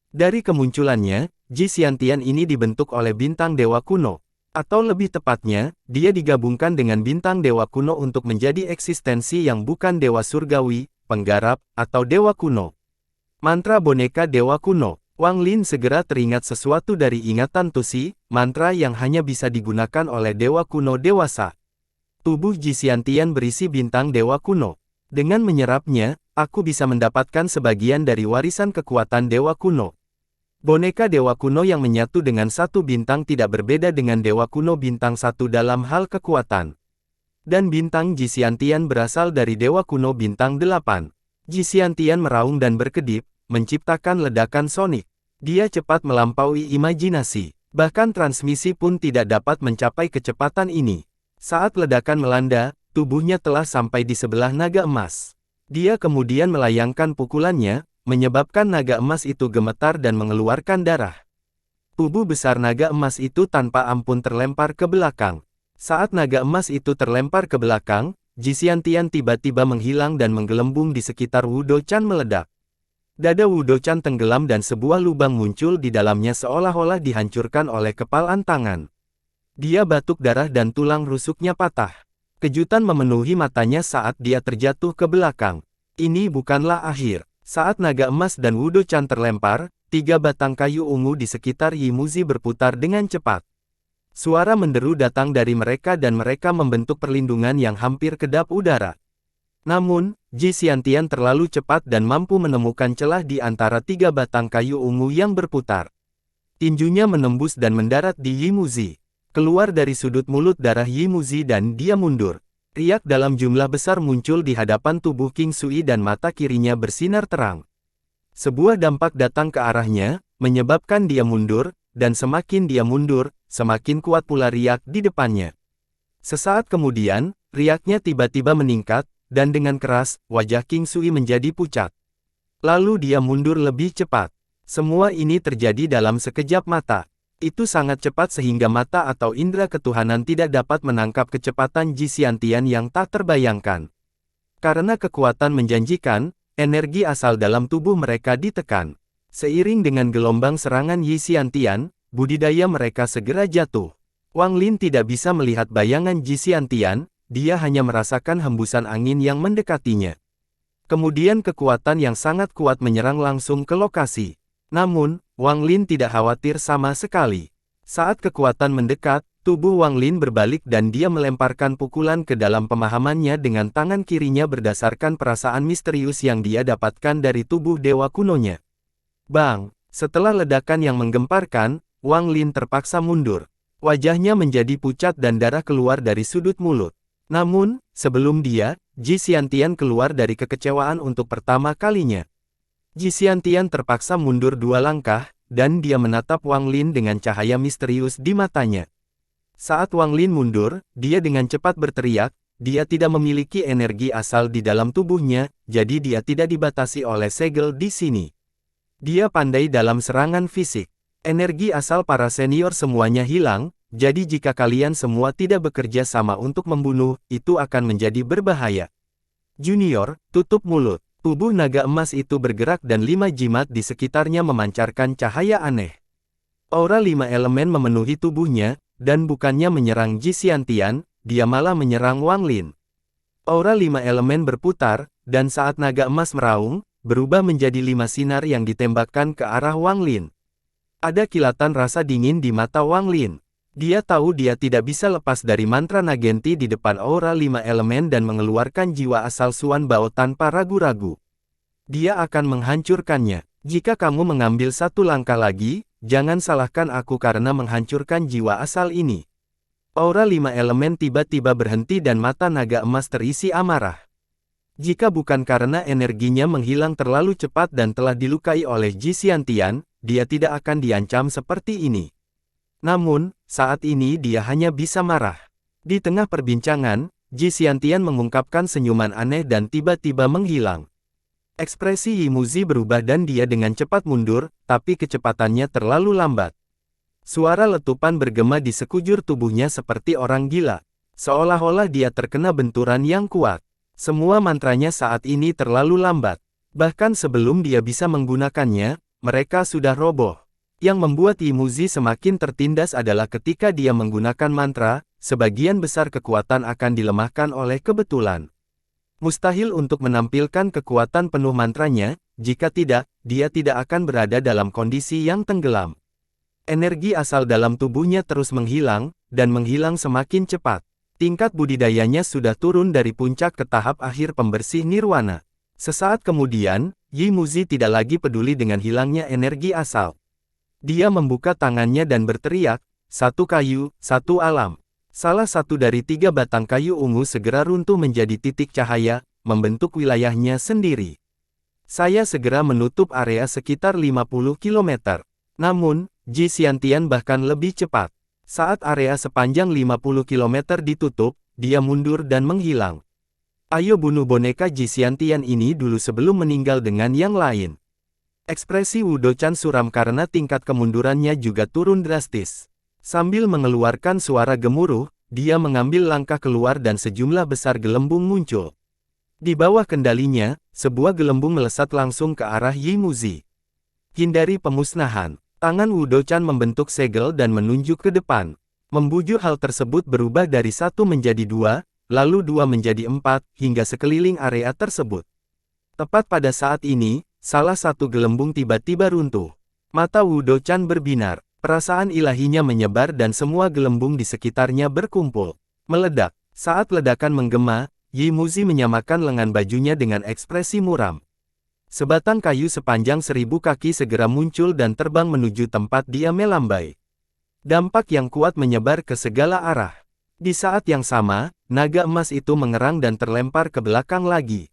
Dari kemunculannya, Ji Xiantian ini dibentuk oleh bintang dewa kuno. Atau lebih tepatnya, dia digabungkan dengan bintang dewa kuno untuk menjadi eksistensi yang bukan dewa surgawi, penggarap, atau dewa kuno. Mantra boneka dewa kuno. Wang Lin segera teringat sesuatu dari ingatan Tusi, mantra yang hanya bisa digunakan oleh dewa kuno dewasa. Tubuh Ji Xiantian berisi bintang dewa kuno. Dengan menyerapnya, aku bisa mendapatkan sebagian dari warisan kekuatan dewa kuno. Boneka dewa kuno yang menyatu dengan satu bintang tidak berbeda dengan dewa kuno bintang satu dalam hal kekuatan. Dan bintang Ji Xiantian berasal dari dewa kuno bintang 8. Ji Xiantian meraung dan berkedip, menciptakan ledakan sonik. Dia cepat melampaui imajinasi. Bahkan transmisi pun tidak dapat mencapai kecepatan ini. Saat ledakan melanda, tubuhnya telah sampai di sebelah naga emas. Dia kemudian melayangkan pukulannya, menyebabkan naga emas itu gemetar dan mengeluarkan darah. Tubuh besar naga emas itu tanpa ampun terlempar ke belakang. Saat naga emas itu terlempar ke belakang, Ji Xiantian tiba-tiba menghilang dan menggelembung di sekitar Wu Dochan meledak. Dada Wu Dochan tenggelam dan sebuah lubang muncul di dalamnya seolah-olah dihancurkan oleh kepalan tangan. Dia batuk darah dan tulang rusuknya patah. Kejutan memenuhi matanya saat dia terjatuh ke belakang. Ini bukanlah akhir. Saat naga emas dan Wu Dochan terlempar, 3 batang kayu ungu di sekitar Yi Muzi berputar dengan cepat. Suara menderu datang dari mereka dan mereka membentuk perlindungan yang hampir kedap udara. Namun, Ji Xiantian terlalu cepat dan mampu menemukan celah di antara 3 batang kayu ungu yang berputar. Tinjunya menembus dan mendarat di Yi Muzi. Keluar dari sudut mulut darah Yi Muzi dan dia mundur. Riak dalam jumlah besar muncul di hadapan tubuh King Sui dan mata kirinya bersinar terang. Sebuah dampak datang ke arahnya, menyebabkan dia mundur, dan semakin dia mundur, semakin kuat pula riak di depannya. Sesaat kemudian, riaknya tiba-tiba meningkat, dan dengan keras, wajah King Sui menjadi pucat. Lalu dia mundur lebih cepat. Semua ini terjadi dalam sekejap mata. Itu sangat cepat sehingga mata atau indera ketuhanan tidak dapat menangkap kecepatan Ji Xiantian yang tak terbayangkan. Karena kekuatan menjanjikan, energi asal dalam tubuh mereka ditekan. Seiring dengan gelombang serangan Yi Xiantian, budidaya mereka segera jatuh. Wang Lin tidak bisa melihat bayangan Ji Xiantian, dia hanya merasakan hembusan angin yang mendekatinya. Kemudian kekuatan yang sangat kuat menyerang langsung ke lokasi. Namun, Wang Lin tidak khawatir sama sekali. Saat kekuatan mendekat, tubuh Wang Lin berbalik dan dia melemparkan pukulan ke dalam pemahamannya dengan tangan kirinya berdasarkan perasaan misterius yang dia dapatkan dari tubuh dewa kunonya. Bang! Setelah ledakan yang menggemparkan, Wang Lin terpaksa mundur. Wajahnya menjadi pucat dan darah keluar dari sudut mulut. Namun, sebelum dia, Ji Xiantian keluar dari kekecewaan untuk pertama kalinya. Ji Xiantian terpaksa mundur 2 langkah, dan dia menatap Wang Lin dengan cahaya misterius di matanya. Saat Wang Lin mundur, dia dengan cepat berteriak, dia tidak memiliki energi asal di dalam tubuhnya, jadi dia tidak dibatasi oleh segel di sini. Dia pandai dalam serangan fisik. Energi asal para senior semuanya hilang, jadi jika kalian semua tidak bekerja sama untuk membunuh, itu akan menjadi berbahaya. Junior, tutup mulut. Tubuh naga emas itu bergerak dan 5 jimat di sekitarnya memancarkan cahaya aneh. Aura 5 elemen memenuhi tubuhnya, dan bukannya menyerang Ji Xiantian, dia malah menyerang Wang Lin. Aura 5 elemen berputar, dan saat naga emas meraung, berubah menjadi 5 sinar yang ditembakkan ke arah Wang Lin. Ada kilatan rasa dingin di mata Wang Lin. Dia tahu dia tidak bisa lepas dari mantra Nagenti di depan aura 5 elemen dan mengeluarkan jiwa asal Suan Bao tanpa ragu-ragu. Dia akan menghancurkannya. Jika kamu mengambil 1 langkah lagi, jangan salahkan aku karena menghancurkan jiwa asal ini. Aura 5 elemen tiba-tiba berhenti dan mata naga emas terisi amarah. Jika bukan karena energinya menghilang terlalu cepat dan telah dilukai oleh Ji Xiantian, dia tidak akan diancam seperti ini. Namun, saat ini dia hanya bisa marah. Di tengah perbincangan, Ji Xiantian mengungkapkan senyuman aneh dan tiba-tiba menghilang. Ekspresi Yi Muzi berubah dan dia dengan cepat mundur, tapi kecepatannya terlalu lambat. Suara letupan bergema di sekujur tubuhnya seperti orang gila. Seolah-olah dia terkena benturan yang kuat. Semua mantranya saat ini terlalu lambat. Bahkan sebelum dia bisa menggunakannya, mereka sudah roboh. Yang membuat Yi Muzi semakin tertindas adalah ketika dia menggunakan mantra, sebagian besar kekuatan akan dilemahkan oleh kebetulan. Mustahil untuk menampilkan kekuatan penuh mantranya, jika tidak, dia tidak akan berada dalam kondisi yang tenggelam. Energi asal dalam tubuhnya terus menghilang, dan menghilang semakin cepat. Tingkat budidayanya sudah turun dari puncak ke tahap akhir pembersih nirwana. Sesaat kemudian, Yi Muzi tidak lagi peduli dengan hilangnya energi asal. Dia membuka tangannya dan berteriak, "Satu kayu, satu alam." Salah satu dari 3 batang kayu ungu segera runtuh menjadi titik cahaya, membentuk wilayahnya sendiri. Saya segera menutup area sekitar 50 km. Namun, Ji Xiantian bahkan lebih cepat. Saat area sepanjang 50 km ditutup, dia mundur dan menghilang. Ayo bunuh boneka Ji Xiantian ini dulu sebelum meninggal dengan yang lain. Ekspresi Wu Dochan suram karena tingkat kemundurannya juga turun drastis. Sambil mengeluarkan suara gemuruh, dia mengambil langkah keluar dan sejumlah besar gelembung muncul. Di bawah kendalinya, sebuah gelembung melesat langsung ke arah Yi Muzi. Hindari pemusnahan. Tangan Wu Dochan membentuk segel dan menunjuk ke depan. Membujur hal tersebut berubah dari 1 menjadi 2, lalu 2 menjadi 4, hingga sekeliling area tersebut. Tepat pada saat ini, salah satu gelembung tiba-tiba runtuh. Mata Wu Dochan berbinar. Perasaan ilahinya menyebar dan semua gelembung di sekitarnya berkumpul. Meledak. Saat ledakan menggema, Yi Muzi menyamakan lengan bajunya dengan ekspresi muram. Sebatang kayu sepanjang 1000 kaki segera muncul dan terbang menuju tempat dia melambai. Dampak yang kuat menyebar ke segala arah. Di saat yang sama, naga emas itu mengerang dan terlempar ke belakang lagi.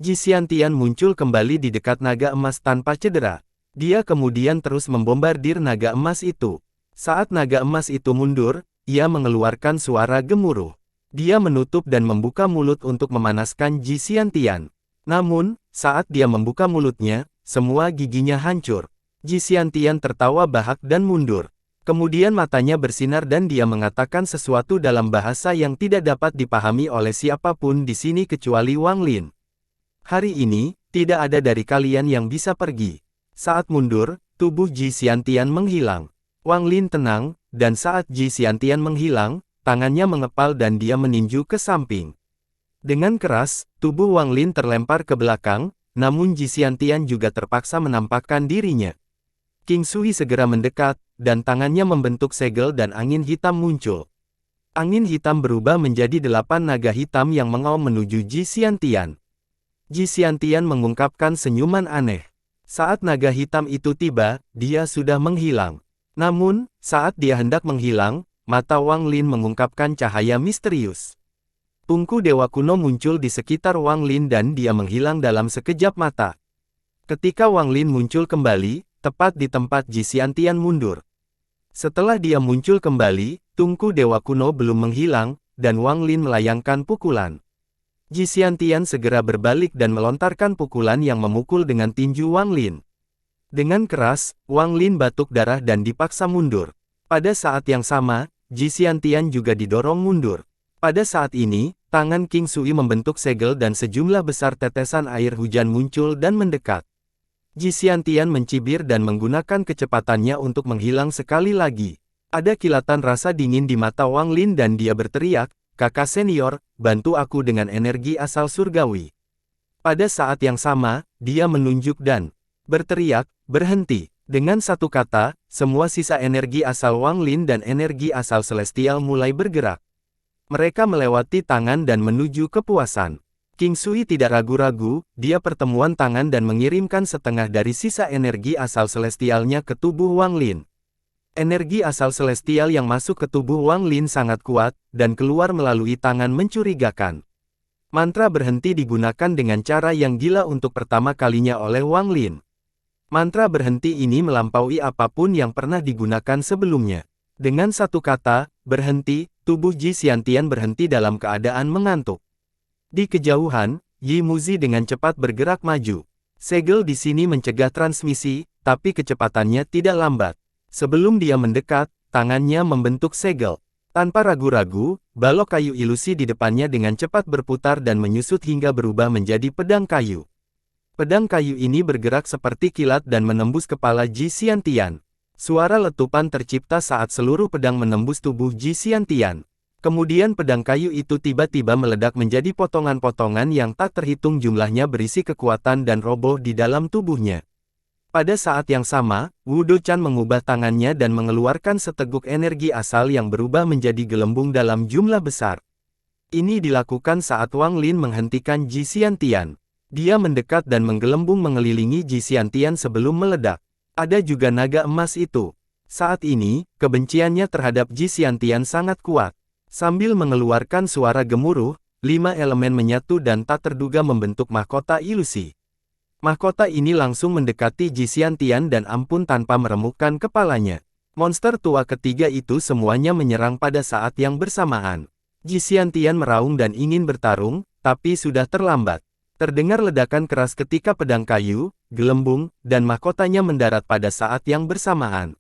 Ji Xiantian muncul kembali di dekat naga emas tanpa cedera. Dia kemudian terus membombardir naga emas itu. Saat naga emas itu mundur, ia mengeluarkan suara gemuruh. Dia menutup dan membuka mulut untuk memanaskan Ji Xiantian. Namun, saat dia membuka mulutnya, semua giginya hancur. Ji Xiantian tertawa bahak dan mundur. Kemudian matanya bersinar dan dia mengatakan sesuatu dalam bahasa yang tidak dapat dipahami oleh siapapun di sini kecuali Wang Lin. Hari ini, tidak ada dari kalian yang bisa pergi. Saat mundur, tubuh Ji Xiantian menghilang. Wang Lin tenang, dan saat Ji Xiantian menghilang, tangannya mengepal dan dia meninju ke samping. Dengan keras, tubuh Wang Lin terlempar ke belakang, namun Ji Xiantian juga terpaksa menampakkan dirinya. King Sui segera mendekat, dan tangannya membentuk segel dan angin hitam muncul. Angin hitam berubah menjadi 8 naga hitam yang mengaum menuju Ji Xiantian. Ji Xiantian mengungkapkan senyuman aneh. Saat naga hitam itu tiba, dia sudah menghilang. Namun, saat dia hendak menghilang, mata Wang Lin mengungkapkan cahaya misterius. Tungku Dewa Kuno muncul di sekitar Wang Lin dan dia menghilang dalam sekejap mata. Ketika Wang Lin muncul kembali, tepat di tempat Ji Xiantian mundur. Setelah dia muncul kembali, Tungku Dewa Kuno belum menghilang, dan Wang Lin melayangkan pukulan. Ji Xiantian segera berbalik dan melontarkan pukulan yang memukul dengan tinju Wang Lin. Dengan keras, Wang Lin batuk darah dan dipaksa mundur. Pada saat yang sama, Ji Xiantian juga didorong mundur. Pada saat ini, tangan King Sui membentuk segel dan sejumlah besar tetesan air hujan muncul dan mendekat. Ji Xiantian mencibir dan menggunakan kecepatannya untuk menghilang sekali lagi. Ada kilatan rasa dingin di mata Wang Lin dan dia berteriak, "Kakak senior, bantu aku dengan energi asal surgawi." Pada saat yang sama, dia menunjuk dan berteriak, "Berhenti." Dengan satu kata, semua sisa energi asal Wang Lin dan energi asal celestial mulai bergerak. Mereka melewati tangan dan menuju kepuasan. King Sui tidak ragu-ragu, dia pertemuan tangan dan mengirimkan setengah dari sisa energi asal celestialnya ke tubuh Wang Lin. Energi asal celestial yang masuk ke tubuh Wang Lin sangat kuat, dan keluar melalui tangan mencurigakan. Mantra berhenti digunakan dengan cara yang gila untuk pertama kalinya oleh Wang Lin. Mantra berhenti ini melampaui apapun yang pernah digunakan sebelumnya. Dengan satu kata, berhenti, tubuh Ji Xiantian berhenti dalam keadaan mengantuk. Di kejauhan, Yi Muzi dengan cepat bergerak maju. Segel di sini mencegah transmisi, tapi kecepatannya tidak lambat. Sebelum dia mendekat, tangannya membentuk segel. Tanpa ragu-ragu, balok kayu ilusi di depannya dengan cepat berputar dan menyusut hingga berubah menjadi pedang kayu. Pedang kayu ini bergerak seperti kilat dan menembus kepala Ji Xiantian. Suara letupan tercipta saat seluruh pedang menembus tubuh Ji Xiantian. Kemudian pedang kayu itu tiba-tiba meledak menjadi potongan-potongan yang tak terhitung jumlahnya berisi kekuatan dan roboh di dalam tubuhnya. Pada saat yang sama, Wu Dochan mengubah tangannya dan mengeluarkan seteguk energi asal yang berubah menjadi gelembung dalam jumlah besar. Ini dilakukan saat Wang Lin menghentikan Ji Xiantian. Dia mendekat dan menggelembung mengelilingi Ji Xiantian sebelum meledak. Ada juga naga emas itu. Saat ini, kebenciannya terhadap Ji Xiantian sangat kuat. Sambil mengeluarkan suara gemuruh, 5 elemen menyatu dan tak terduga membentuk mahkota ilusi. Mahkota ini langsung mendekati Ji Xiantian dan ampun tanpa meremukkan kepalanya. Monster tua ketiga itu semuanya menyerang pada saat yang bersamaan. Ji Xiantian meraung dan ingin bertarung, tapi sudah terlambat. Terdengar ledakan keras ketika pedang kayu, gelembung, dan mahkotanya mendarat pada saat yang bersamaan.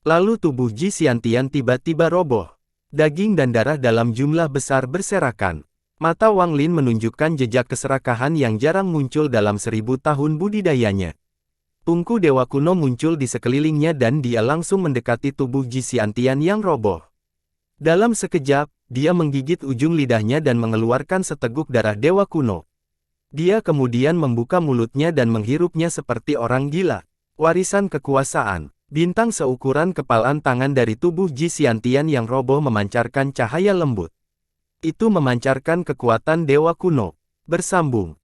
Lalu tubuh Ji Xiantian tiba-tiba roboh. Daging dan darah dalam jumlah besar berserakan. Mata Wang Lin menunjukkan jejak keserakahan yang jarang muncul dalam 1000 tahun budidayanya. Tungku dewa kuno muncul di sekelilingnya dan dia langsung mendekati tubuh Ji Xiantian yang roboh. Dalam sekejap, dia menggigit ujung lidahnya dan mengeluarkan seteguk darah dewa kuno. Dia kemudian membuka mulutnya dan menghirupnya seperti orang gila. Warisan kekuasaan. Bintang seukuran kepalan tangan dari tubuh Ji Xiantian yang roboh memancarkan cahaya lembut. Itu memancarkan kekuatan dewa kuno. Bersambung.